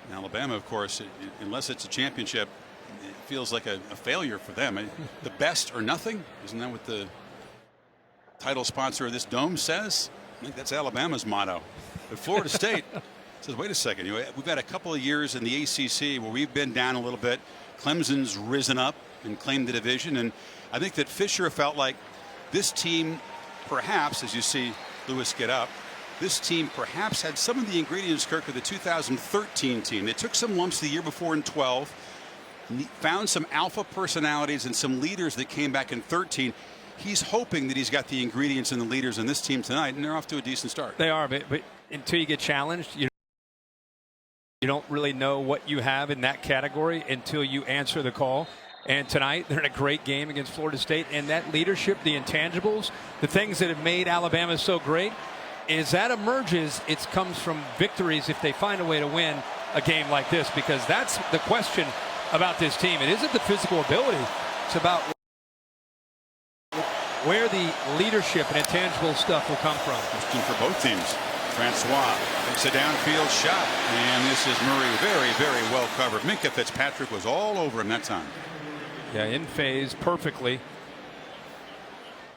In Alabama, of course, unless it's a championship, it feels like a failure for them. The best or nothing. Isn't that what the title sponsor of this dome says? I think that's Alabama's motto. But Florida State says, wait a second, we've had a couple of years in the ACC where we've been down a little bit. Clemson's risen up and claimed the division. And I think that Fisher felt like this team, perhaps, as you see Lewis get up, this team perhaps had some of the ingredients, Kirk, of the 2013 team. They took some lumps the year before in 12, found some alpha personalities and some leaders that came back in 13. He's hoping that he's got the ingredients and the leaders in this team tonight, and they're off to a decent start. They are, but until you get challenged, you don't really know what you have in that category until you answer the call. And tonight, they're in a great game against Florida State. And that leadership, the intangibles, the things that have made Alabama so great, as that emerges, it comes from victories if they find a way to win a game like this. Because that's the question about this team. It isn't the physical ability. It's about where the leadership and intangible stuff will come from. Question for both teams. Francois takes a downfield shot. And this is Murray very, very well covered. Minkah Fitzpatrick was all over him that time. Yeah, in phase perfectly.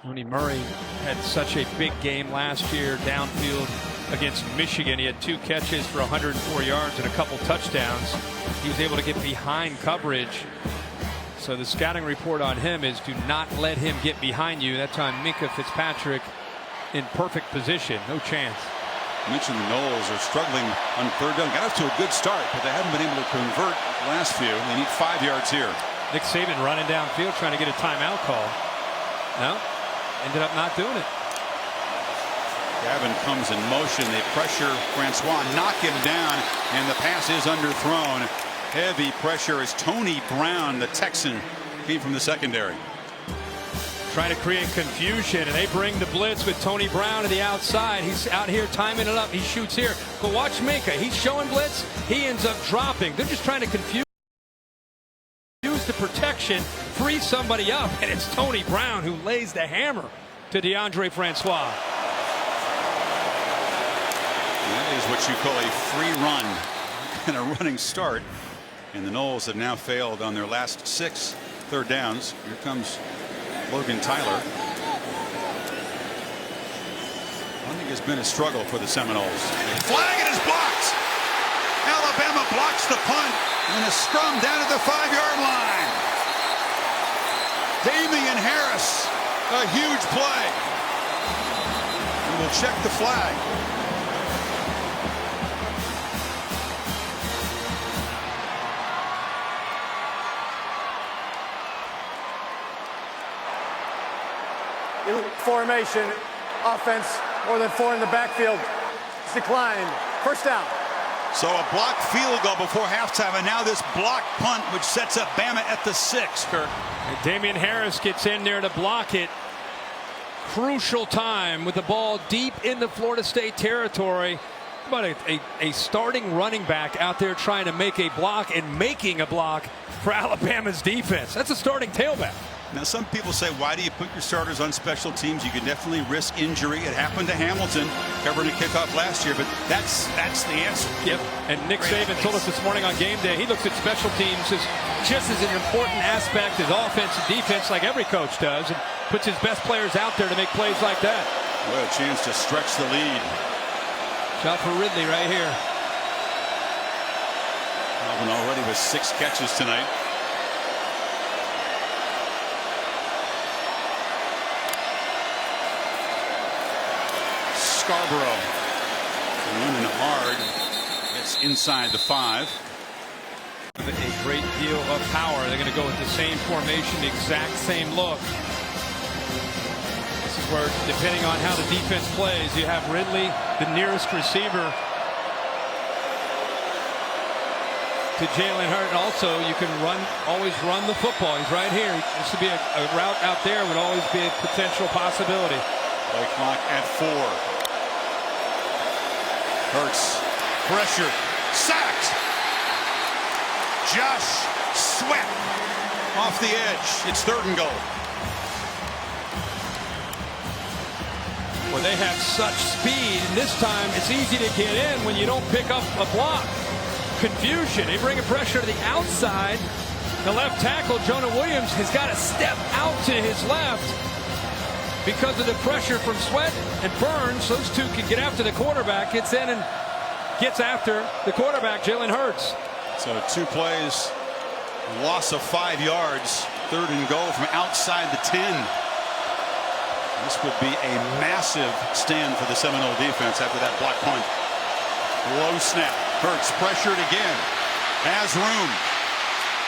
Mooney Murray had such a big game last year downfield against Michigan. He had 2 catches for 104 yards and a couple touchdowns. He was able to get behind coverage. So the scouting report on him is do not let him get behind you. That's on Minkah Fitzpatrick in perfect position. No chance. I mentioned the Noles are struggling on 3rd down. Got off to a good start, but they haven't been able to convert the last few. They need 5 yards here. Nick Saban running downfield trying to get a timeout call. No, ended up not doing it. Gavin comes in motion. They pressure Francois, knock him down, and the pass is underthrown. Heavy pressure as Tony Brown, the Texan, came from the secondary. Trying to create confusion, and they bring the blitz with Tony Brown to the outside. He's out here timing it up. He shoots here. But watch Minkah. He's showing blitz. He ends up dropping. They're just trying to confuse the protection, free somebody up, and it's Tony Brown who lays the hammer to Deondre Francois. That is what you call a free run and a running start. And the Noles have now failed on their last 6 third downs. Here comes Logan Tyler. Running has been a struggle for the Seminoles. Flag, it is blocked. Alabama blocks the punt and a scrum down at the 5-yard line. Damian Harris, a huge play. We will check the flag. Formation, offense, more than 4 in the backfield. It's declined. First down. So a blocked field goal before halftime, and now this blocked punt, which sets up Bama at the 6, Kirk. And Damian Harris gets in there to block it. Crucial time with the ball deep in the Florida State territory. How about a starting running back out there trying to make a block and making a block for Alabama's defense. That's a starting tailback. Now, some people say, why do you put your starters on special teams? You can definitely risk injury. It happened to Hamilton covering a kickoff last year, but that's the answer. Yep. And Nick Saban told us this morning on game day, he looks at special teams as just as an important aspect as offense and defense, like every coach does, and puts his best players out there to make plays like that. Well, a chance to stretch the lead. Shot for Ridley right here. Alvin already with 6 catches tonight. Scarborough running hard. It's inside the 5. A great deal of power. They're going to go with the same formation, the exact same look. This is where, depending on how the defense plays, you have Ridley, the nearest receiver, to Jalen Hurts. And also, you can always run the football. He's right here. This would be a route out there would always be a potential possibility. Play clock at 4. Hurts, pressure, sacked. Josh Sweat off the edge. It's 3rd and goal. Well, they have such speed, and this time it's easy to get in when you don't pick up a block. Confusion. They bring a pressure to the outside. The left tackle, Jonah Williams, has got to step out to his left because of the pressure from Sweat and Burns. Those two can get after the quarterback. Gets in and gets after the quarterback, Jalen Hurts. So 2 plays, loss of 5 yards, 3rd and goal from outside the 10. This would be a massive stand for the Seminole defense after that block punt. Low snap. Hurts pressured again. Has room.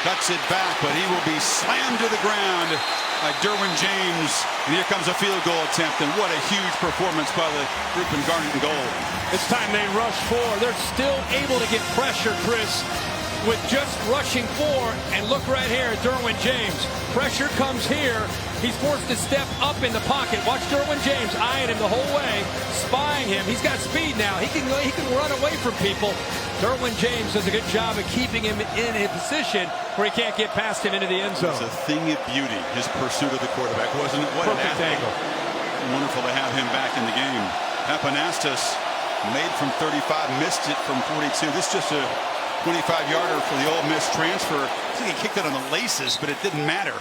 Cuts it back, but he will be slammed to the ground by Derwin James. And here comes a field goal attempt, and what a huge performance by the group in Garnet and Gold. It's time they rush 4. They're still able to get pressure, Chris, with just rushing 4. And look right here at Derwin James. Pressure comes here. He's forced to step up in the pocket. Watch Derwin James eyeing him the whole way, spying him. He's got speed now. He can run away from people. Derwin James does a good job of keeping him in a position where he can't get past him into the end zone. It's a thing of beauty, his pursuit of the quarterback, wasn't it? What perfect an angle. Wonderful to have him back in the game. Papanastos made from 35, missed it from 42. This is just a 25-yarder for the Ole Miss transfer. I think he kicked it on the laces, but it didn't matter.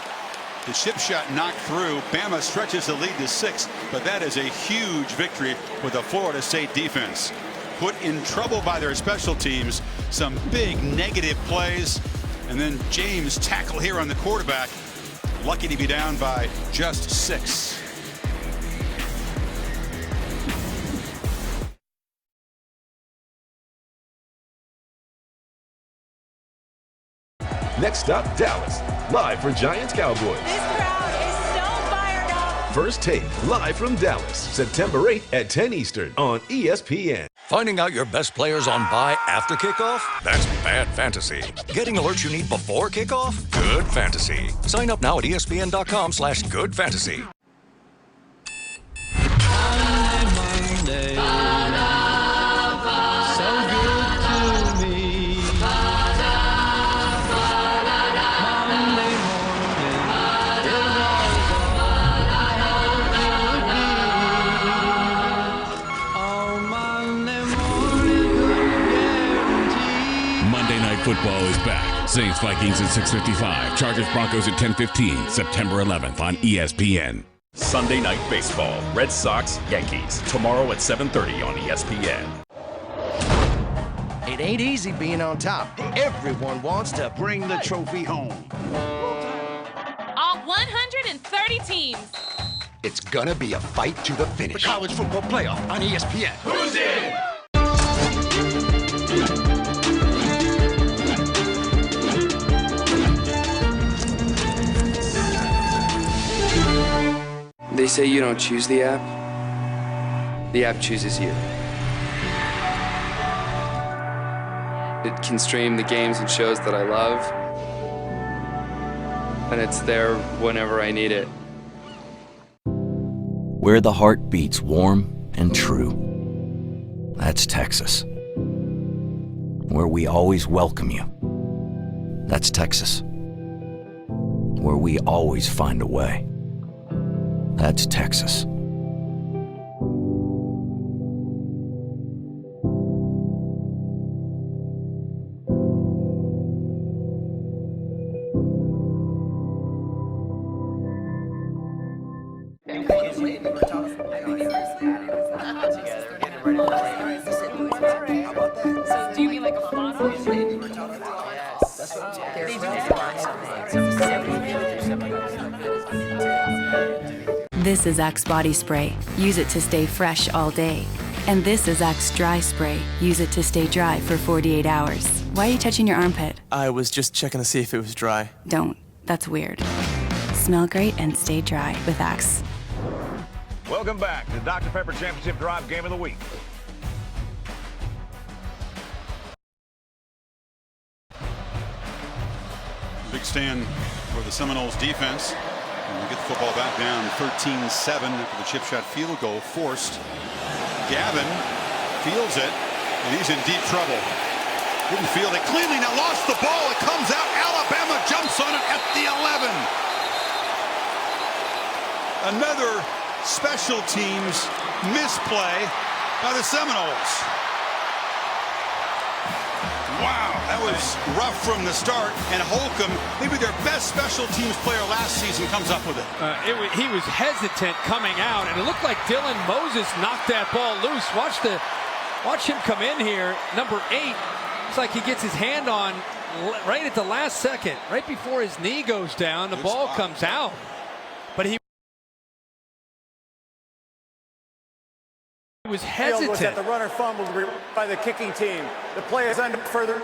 The chip shot knocked through. Bama stretches the lead to 6, but that is a huge victory for the Florida State defense. Put in trouble by their special teams, some big negative plays, and then James tackle here on the quarterback. Lucky to be down by just 6. Next stop, Dallas. Live for Giants Cowboys. This crowd is so fired up. First Take, live from Dallas, September 8th at 10 Eastern on ESPN. Finding out your best players on bye after kickoff? That's bad fantasy. Getting alerts you need before kickoff? Good fantasy. Sign up now at ESPN.com/goodfantasy. Football is back. Saints Vikings at 6:55. Chargers Broncos at 10:15. September 11th on ESPN. Sunday Night Baseball. Red Sox, Yankees. Tomorrow at 7:30 on ESPN. It ain't easy being on top. Everyone wants to bring the trophy home. All 130 teams. It's gonna be a fight to the finish. The college football playoff on ESPN. Who's in? They say you don't choose the app. The app chooses you. It can stream the games and shows that I love, and it's there whenever I need it. Where the heart beats warm and true. That's Texas. Where we always welcome you. That's Texas. Where we always find a way. That's Texas. So do you mean like a photo? This is Axe Body Spray. Use it to stay fresh all day. And this is Axe Dry Spray. Use it to stay dry for 48 hours. Why are you touching your armpit? I was just checking to see if it was dry. Don't. That's weird. Smell great and stay dry with Axe. Welcome back to Dr. Pepper Championship Drive Game of the Week. Big stand for the Seminoles defense. And we get the football back down 13-7 after the chip shot field goal forced. Gavin fields it, and he's in deep trouble. Didn't field it cleanly, now lost the ball. It comes out. Alabama jumps on it at the 11. Another special teams misplay by the Seminoles. Wow, that was rough from the start, and Holcomb, maybe their best special teams player last season, comes up with it. He was hesitant coming out, and it looked like Dylan Moses knocked that ball loose. Watch him come in here, number 8. It's like he gets his hand on right at the last second, right before his knee goes down. The ball comes out, but he was hesitant. Was that the runner fumbled by the kicking team. The play is under further.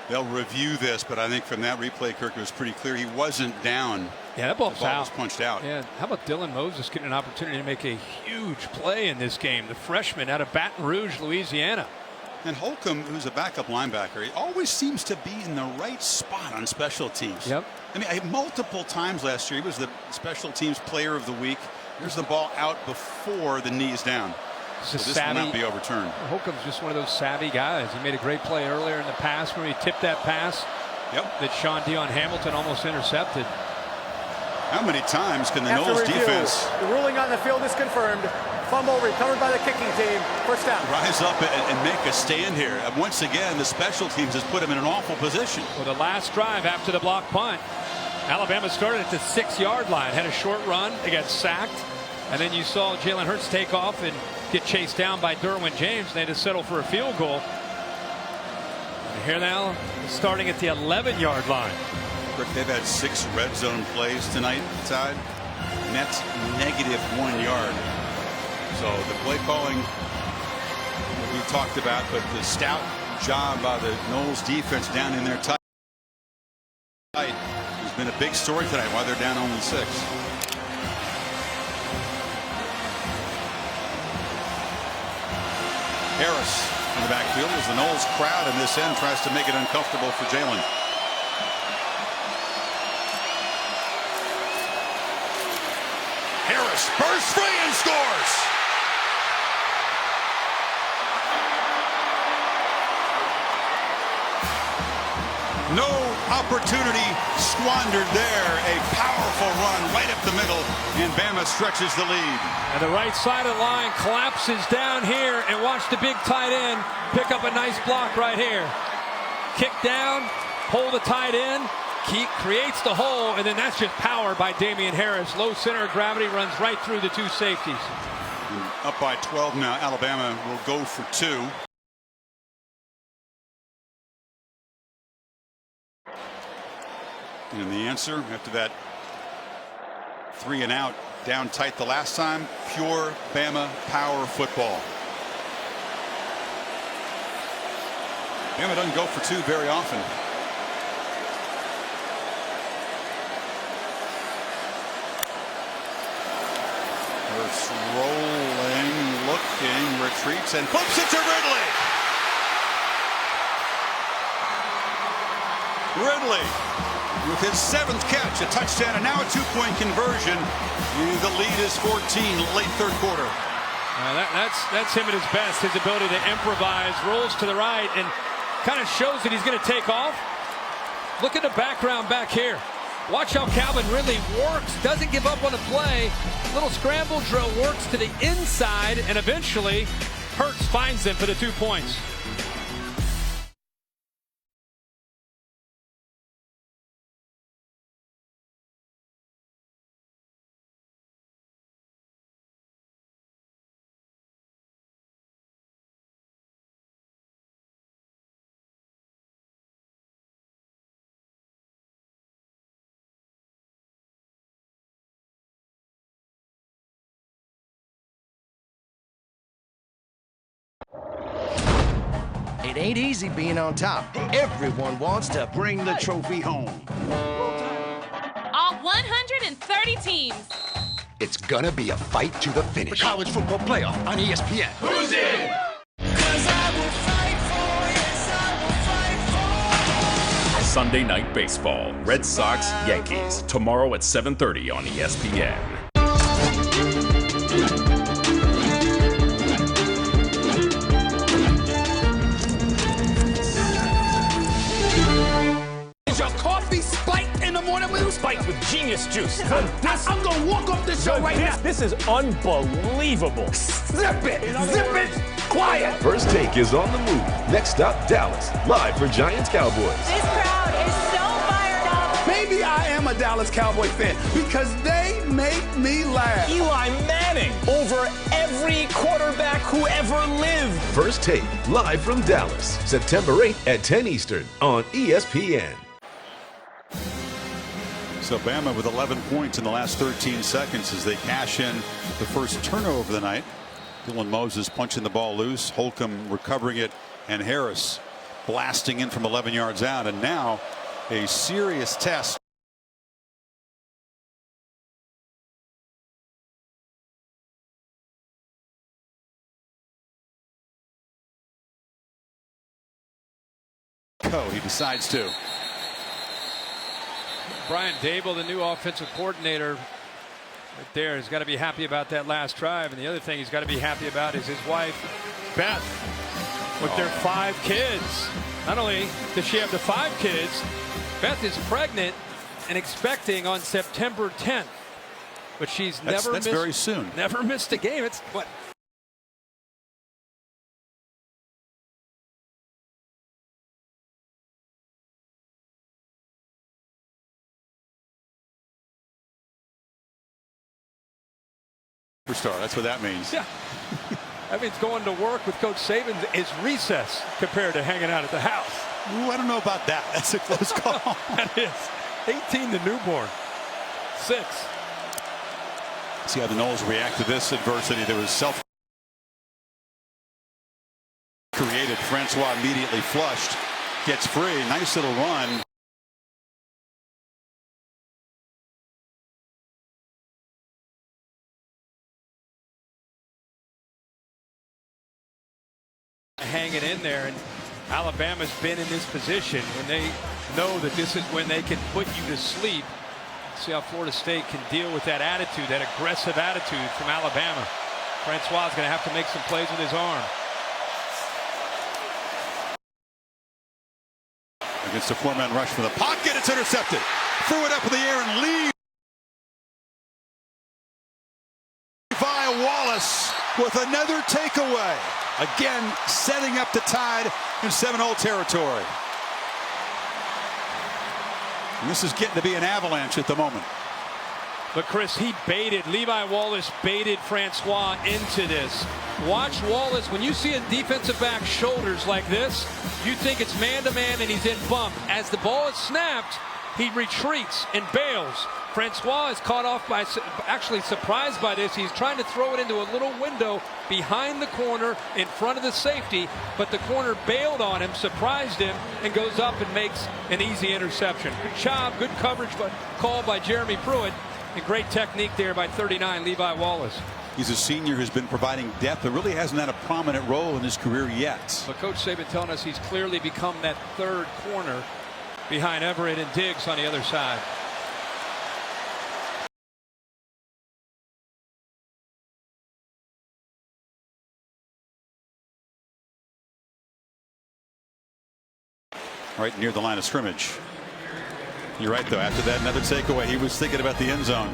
They'll review this, but I think from that replay, Kirk, it was pretty clear he wasn't down. Yeah, that ball's out. Was punched out. Yeah, how about Dylan Moses getting an opportunity to make a huge play in this game? The freshman out of Baton Rouge, Louisiana. And Holcomb, who's a backup linebacker, he always seems to be in the right spot on special teams. Yep. I mean, multiple times last year, he was the special teams player of the week. There's the ball out before the knee is down. So this will not be overturned. Holcomb's just one of those savvy guys. He made a great play earlier in the pass where he tipped that pass that Sean Dion Hamilton almost intercepted. How many times can the After Noles review, defense? The ruling on the field is confirmed. Fumble recovered by the kicking team. First down. Rise up and make a stand here. And once again, the special teams has put him in an awful position. Well, the last drive after the block punt, Alabama started at the 6-yard line, had a short run, they got sacked, and then you saw Jalen Hurts take off and get chased down by Derwin James. They had to settle for a field goal. And here now, starting at the 11-yard line. Rick, they've had 6 red zone plays tonight, Todd. Nets -1 yard. So the play calling that we talked about, but the stout job by the Noles defense down in their tight has been a big story tonight while they're down only 6. Harris in the backfield as the Noles crowd in this end tries to make it uncomfortable for Jalen. Harris bursts free and scores. No opportunity squandered there. A powerful run right up the middle, and Bama stretches the lead. And the right side of the line collapses down here, and watch the big tight end pick up a nice block right here. Kick down, pull the tight end, creates the hole, and then that's just power by Damian Harris. Low center of gravity, runs right through the 2 safeties. And up by 12 now. Alabama will go for 2. And the answer after that 3 and out, down tight the last time, pure Bama power football. Bama doesn't go for 2 very often. Hurts rolling, looking, retreats, and flips it to Ridley. Ridley with his 7th catch, a touchdown, and now a 2-point conversion. The lead is 14, late 3rd quarter. That's him at his best, his ability to improvise, rolls to the right, and kind of shows that he's going to take off. Look at the background back here. Watch how Calvin Ridley works, doesn't give up on the play. Little scramble drill works to the inside, and eventually Hurts finds him for the 2 points. It ain't easy being on top. Everyone wants to bring the trophy home. All 130 teams. It's gonna be a fight to the finish. The college football playoff on ESPN. Who's in? Sunday Night Baseball, Red Sox, Yankees, tomorrow at 7:30 on ESPN. Is your coffee spiked in the morning with you? Spiked with Genius Juice. I'm gonna walk off this show right now. This is unbelievable. Zip it! Zip it! Quiet! First Take is on the move. Next stop, Dallas. Live for Giants Cowboys. This crowd is so fired up. Maybe I am a Dallas Cowboy fan because they make me laugh. Eli Manning over every quarterback who ever lived. First Take, live from Dallas. September 8th at 10 Eastern on ESPN. So Bama with 11 points in the last 13 seconds as they cash in the first turnover of the night. Dylan Moses punching the ball loose, Holcomb recovering it, and Harris blasting in from 11 yards out. And now a serious test. He decides to. Brian Dable, the new offensive coordinator, right there, has got to be happy about that last drive. And the other thing he's got to be happy about is his wife, Beth, with their 5 kids. Not only does she have the 5 kids, Beth is pregnant and expecting on September 10th. but she's That's very soon. Never missed a game. It's what? Superstar, that's what that means. Yeah. That means going to work with Coach Saban is recess compared to hanging out at the house. Ooh, I don't know about that. That's a close call. That is. 18 to newborn. 6. See how the Noles react to this adversity. There was self-created. Francois immediately flushed. Gets free. Nice little run. Hanging in there, and Alabama's been in this position when they know that this is when they can put you to sleep. See how Florida State can deal with that attitude, that aggressive attitude from Alabama. Francois is going to have to make some plays with his arm. Against a 4-man rush from the pocket, it's intercepted. Threw it up in the air and Levi Wallace with another takeaway. Again, setting up the Tide in Seminole territory. And this is getting to be an avalanche at the moment. But Chris, Levi Wallace baited Francois into this. Watch Wallace, when you see a defensive back shoulders like this, you think it's man-to-man and he's in bump. As the ball is snapped, he retreats and bails. Francois is caught off by, actually surprised by this. He's trying to throw it into a little window behind the corner in front of the safety, but the corner bailed on him, surprised him, and goes up and makes an easy interception. Good job, good coverage call by Jeremy Pruitt, and great technique there by 39, Levi Wallace. He's a senior who's been providing depth, but really hasn't had a prominent role in his career yet. But Coach Saban telling us he's clearly become that third corner behind Everett and Diggs on the other side. Right near the line of scrimmage. You're right, though. After that, another takeaway. He was thinking about the end zone.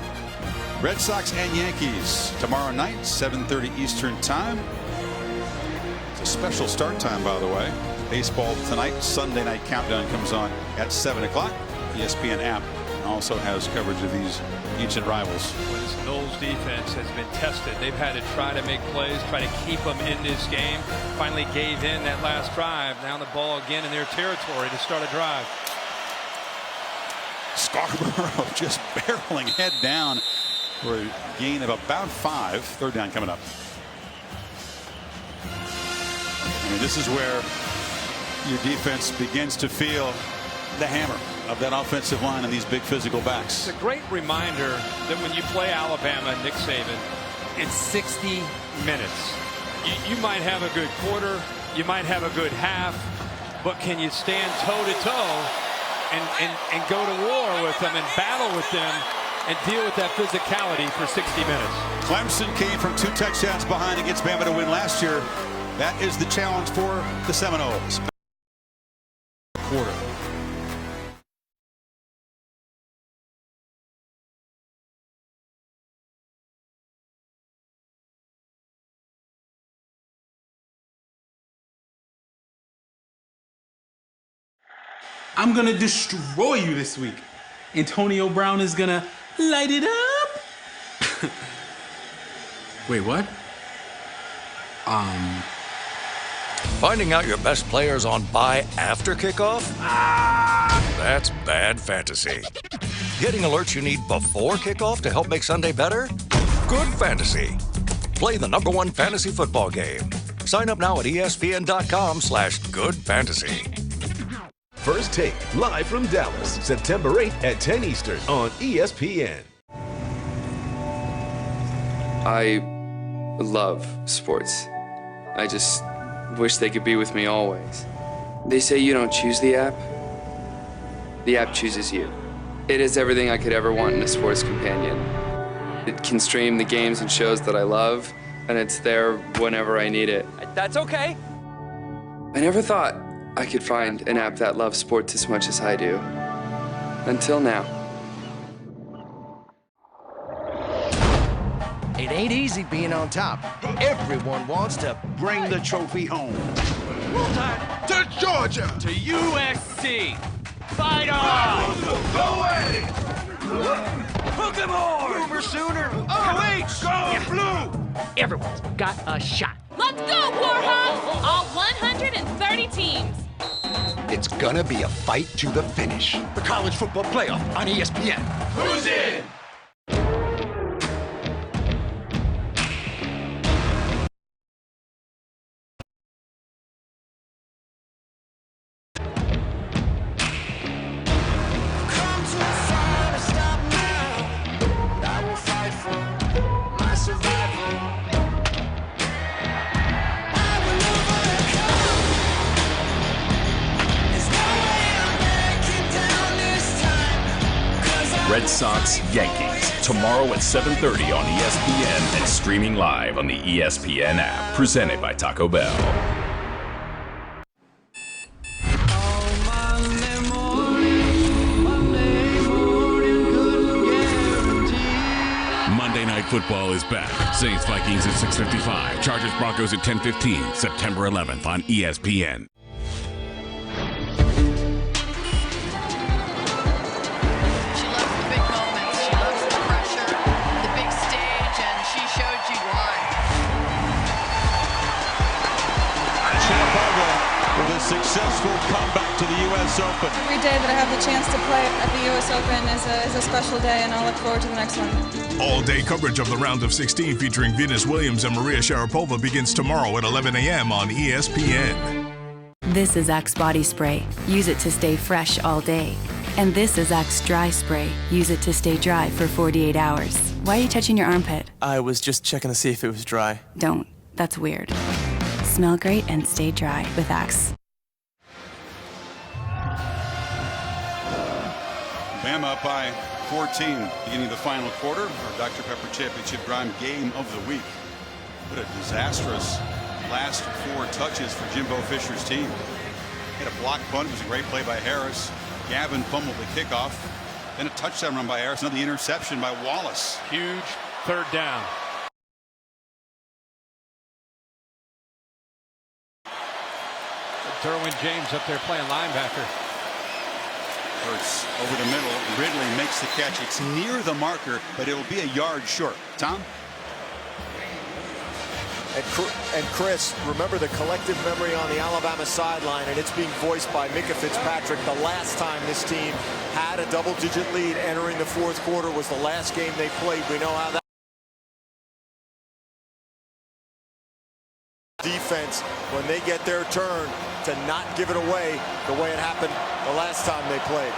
Red Sox and Yankees tomorrow night, 7:30 Eastern time. It's a special start time, by the way. Baseball tonight. Sunday night countdown comes on at 7 o'clock. ESPN app also has coverage of these ancient rivals. This Noles defense has been tested. They've had to try to make plays, try to keep them in this game. Finally gave in that last drive. Now the ball again in their territory to start a drive. Scarborough just barreling head down for a gain of about 5. Third down coming up. I mean, this is where your defense begins to feel the hammer of that offensive line and these big physical backs. It's a great reminder that when you play Alabama and Nick Saban, it's 60 minutes. You might have a good quarter, you might have a good half, but can you stand toe-to-toe and go to war with them and battle with them and deal with that physicality for 60 minutes? Clemson came from 2 touchdowns behind against Bama to win last year. That is the challenge for the Seminoles. Quarter. I'm gonna destroy you this week. Antonio Brown is gonna light it up. Wait, what? Finding out your best players on bye after kickoff? That's bad fantasy. Getting alerts you need before kickoff to help make Sunday better? Good fantasy. Play the #1 fantasy football game. Sign up now at ESPN.com/goodfantasy. First Take, live from Dallas, September 8th at 10 Eastern on ESPN. I love sports. I just wish they could be with me always. They say you don't choose the app. The app chooses you. It is everything I could ever want in a sports companion. It can stream the games and shows that I love, and it's there whenever I need it. That's okay. I never thought I could find an app that loves sports as much as I do. Until now. ain't easy being on top. Everyone wants to bring the trophy home. To Georgia! To USC! Fight on! Go at it! Hook 'em hard! Boomer Sooner! OH! Go blue! Everyone's got a shot. Let's go, Warhawks! All 130 teams. It's gonna be a fight to the finish. The college football playoff on ESPN. Who's in? Red Sox, Yankees, tomorrow at 7:30 on ESPN and streaming live on the ESPN app. Presented by Taco Bell. Monday Night Football is back. Saints Vikings at 6:55. Chargers Broncos at 10:15. September 11th on ESPN. Successful comeback to the U.S. Open. Every day that I have the chance to play at the U.S. Open is a special day, and I'll look forward to the next one. All-day coverage of the round of 16 featuring Venus Williams and Maria Sharapova begins tomorrow at 11 a.m. on ESPN. This is Axe Body Spray. Use it to stay fresh all day. And this is Axe Dry Spray. Use it to stay dry for 48 hours. Why are you touching your armpit? I was just checking to see if it was dry. Don't. That's weird. Smell great and stay dry with Axe. Bama up by 14, beginning of the final quarter. Our Dr. Pepper Championship Prime game of the week. What a disastrous last 4 touches for Jimbo Fisher's team. Had a block punt. It was a great play by Harris. Gavin fumbled the kickoff. Then a touchdown run by Harris. Another interception by Wallace. Huge third down. Derwin James up there playing linebacker. Hurts over the middle. Ridley makes the catch. It's near the marker, but it'll be a yard short. Tom? And Chris, remember the collective memory on the Alabama sideline, and it's being voiced by Micah Fitzpatrick. The last time this team had a double-digit lead entering the fourth quarter was the last game they played. We know how that defense, when they get their turn, to not give it away the way it happened the last time they played.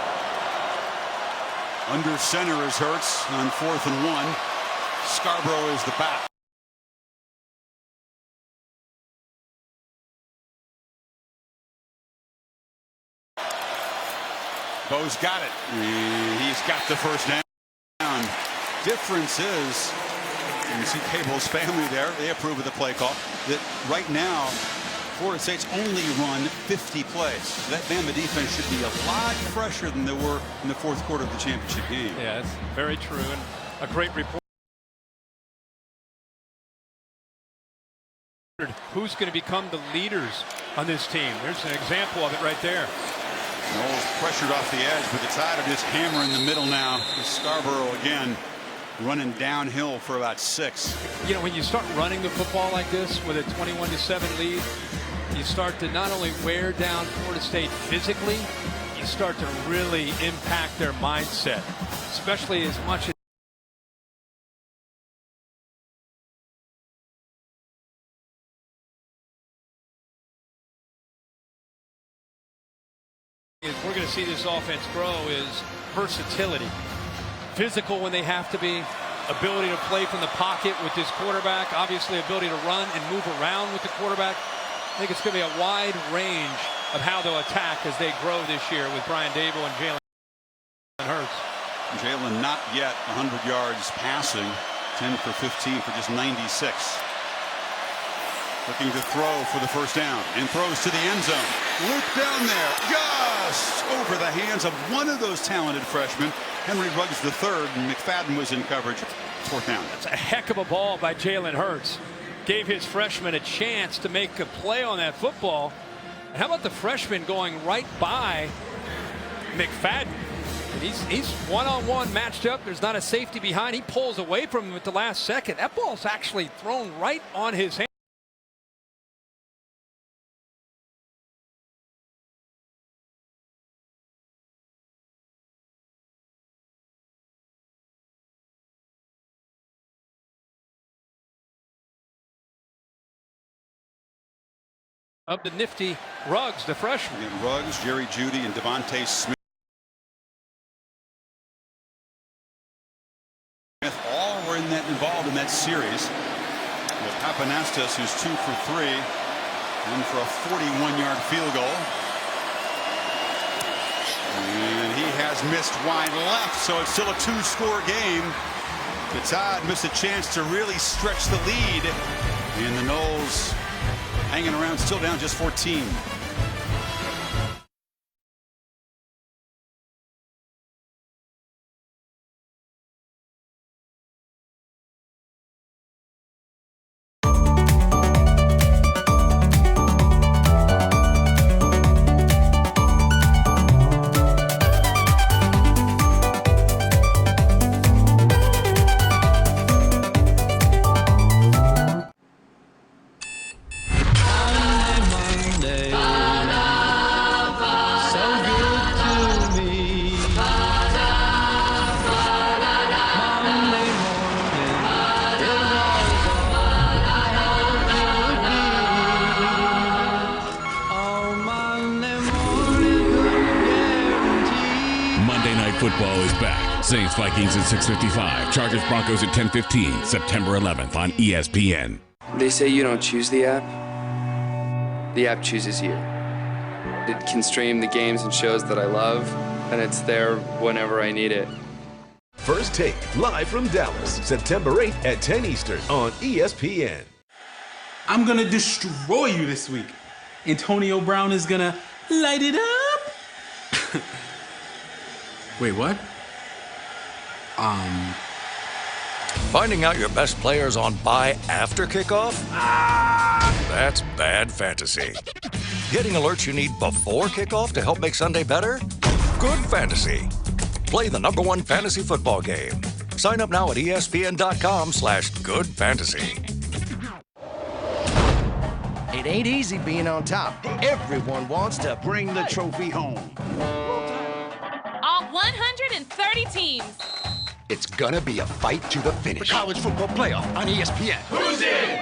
Under center is Hurts on 4th and 1. Scarborough is the back. Bo's got it. He's got the first down. Difference is, you see Cable's family there. They approve of the play call. That right now, Florida State's only run 50 plays. That Bama defense should be a lot fresher than they were in the fourth quarter of the championship game. Yeah, that's very true, and a great report. Who's going to become the leaders on this team? There's an example of it right there. Knowles pressured off the edge, but the Tide are just hammering the middle now. Scarborough again running downhill for about 6. You know, when you start running the football like this with a 21-7 lead, you start to not only wear down Florida State physically, you start to really impact their mindset, especially as much as we're going to see this offense grow is versatility. Physical when they have to be, ability to play from the pocket with this quarterback, obviously ability to run and move around with the quarterback. I think it's going to be a wide range of how they'll attack as they grow this year with Brian Daboll and Jalen Hurts. Jalen not yet 100 yards passing, 10 for 15 for just 96. Looking to throw for the first down and throws to the end zone. Luke down there, just over the hands of one of those talented freshmen, Henry Ruggs III, and McFadden was in coverage. fourth down. That's a heck of a ball by Jalen Hurts. Gave his freshman a chance to make a play on that football. And how about the freshman going right by McFadden? And he's one-on-one matched up. There's not a safety behind. He pulls away from him at the last second. That ball's actually thrown right on his hand. Of the nifty Ruggs, the freshman. And Ruggs, Jerry Jeudy, and Devontae Smith. All were involved in that series. With Papanastas, who's 2 for 3, and for a 41-yard field goal. And he has missed wide left, so it's still a 2-score game. The Tide missed a chance to really stretch the lead. And the Noles hanging around, still down just 14. Football is back. Saints Vikings at 6:55. Chargers Broncos at 10:15. September 11th on ESPN. They say you don't choose the app. The app chooses you. It can stream the games and shows that I love, and it's there whenever I need it. First Take, live from Dallas, September 8th at 10 Eastern on ESPN. I'm gonna destroy you this week. Antonio Brown is gonna light it up. Wait, what? Finding out your best players on buy after kickoff? That's bad fantasy. Getting alerts you need before kickoff to help make Sunday better? Good fantasy. Play the #1 fantasy football game. Sign up now at ESPN.com/goodfantasy. It ain't easy being on top. Everyone wants to bring the trophy home. All 130 teams. It's gonna be a fight to the finish. The college football playoff on ESPN. Who's in?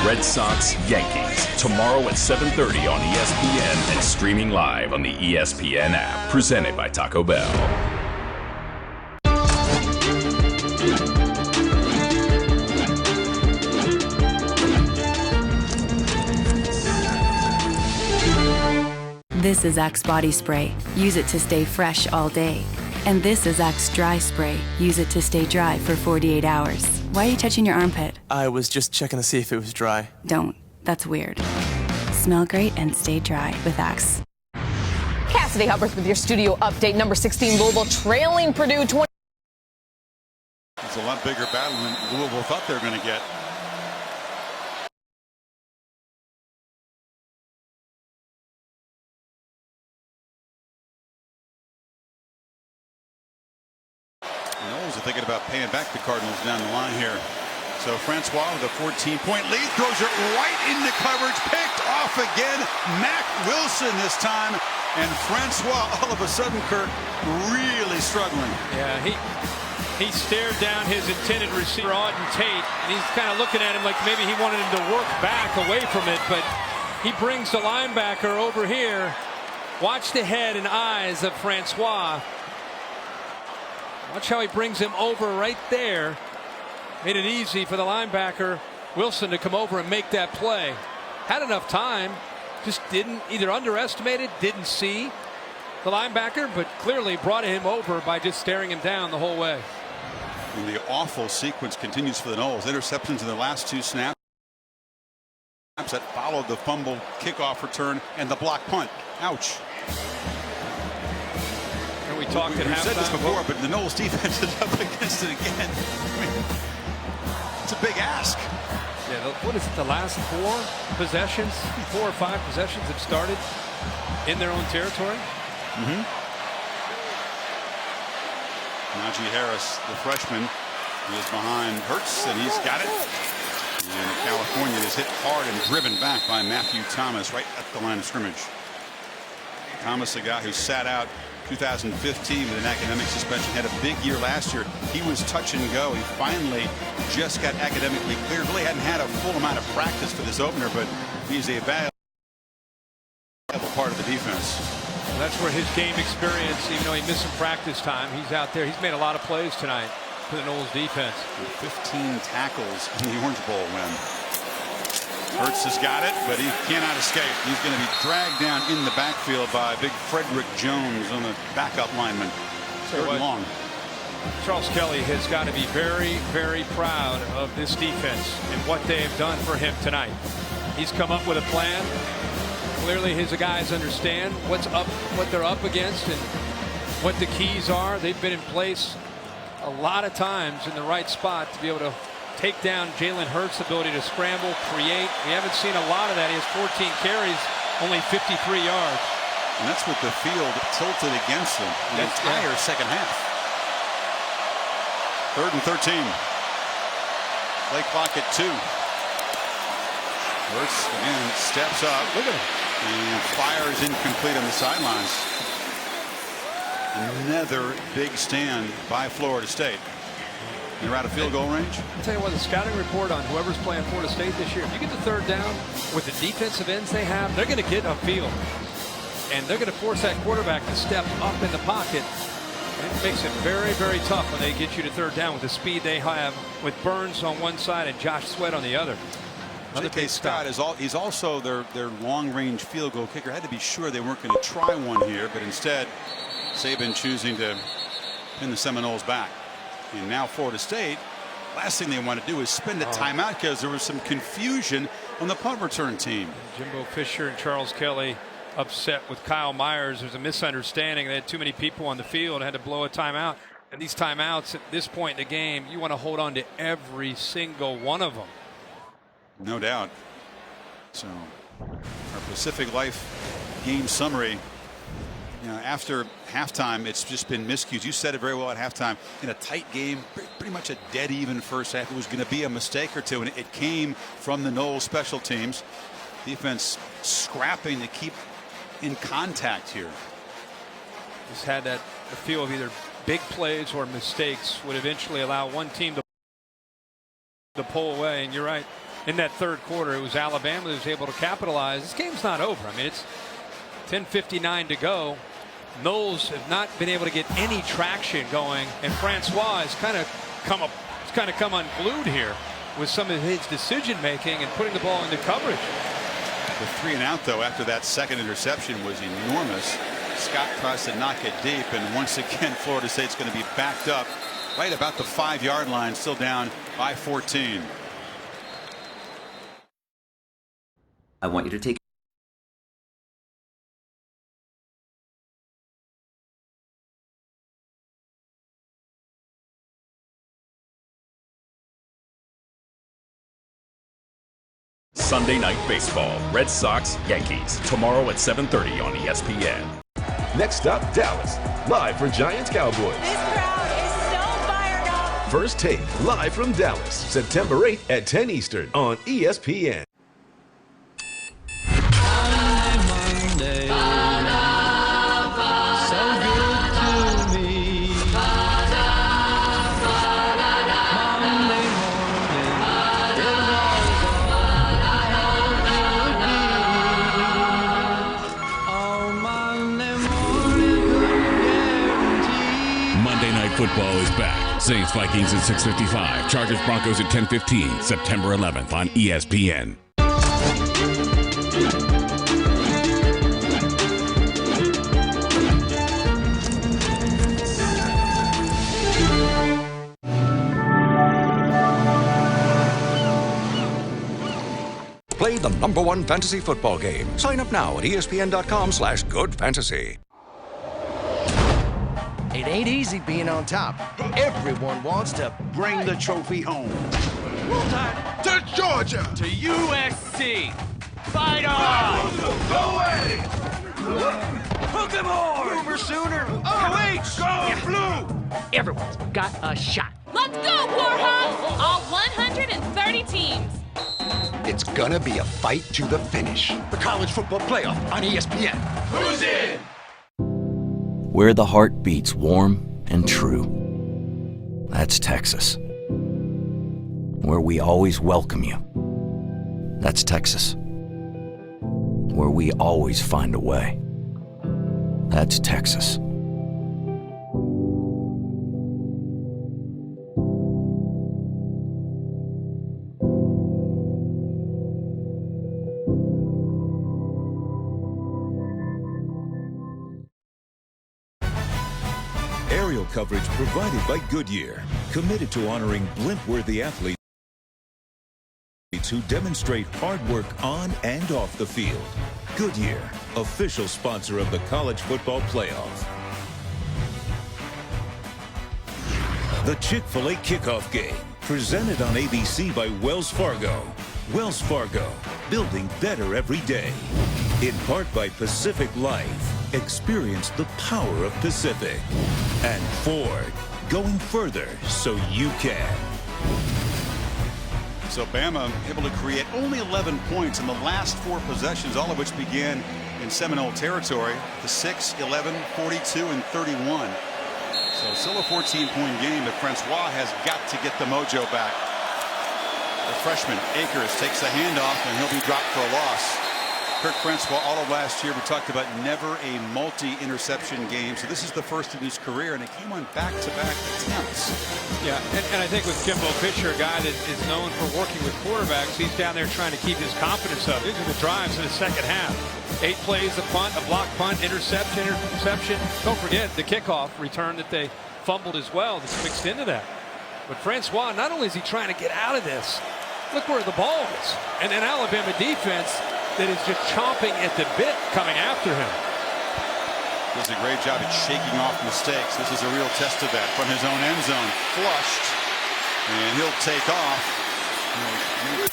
Red Sox, Yankees, tomorrow at 7:30 on ESPN and streaming live on the ESPN app, presented by Taco Bell. This is Axe Body Spray. Use it to stay fresh all day. And this is Axe Dry Spray. Use it to stay dry for 48 hours. Why are you touching your armpit? I was just checking to see if it was dry. Don't. That's weird. Smell great and stay dry with Axe. Cassidy Hubbarth with your studio update. Number 16 Louisville trailing Purdue 20. It's a lot bigger battle than Louisville thought they were going to get. Knowles are thinking about paying back the Cardinals down the line here. So Francois with a 14-point lead, throws it right into coverage, picked off again. Mack Wilson this time, and Francois all of a sudden, Kirk, really struggling. Yeah, he stared down his intended receiver, Auden Tate, and he's kind of looking at him like maybe he wanted him to work back away from it, but he brings the linebacker over here. Watch the head and eyes of Francois. Watch how he brings him over right there. Made it easy for the linebacker, Wilson, to come over and make that play. Had enough time, just didn't either underestimate it, didn't see. the linebacker, but clearly brought him over by just staring him down the whole way. And the awful sequence continues for the Noles. Interceptions in the last 2 snaps that followed the fumble, kickoff return, and the block punt. Ouch. And we talked at halftime. We've said this before, but the Noles defense is up against it again. I mean, it's a big ask. Yeah, what is it, the last 4 possessions, 4 or 5 possessions have started in their own territory? Najee Harris, the freshman, is behind Hurts, and he's got it. And California is hit hard and driven back by Matthew Thomas right at the line of scrimmage. Thomas, a guy who sat out 2015 with an academic suspension, had a big year last year. He was touch and go. He finally just got academically cleared. Really hadn't had a full amount of practice for this opener, but he's a valuable part of the defense. Well, that's where his game experience, even though he missed some practice time, he's out there. He's made a lot of plays tonight for the Noles defense. 15 tackles in the Orange Bowl win. Hurts has got it, but he cannot escape. He's going to be dragged down in the backfield by big Frederick Jones on the backup lineman. Third and long. Charles Kelly has got to be very, very proud of this defense and what they have done for him tonight. He's come up with a plan. Clearly his guys understand what they're up against and what the keys are. They've been in place a lot of times in the right spot to be able to take down Jalen Hurts' ability to scramble, create. We haven't seen a lot of that. He has 14 carries, only 53 yards. And that's with the field tilted against them the entire second half. 3rd and 13. Play clock at 2. Hurts again steps up. Look at him. And fires incomplete on the sidelines. Another big stand by Florida State. They're out of field goal range. I'll tell you what, the scouting report on whoever's playing Florida State this year, if you get the 3rd down with the defensive ends they have, they're going to get upfield. And they're going to force that quarterback to step up in the pocket. And it makes it very, very tough when they get you to 3rd down with the speed they have with Burns on one side and Josh Sweat on the other. J.K. Scott he's also their long-range field goal kicker. Had to be sure they weren't going to try one here, but instead Saban choosing to pin the Seminoles back. And now Florida State, last thing they want to do is spend a timeout because there was some confusion on the punt return team. Jimbo Fisher and Charles Kelly upset with Kyle Myers. There's a misunderstanding. They had too many people on the field and had to blow a timeout. And these timeouts at this point in the game, you want to hold on to every single one of them. No doubt. So our Pacific Life game summary. You know, after halftime, it's just been miscues. You said it very well at halftime. In a tight game, pretty much a dead even first half. It was going to be a mistake or two, and it came from the Noles special teams. Defense scrapping to keep in contact here. Just had that feel of either big plays or mistakes would eventually allow one team to pull away. And you're right. In that 3rd quarter, it was Alabama that was able to capitalize. This game's not over. I mean, it's 10:59 to go. Noles have not been able to get any traction going, and Francois has kind of come unglued here with some of his decision making and putting the ball into coverage. The 3 and out though after that second interception was enormous. Scott tries to knock it deep, and once again Florida State's going to be backed up right about the 5-yard line, still down by 14. I want you to take Sunday Night Baseball, Red Sox, Yankees, tomorrow at 7:30 on ESPN. Next up, Dallas, live for Giants Cowboys. This crowd is so fired up. First Take, live from Dallas, September 8th at 10 Eastern on ESPN. Monday, so good to me. Monday morning, it was all I hoped it would be. Oh, Monday morning, couldn't guarantee. Monday Night Football is back. Saints Vikings at 6:55. Chargers Broncos at 10:15. September 11th on ESPN. Play the #1 fantasy football game. Sign up now at ESPN.com/goodfantasy. It ain't easy being on top. Everyone wants to bring the trophy home. To Georgia! To USC! Fight on! Go at it! Hook 'em hard! Boomer Sooner! OH! Go Blue! Everyone's got a shot. Let's go, Warhawks! All 130 teams. It's gonna be a fight to the finish. The College Football Playoff on ESPN. Who's in? Where the heart beats warm and true. That's Texas. Where we always welcome you. That's Texas. Where we always find a way. That's Texas. Aerial coverage provided by Goodyear, committed to honoring blimp-worthy athletes who demonstrate hard work on and off the field. Goodyear, official sponsor of the College Football Playoff. The Chick-fil-A Kickoff Game, presented on ABC by Wells Fargo. Wells Fargo, building better every day. In part by Pacific Life. Experience the power of Pacific. And Ford, going further so you can. So Bama able to create only 11 points in the last 4 possessions, all of which began in Seminole territory. The 6, 11, 42, and 31. So still a 14-point game, but Francois has got to get the mojo back. The freshman, Akers, takes the handoff, and he'll be dropped for a loss. Kirk Francois, all of last year, we talked about never a multi-interception game. So this is the first in his career, and it came on back-to-back attempts. Yeah, and I think with Jimbo Fisher, a guy that is known for working with quarterbacks, he's down there trying to keep his confidence up. These are the drives in the second half. 8 plays, a punt, a block punt, interception. Don't forget the kickoff return that they fumbled as well. That's mixed into that. But Francois, not only is he trying to get out of this, look where the ball is. And then Alabama defense that is just chomping at the bit coming after him. Does a great job at shaking off mistakes. This is a real test of that from his own end zone. Flushed. And he'll take off.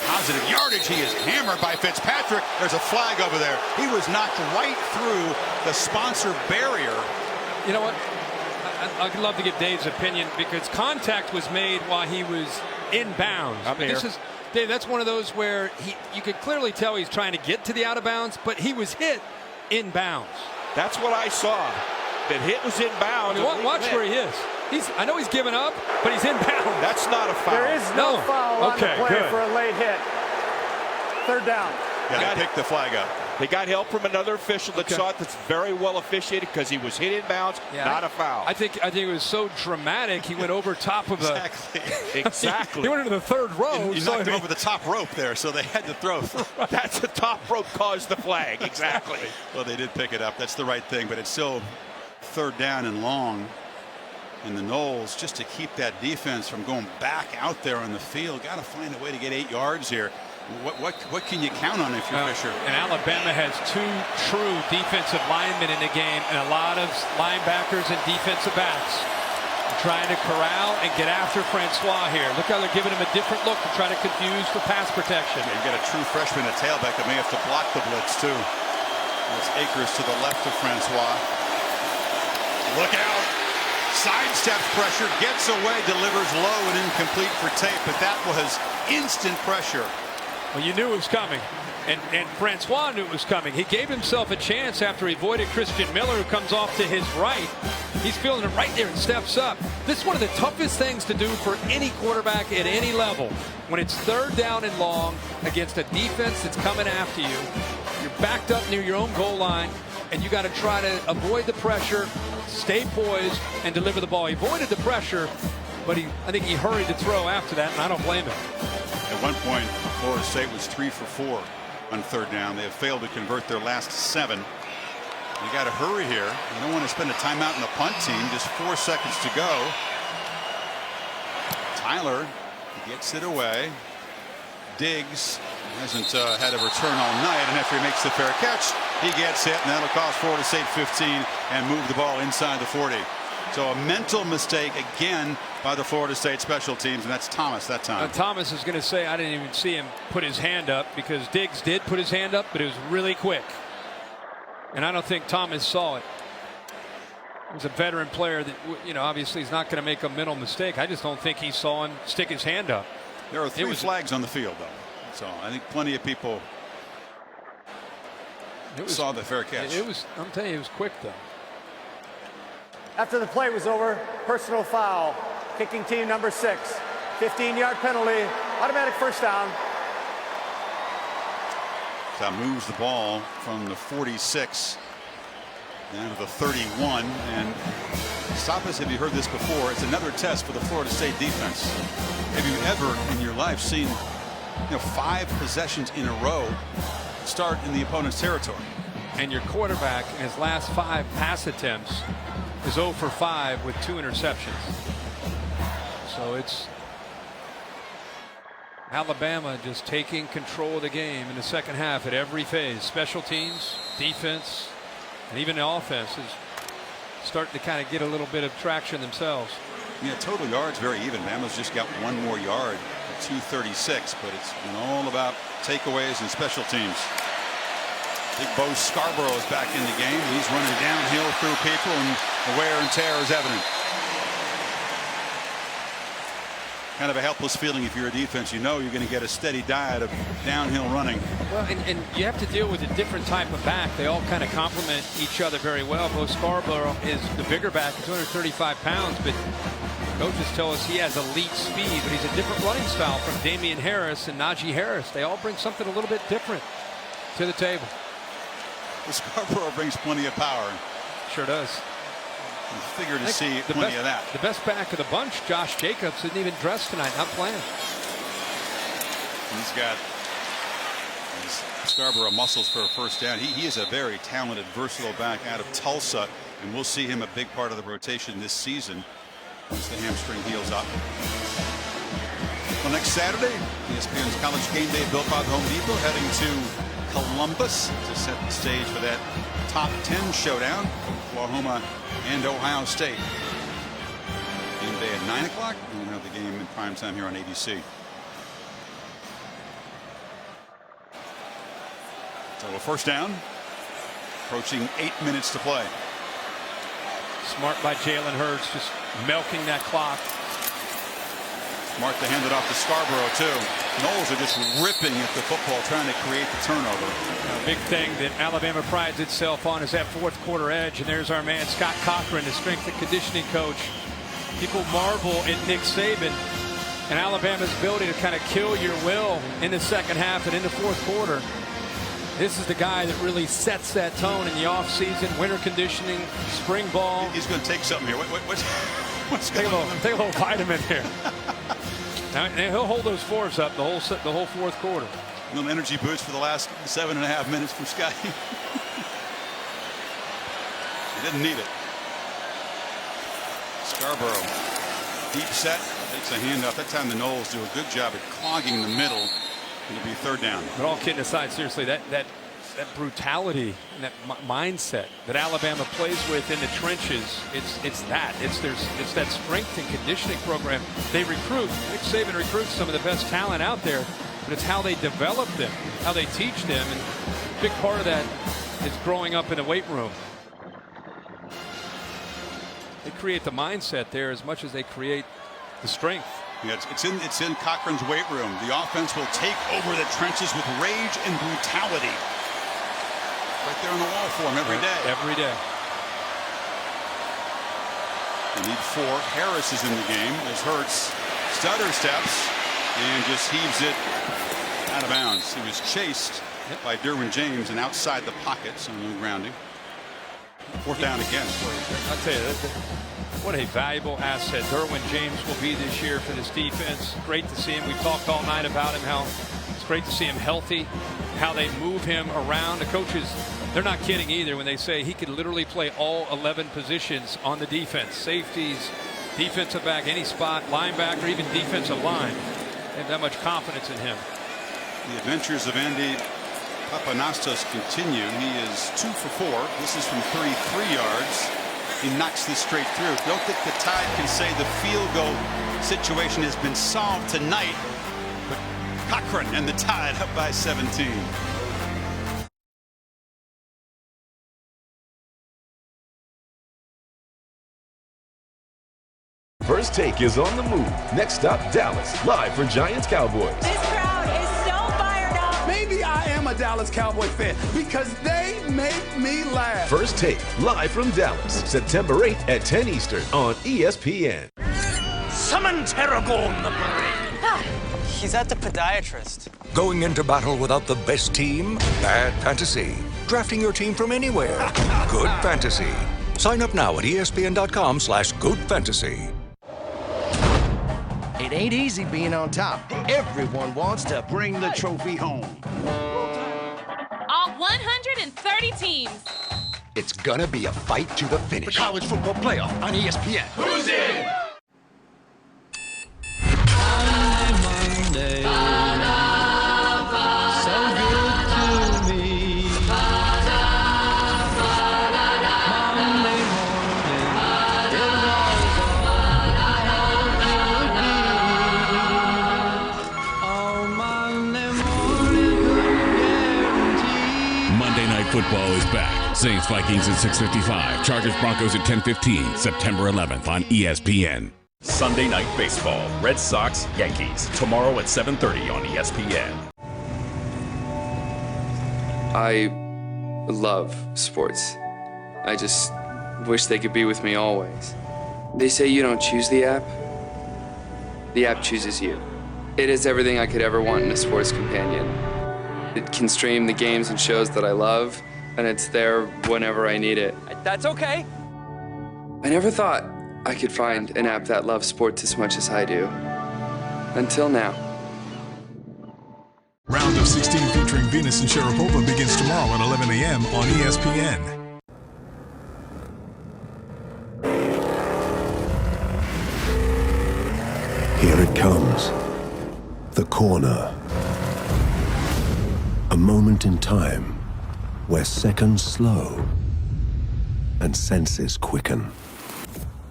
Positive yardage. He is hammered by Fitzpatrick. There's a flag over there. He was knocked right through the sponsor barrier. You know what? I'd love to get Dave's opinion because contact was made while he was inbounds. Dave, that's one of those where you could clearly tell he's trying to get to the out of bounds, but he was hit inbounds. That's what I saw. The hit was inbounds. I mean, watch where he is. I know he's given up, but he's inbound. That's not a foul. There is no foul on the play for a late hit. 3rd down. Got to pick the flag up. They got help from another official that saw it. That's very well officiated because he was hit inbounds, not a foul. I think it was so dramatic. He went over top of exactly. He went into the 3rd row. He knocked him over the top rope there, so they had to throw. That's the top rope caused the flag. Exactly. Well, they did pick it up. That's the right thing, but it's still 3rd down and long. And the Noles, just to keep that defense from going back out there on the field, got to find a way to get 8 yards here. What can you count on if you're Fisher? And Alabama has 2 true defensive linemen in the game and a lot of linebackers and defensive backs trying to corral and get after Francois here. Look how they're giving him a different look to try to confuse for pass protection. Yeah, you've got a true freshman at tailback that may have to block the blitz too. That's Akers to the left of Francois. Look out. Sidesteps pressure, gets away, delivers low and incomplete for Tate, but that was instant pressure. Well, you knew it was coming, and Francois knew it was coming. He gave himself a chance after he avoided Christian Miller, who comes off to his right. He's feeling it right there and steps up. This is one of the toughest things to do for any quarterback at any level. When it's 3rd down and long against a defense that's coming after you, you're backed up near your own goal line, and you got to try to avoid the pressure, stay poised, and deliver the ball. He avoided the pressure, but I think he hurried to throw after that, and I don't blame him. At one point, Florida State was 3 for 4 on 3rd down. They have failed to convert their last 7. You got to hurry here. You don't want to spend a timeout in the punt team. Just 4 seconds to go. Tyler gets it away. Diggs Hasn't had a return all night, and after he makes the fair catch, he gets hit, and that'll cost Florida State 15 and move the ball inside the 40. So a mental mistake again by the Florida State special teams, and that's Thomas that time. Thomas is going to say, I didn't even see him put his hand up, because Diggs did put his hand up, but it was really quick. And I don't think Thomas saw it. He was a veteran player that, you know, obviously he's not going to make a mental mistake. I just don't think he saw him stick his hand up. There are 3 flags on the field, though. So I think plenty of people saw the fair catch. I'm telling you, it was quick, though. After the play was over, personal foul. Kicking team number 6. 15-yard penalty. Automatic first down. That moves the ball from the 46 down to the 31. And Sophos, have you heard this before? It's another test for the Florida State defense. Have you ever in your life seen 5 possessions in a row start in the opponent's territory? And your quarterback in his last 5 pass attempts is 0 for 5 with 2 interceptions. So it's Alabama just taking control of the game in the second half at every phase. Special teams, defense, and even the offense is starting to kind of get a little bit of traction themselves. Yeah, total yards very even. Bama's just got 1 more yard at 236, but it's been all about takeaways and special teams. Big Bo Scarborough is back in the game. He's running downhill through people, and the wear and tear is evident. Kind of a helpless feeling if you're a defense. You know you're going to get a steady diet of downhill running. Well, and you have to deal with a different type of back. They all kind of complement each other very well. Bo Scarborough is the bigger back, 235 pounds, but coaches tell us he has elite speed, but he's a different running style from Damian Harris and Najee Harris. They all bring something a little bit different to the table. Scarborough brings plenty of power. Sure does. You figure to see plenty of that. The best back of the bunch, Josh Jacobs, isn't even dressed tonight, not playing. He's got Scarborough muscles for a first down. He is a very talented, versatile back out of Tulsa, and we'll see him a big part of the rotation this season once the hamstring heals up. Well, next Saturday, ESPN's College Game Day built by the Home Depot, heading to Columbus to set the stage for that top 10 showdown, Oklahoma and Ohio State. Game day at 9 o'clock. We'll have the game in prime time here on ABC. So a first down, approaching 8 minutes to play. Smart by Jalen Hurts, just milking that clock. Smart to hand it off to Scarborough, too. Knowles are just ripping at the football, trying to create the turnover. A big thing that Alabama prides itself on is that fourth quarter edge, and there's our man Scott Cochran, the strength and conditioning coach. People marvel at Nick Saban and Alabama's ability to kind of kill your will in the second half and in the fourth quarter. This is the guy that really sets that tone in the offseason, winter conditioning, spring ball. He's going to take something here. What's take a little vitamin here. Now, he'll hold those fours up the whole fourth quarter. A little energy boost for the last 7.5 minutes from Scott. He didn't need it. Scarborough, deep set, takes a handoff. That time the Knowles do a good job at clogging the middle. It'll be third down. But all kidding aside, seriously, that brutality and that mindset that Alabama plays with in the trenches, it's that strength and conditioning program. They recruit. Nick Saban recruits some of the best talent out there, but it's how they develop them, how they teach them, and a big part of that is growing up in a weight room. They create the mindset there as much as they create the strength. Yeah, it's in Cochran's weight room. The offense will take over the trenches with rage and brutality. Right there on the wall for him every day. Every day. They need 4. Harris is in the game as Hurts stutter steps and just heaves it out of bounds. He was chased by Derwin James and outside the pocket, so no grounding. Fourth down again. I'll tell you, what a valuable asset Derwin James will be this year for this defense. Great to see him. We talked all night about him, how it's great to see him healthy, how they move him around. The coaches, they're not kidding either when they say he could literally play all 11 positions on the defense. Safeties, defensive back, any spot, linebacker, even defensive line. They have that much confidence in him. The adventures of Andy Papanastos continue. He is 2 for 4. This is from 33 yards. He knocks this straight through. Don't think the Tide can say the field goal situation has been solved tonight. But Cochran and the Tide up by 17. First Take is on the move. Next up, Dallas, live for Giants Cowboys. This crowd is so fired up. Maybe I am a Dallas Cowboy fan because they make me laugh. First Take, live from Dallas, September 8th at 10 Eastern on ESPN. Summon Terragorn the Brave. He's at the podiatrist. Going into battle without the best team? Bad fantasy. Drafting your team from anywhere? Good fantasy. Sign up now at ESPN.com/goodfantasy. It ain't easy being on top. Everyone wants to bring the trophy home. All 130 teams. It's gonna be a fight to the finish. The college football playoff on ESPN. Who's in? Monday, so good to me. Monday morning, it was all I hoped it would be. Oh, Monday morning couldn't guarantee. Monday Night Football is back. Saints Vikings at 6:55. Chargers Broncos at 10:15. September 11th on ESPN. Sunday Night Baseball, Red Sox, Yankees, tomorrow at 7:30 on ESPN. I love sports. I just wish they could be with me always. They say you don't choose the app. The app chooses you. It is everything I could ever want in a sports companion. It can stream the games and shows that I love, and it's there whenever I need it. That's okay. I never thought I could find an app that loves sports as much as I do. Until now. Round of 16 featuring Venus and Sharapova begins tomorrow at 11 a.m. on ESPN. Here it comes. The corner. A moment in time where seconds slow and senses quicken.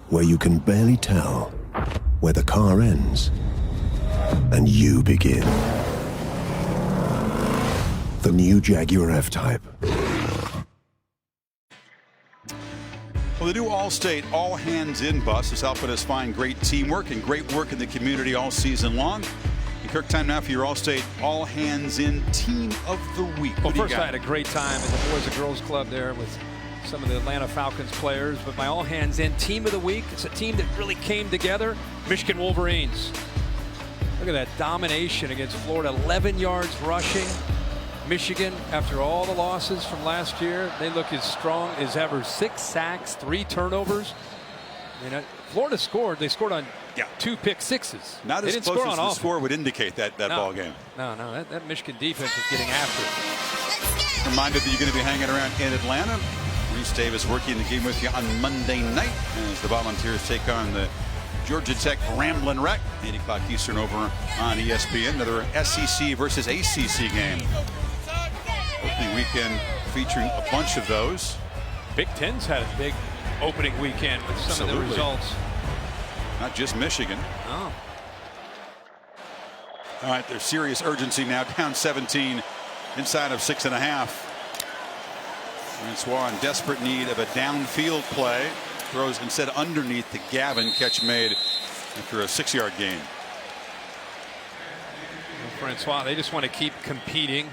Where you can barely tell where the car ends and you begin. The new Jaguar F-Type. Well, the new Allstate All Hands In bus is helping us find great teamwork and great work in the community all season long. And Kirk, time now for your Allstate All Hands In Team of the Week. Well, first I had a great time at the Boys and Girls Club there with some of the Atlanta Falcons players, but my all hands in team of the week, it's a team that really came together. Michigan Wolverines. Look at that domination against Florida, 11 yards rushing. Michigan, after all the losses from last year, they look as strong as ever. 6 sacks, 3 turnovers. You know, Florida scored. They scored on 2 pick sixes. Not as close as the score would indicate that ball game. No, that Michigan defense is getting after it. Reminded that you're going to be hanging around in Atlanta. Reese Davis working the game with you on Monday night as the Volunteers take on the Georgia Tech Ramblin' Wreck. 8 o'clock Eastern over on ESPN. Another SEC versus ACC game. Opening weekend featuring a bunch of those. Big Ten's had a big opening weekend with some of the results. Not just Michigan. Oh. All right, there's serious urgency now, down 17 inside of 6.5. Francois in desperate need of a downfield play. Throws instead underneath the Gavin, catch made after a 6-yard gain. Well, Francois, they just want to keep competing.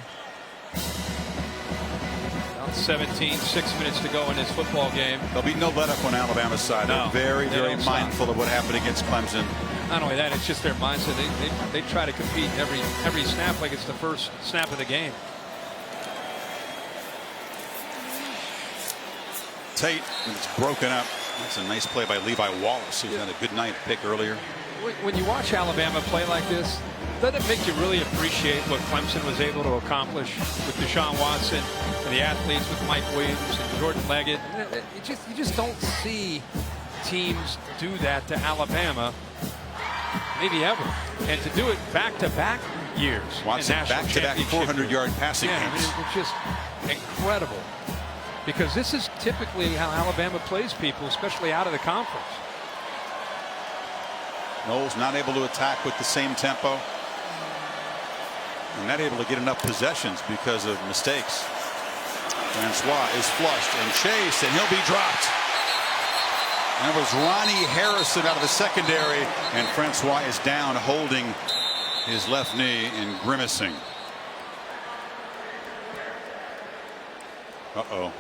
Down 17, 6 minutes to go in this football game. There'll be no let up on Alabama's side. No, They're very mindful of what happened against Clemson. Not only that, it's just their mindset. They try to compete every snap like it's the first snap of the game. Tate, and it's broken up. That's a nice play by Levi Wallace, who's had a good night pick earlier. When you watch Alabama play like this, doesn't it make you really appreciate what Clemson was able to accomplish with Deshaun Watson and the athletes with Mike Williams and Jordan Leggett? You just don't see teams do that to Alabama, maybe ever. And to do it back to back, years. Watson back-to-back 400-yard passing games. I mean, it's just incredible. Because this is typically how Alabama plays people, especially out of the conference. Knowles not able to attack with the same tempo. And not able to get enough possessions because of mistakes. Francois is flushed and chased, and he'll be dropped. And it was Ronnie Harrison out of the secondary, and Francois is down holding his left knee and grimacing. Uh-oh.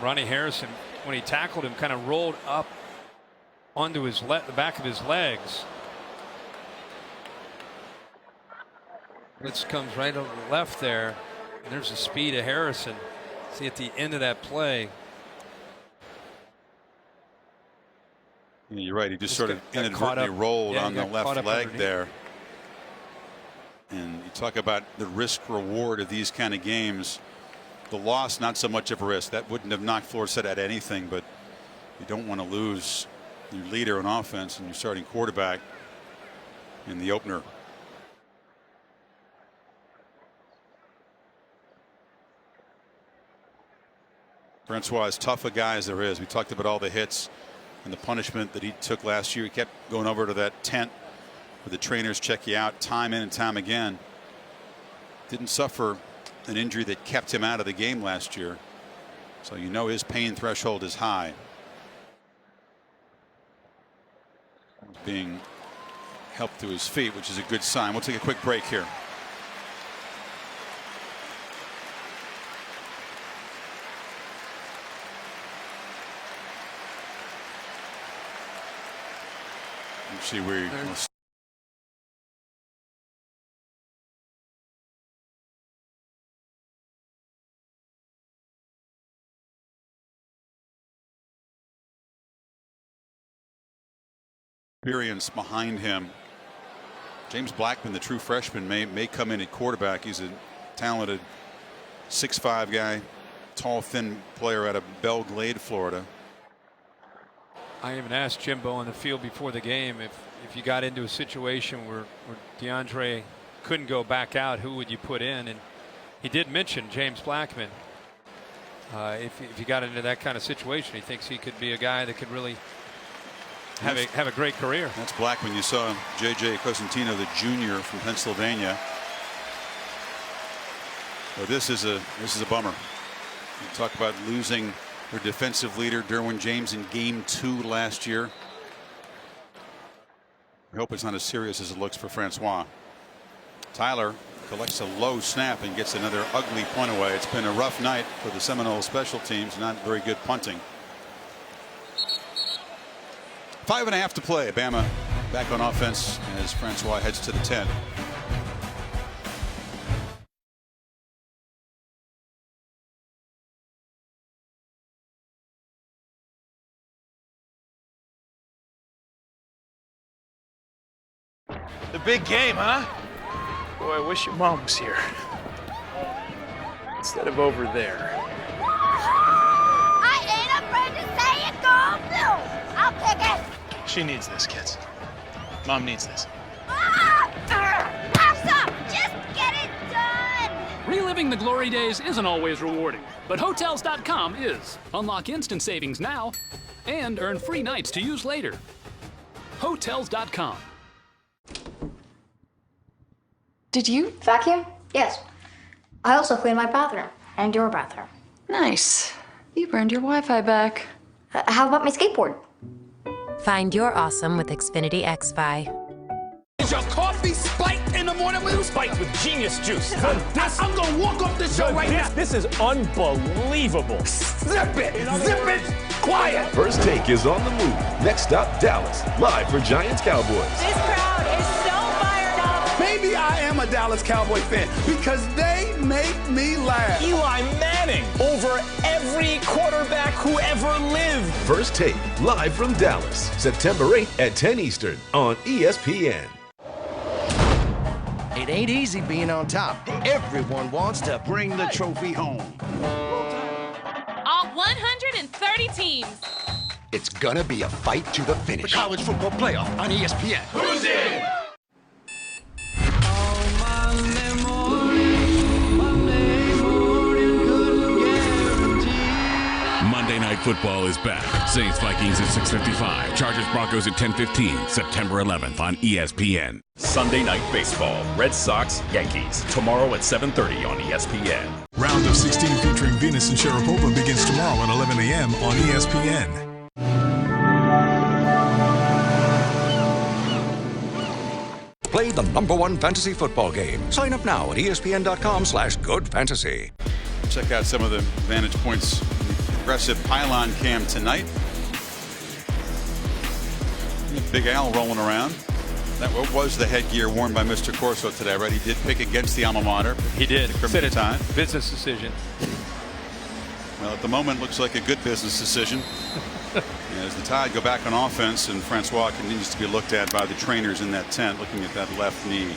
Ronnie Harrison, when he tackled him, kind of rolled up onto his the back of his legs. Blitz comes right over the left there. And there's the speed of Harrison. See at the end of that play. Yeah, you're right. He just sort of inadvertently rolled on the left leg there. And you talk about the risk reward of these kind of games. The loss, not so much of a risk. That wouldn't have knocked Florida State at anything, but you don't want to lose your leader on offense and your starting quarterback in the opener. Francois, as tough a guy as there is. We talked about all the hits and the punishment that he took last year. He kept going over to that tent where the trainers check you out time in and time again. Didn't suffer an injury that kept him out of the game last year. So you know his pain threshold is high. He's being helped to his feet, which is a good sign. We'll take a quick break here. Let's see where experience behind him. James Blackman, the true freshman, may come in at quarterback. He's a talented 6'5" guy, tall, thin player out of Belle Glade, Florida. I even asked Jimbo on the field before the game if you got into a situation where DeAndre couldn't go back out, who would you put in? And he did mention James Blackman. If you got into that kind of situation, he thinks he could be a guy that could really have a great career. That's Blackman. You saw J.J. Cosentino, the junior from Pennsylvania. So this is a bummer. You talk about losing their defensive leader, Derwin James, in game 2 last year. I hope it's not as serious as it looks for Francois. Tyler collects a low snap and gets another ugly punt away. It's been a rough night for the Seminole special teams. Not very good punting. 5.5 to play. Bama back on offense as Francois heads to the 10. The big game, huh? Boy, I wish your mom was here. Instead of over there. I ain't afraid to say it, go blue. I'll pick it. She needs this, kids. Mom needs this. Pass up! Just get it done! Reliving the glory days isn't always rewarding, but Hotels.com is. Unlock instant savings now and earn free nights to use later. Hotels.com. Did you vacuum? Yes. I also cleaned my bathroom and your bathroom. Nice. You burned your Wi-Fi back. How about my skateboard? Find your awesome with Xfinity XFi. Is your coffee spiked in the morning? With spiked with genius juice. I'm gonna walk off the show right now. This is unbelievable. Zip it! Zip it! Quiet! First Take is on the move. Next stop, Dallas. Live for Giants Cowboys. This crowd is so fired up. Maybe I am a Dallas Cowboy fan because they make me laugh. Eli Manning over every quarterback who ever lived. First Take, live from Dallas. September 8th at 10 Eastern on ESPN. It ain't easy being on top. Everyone wants to bring the trophy home. All 130 teams. It's gonna be a fight to the finish. The college football playoff on ESPN. Who's in? football is back. Saints Vikings at 6:55. Chargers Broncos at 10:15. September 11th on ESPN. Sunday Night Baseball. Red Sox, Yankees. Tomorrow at 7:30 on ESPN. Round of 16 featuring Venus and Sharapova begins tomorrow at 11 a.m. on ESPN. Play the #1 fantasy football game. Sign up now at ESPN.com/goodfantasy. Check out some of the vantage points in the Progressive Pylon Cam tonight. Big Al rolling around. That was the headgear worn by Mr. Corso today, right? He did pick against the alma mater. He did. Said it. Time. Business decision. Well, at the moment, looks like a good business decision. As the Tide go back on offense, and Francois continues to be looked at by the trainers in that tent, looking at that left knee.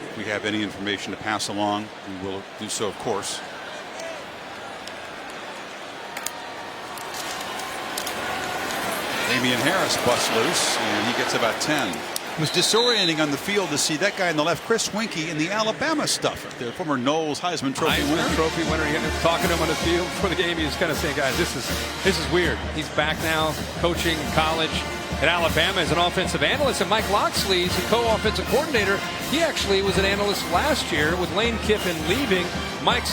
If we have any information to pass along, we will do so, of course. Damian Harris busts loose, and he gets about 10. It was disorienting on the field to see that guy in the left, Chris Winkie, in the Alabama stuff. The former Knowles Heisman Trophy winner. Talking to him on the field before the game, he was kind of saying, guys, this is weird. He's back now coaching college at Alabama as an offensive analyst, and Mike Locksley is the co-offensive coordinator. He actually was an analyst last year. With Lane Kiffin leaving, Mike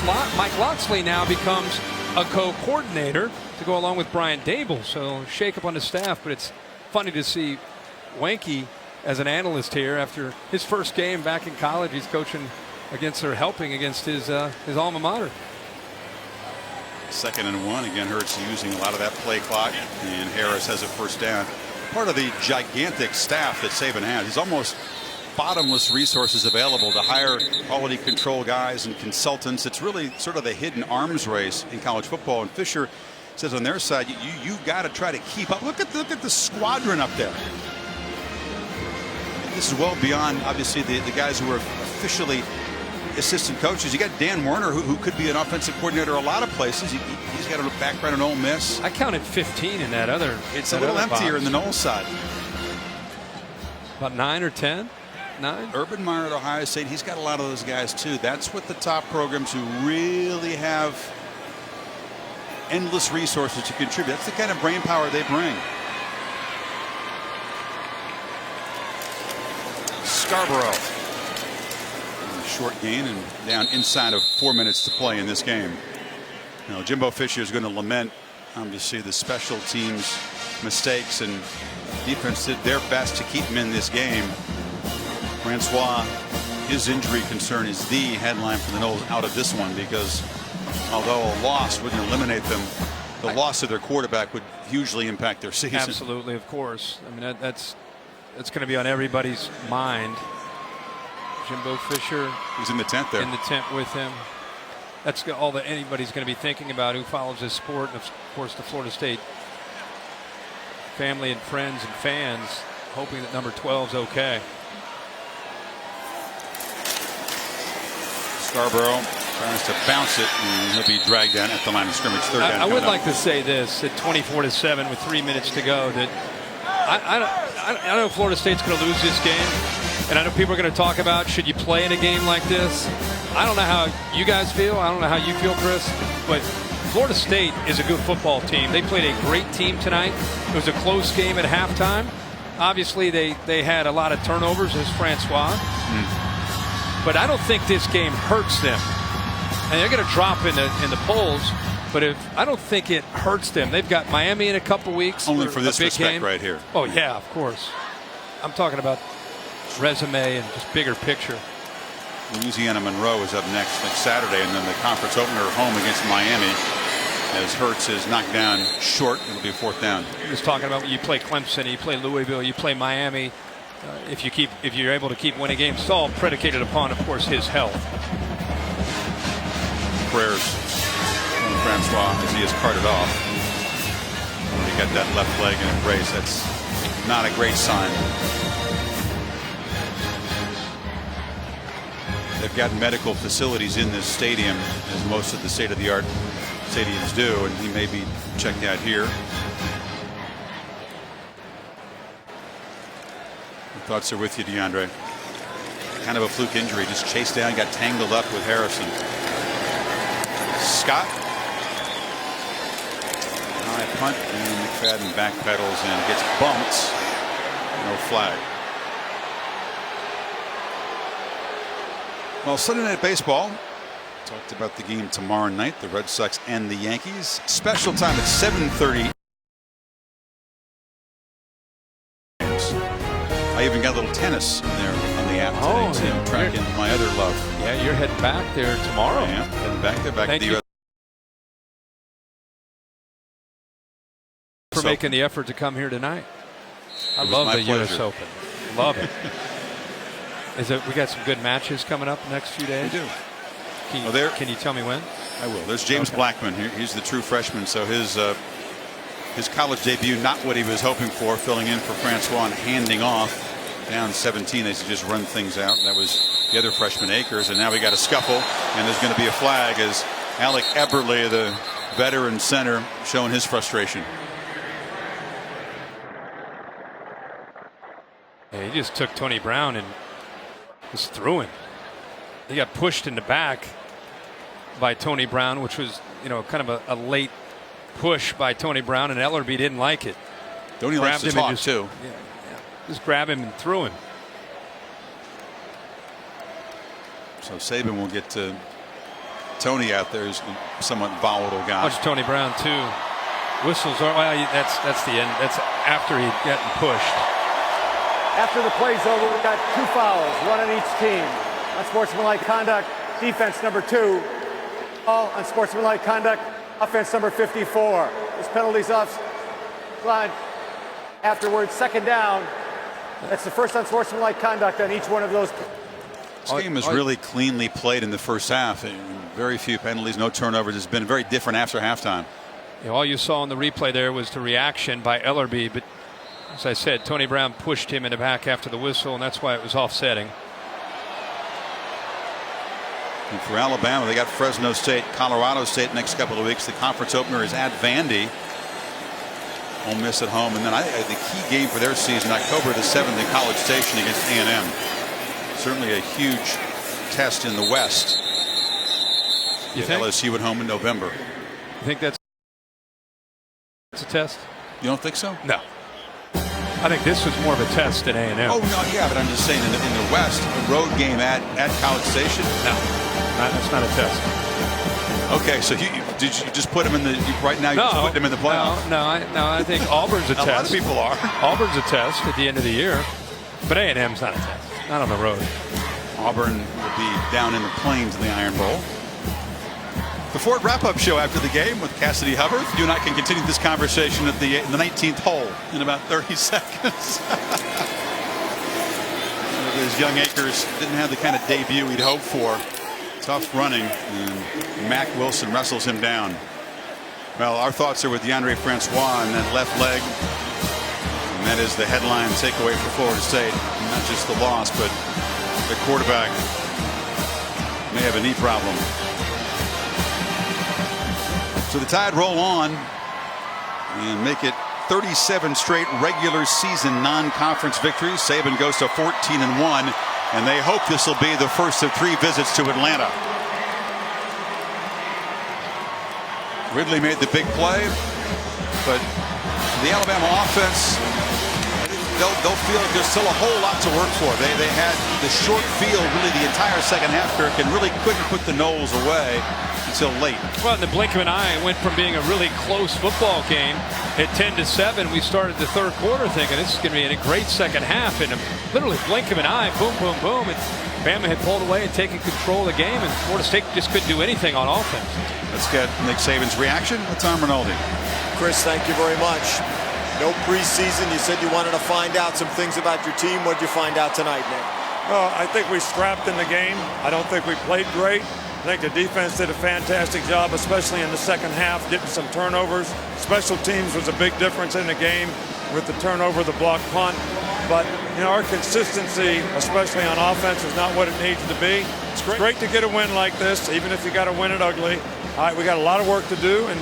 Locksley now becomes a co-coordinator to go along with Brian Dable. So shake up on the staff, but it's funny to see Winkie as an analyst here after his first game back in college. He's coaching against or helping against his alma mater. 2nd and 1. Again, Hurts using a lot of that play clock, and Harris has a first down. Part of the gigantic staff that Saban has. He's almost bottomless resources available to hire quality control guys and consultants. It's really sort of the hidden arms race in college football. And Fisher says on their side, you've got to try to keep up. Look at the squadron up there. This is well beyond, obviously, the guys who are officially assistant coaches. You got Dan Werner, who could be an offensive coordinator a lot of places. He's got a background in Ole Miss. I counted 15 in that other. It's a little emptier in the Knowles side. About 9 or 10? 9? Urban Meyer at Ohio State, he's got a lot of those guys too. That's what the top programs who really have endless resources to contribute. That's the kind of brain power they bring. Scarborough. Short gain and down inside of 4 minutes to play in this game. Now, Jimbo Fisher is going to lament, obviously, the special teams mistakes, and defense did their best to keep him in this game. Francois, his injury concern is the headline for the Knowles out of this one, because although a loss wouldn't eliminate them, the loss of their quarterback would hugely impact their season. Absolutely, of course. I mean, that's going to be on everybody's mind. Jimbo Fisher. He's in the tent there. In the tent with him. That's all that anybody's going to be thinking about who follows this sport. And of course, the Florida State family and friends and fans hoping that number 12's okay. Scarborough tries to bounce it, and he'll be dragged down at the line of scrimmage. Third down. I would like to say this at 24-7 with 3 minutes to go, that I know Florida State's going to lose this game, and I know people are going to talk about, should you play in a game like this? I don't know how you guys feel. I don't know how you feel, Chris, but Florida State is a good football team. They played a great team tonight. It was a close game at halftime. Obviously, they had a lot of turnovers, as Francois. But I don't think this game hurts them. And they're going to drop in the polls, but I don't think it hurts them. They've got Miami in a couple weeks. Only for this big respect game right here. Oh, yeah, of course. I'm talking about resume and just bigger picture. Louisiana Monroe is up next Saturday, and then the conference opener home against Miami, as Hurts is knocked down short. It'll be 4th down. He was talking about when you play Clemson, you play Louisville, you play Miami. If you're able to keep winning games, it's all predicated upon, of course, his health. Prayers from Francois as he is carted off. He got that left leg in a brace. That's not a great sign. They've got medical facilities in this stadium, as most of the state-of-the-art stadiums do, and he may be checked out here. Thoughts are with you, DeAndre. Kind of a fluke injury, just chased down, got tangled up with Harrison. Scott High punt, and McFadden backpedals and gets bumped. No flag. Well, Sunday Night Baseball. Talked about the game tomorrow night, the Red Sox and the Yankees. Special time at 7:30. I even got a little tennis in there on the app today, too. Tracking my other love. Yeah, you're heading back there tomorrow. Yeah, heading back there, back to the U.S. For making the effort to come here tonight. I love the U.S. Open. Love it. We got some good matches coming up the next few days? We do. Can you tell me when? I will. There's James Blackman. He's the true freshman, so his college debut, not what he was hoping for, filling in for Francois and handing off. Down 17, they just run things out. That was the other freshman, Akers, and now we got a scuffle, and there's going to be a flag as Alec Eberle, the veteran center, showing his frustration. Yeah, he just took Tony Brown and just threw him. He got pushed in the back by Tony Brown, which was, kind of a late push by Tony Brown, and Ellerbe didn't like it. Tony likes to talk too. Yeah, just grabbed him and threw him. So Saban will get to Tony out there, who's a somewhat volatile guy. Watch Tony Brown too. Whistles are that's the end. That's after he gotten pushed. After the play's over, we've got 2 fouls, 1 on each team. Unsportsmanlike conduct, defense number 2. All unsportsmanlike conduct, offense number 54. This penalty's offside. Afterwards, second down. That's the first unsportsmanlike conduct on each one of those. This game was really cleanly played in the first half. Very few penalties, no turnovers. It's been very different after halftime. All you saw in the replay there was the reaction by Ellerbe, but as I said, Tony Brown pushed him in the back after the whistle, and that's why it was offsetting. And for Alabama, they got Fresno State, Colorado State next couple of weeks. The conference opener is at Vandy. Ole Miss at home, and then the key game for their season, October the 7th in College Station against A&M. Certainly a huge test in the West. You think? LSU at home in November. You think that's a test? You don't think so? No. I think this was more of a test than A&M. Oh no, yeah, but I'm just saying in the West, a road game at College Station. No, that's not a test. Okay, so did you just put him in the right now? You just put him in the playoff? No, I think Auburn's a test. A lot of people are. Auburn's a test at the end of the year, but A&M's not a test. Not on the road. Auburn will be down in the plains in the Iron Bowl. The Ford wrap-up show after the game with Cassidy Hubbard. You and I can continue this conversation at the 19th hole in about 30 seconds. These young Akers didn't have the kind of debut we'd hoped for. Tough running, and Mack Wilson wrestles him down. Well, our thoughts are with DeAndre Francois and that left leg. And that is the headline takeaway for Florida State. Not just the loss, but the quarterback may have a knee problem. So the Tide roll on and make it 37 straight regular season non-conference victories. Saban goes to 14-1, and they hope this will be the first of 3 visits to Atlanta. Ridley made the big play, but the Alabama offense, they'll feel like there's still a whole lot to work for. They had the short field really the entire second half, Kirk, and really couldn't put the Noles away until late. Well, in the blink of an eye, it went from being a really close football game at 10-7. We started the third quarter thinking this is going to be a great second half, and literally blink of an eye, boom, boom, boom, and Bama had pulled away and taken control of the game, and Florida State just couldn't do anything on offense. Let's get Nick Saban's reaction with Tom Rinaldi. Chris, thank you very much. No preseason. You said you wanted to find out some things about your team. What did you find out tonight, Nick? Well, I think we scrapped in the game. I don't think we played great. I think the defense did a fantastic job, especially in the second half, getting some turnovers. Special teams was a big difference in the game with the turnover, the block punt. But, our consistency, especially on offense, is not what it needs to be. It's great to get a win like this, even if you got to win it ugly. All right, we got a lot of work to do, and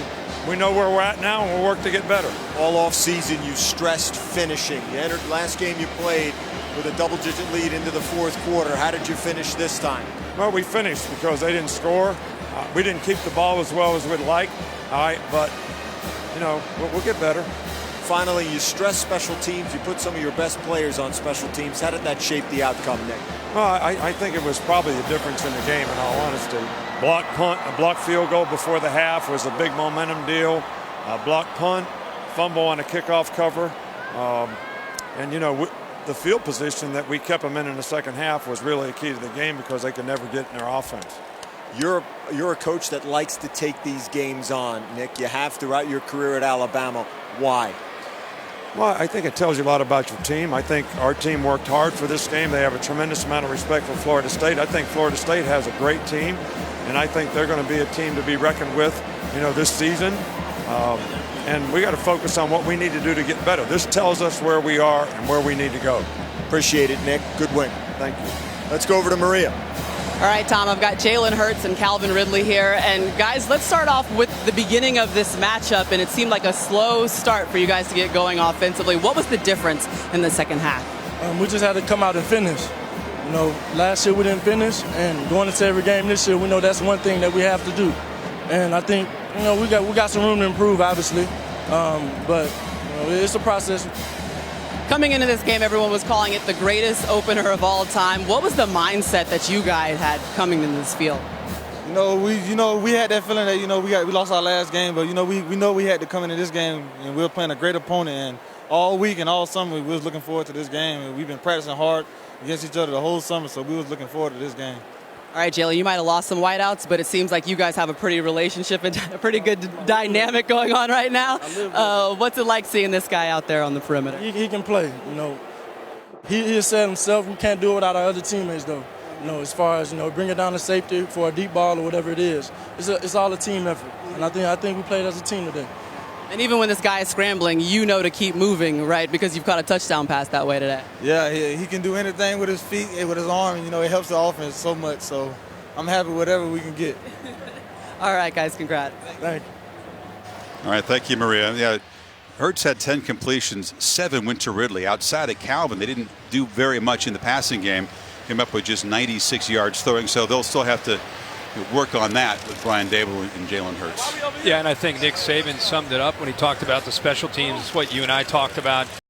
we know where we're at now, and we'll work to get better. All off season, you stressed finishing. You entered last game you played with a double-digit lead into the fourth quarter. How did you finish this time? Well, we finished because they didn't score. We didn't keep the ball as well as we'd like. All right, but you know, we'll get better. Finally, you stress special teams. You put some of your best players on special teams. How did that shape the outcome, Nick? Well, I think it was probably the difference in the game, in all honesty. Block punt, a block field goal before the half was a big momentum deal. A block punt, fumble on a kickoff cover. And, you know, the field position that we kept them in the second half was really a key to the game because they could never get in their offense. You're a coach that likes to take these games on, Nick. You have throughout your career at Alabama. Why? Well, I think it tells you a lot about your team. I think our team worked hard for this game. They have a tremendous amount of respect for Florida State. I think Florida State has a great team, and I think they're going to be a team to be reckoned with, you know, this season. And we got to focus on what we need to do to get better. This tells us where we are and where we need to go. Appreciate it, Nick. Good win. Thank you. Let's go over to Maria. All right, Tom, I've got Jalen Hurts and Calvin Ridley here. And guys, let's start off with the beginning of this matchup. And it seemed like a slow start for you guys to get going offensively. What was the difference in the second half? We just had to come out and finish. You know, last year we didn't finish, and going into every game this year, we know that's one thing that we have to do. And I think, you know, we got some room to improve, obviously. But you know, it's a process. Coming into this game, everyone was calling it the greatest opener of all time. What was the mindset that you guys had coming into this field? We had that feeling that, we lost our last game, but, we had to come into this game, and we were playing a great opponent. And all week and all summer, we was looking forward to this game. And we've been practicing hard against each other the whole summer, so we was looking forward to this game. All right, Jalen, you might have lost some whiteouts, but it seems like you guys have a pretty relationship and a pretty good dynamic going on right now. What's it like seeing this guy out there on the perimeter? He can play, you know. He has said himself we can't do it without our other teammates, though. You know, as far as, bring it down to safety for a deep ball or whatever it is. It's all a team effort, and I think we played as a team today. And even when this guy is scrambling, you know to keep moving, right? Because you've caught a touchdown pass that way today. Yeah, he can do anything with his feet and with his arm. It helps the offense so much. So I'm happy with whatever we can get. All right, guys, congrats. Thank you. All right, thank you, Maria. Yeah, Hurts had 10 completions, 7 went to Ridley. Outside of Calvin, they didn't do very much in the passing game. Came up with just 96 yards throwing, so they'll still have to work on that with Brian Dable and Jalen Hurts. Yeah, and I think Nick Saban summed it up when he talked about the special teams. It's what you and I talked about.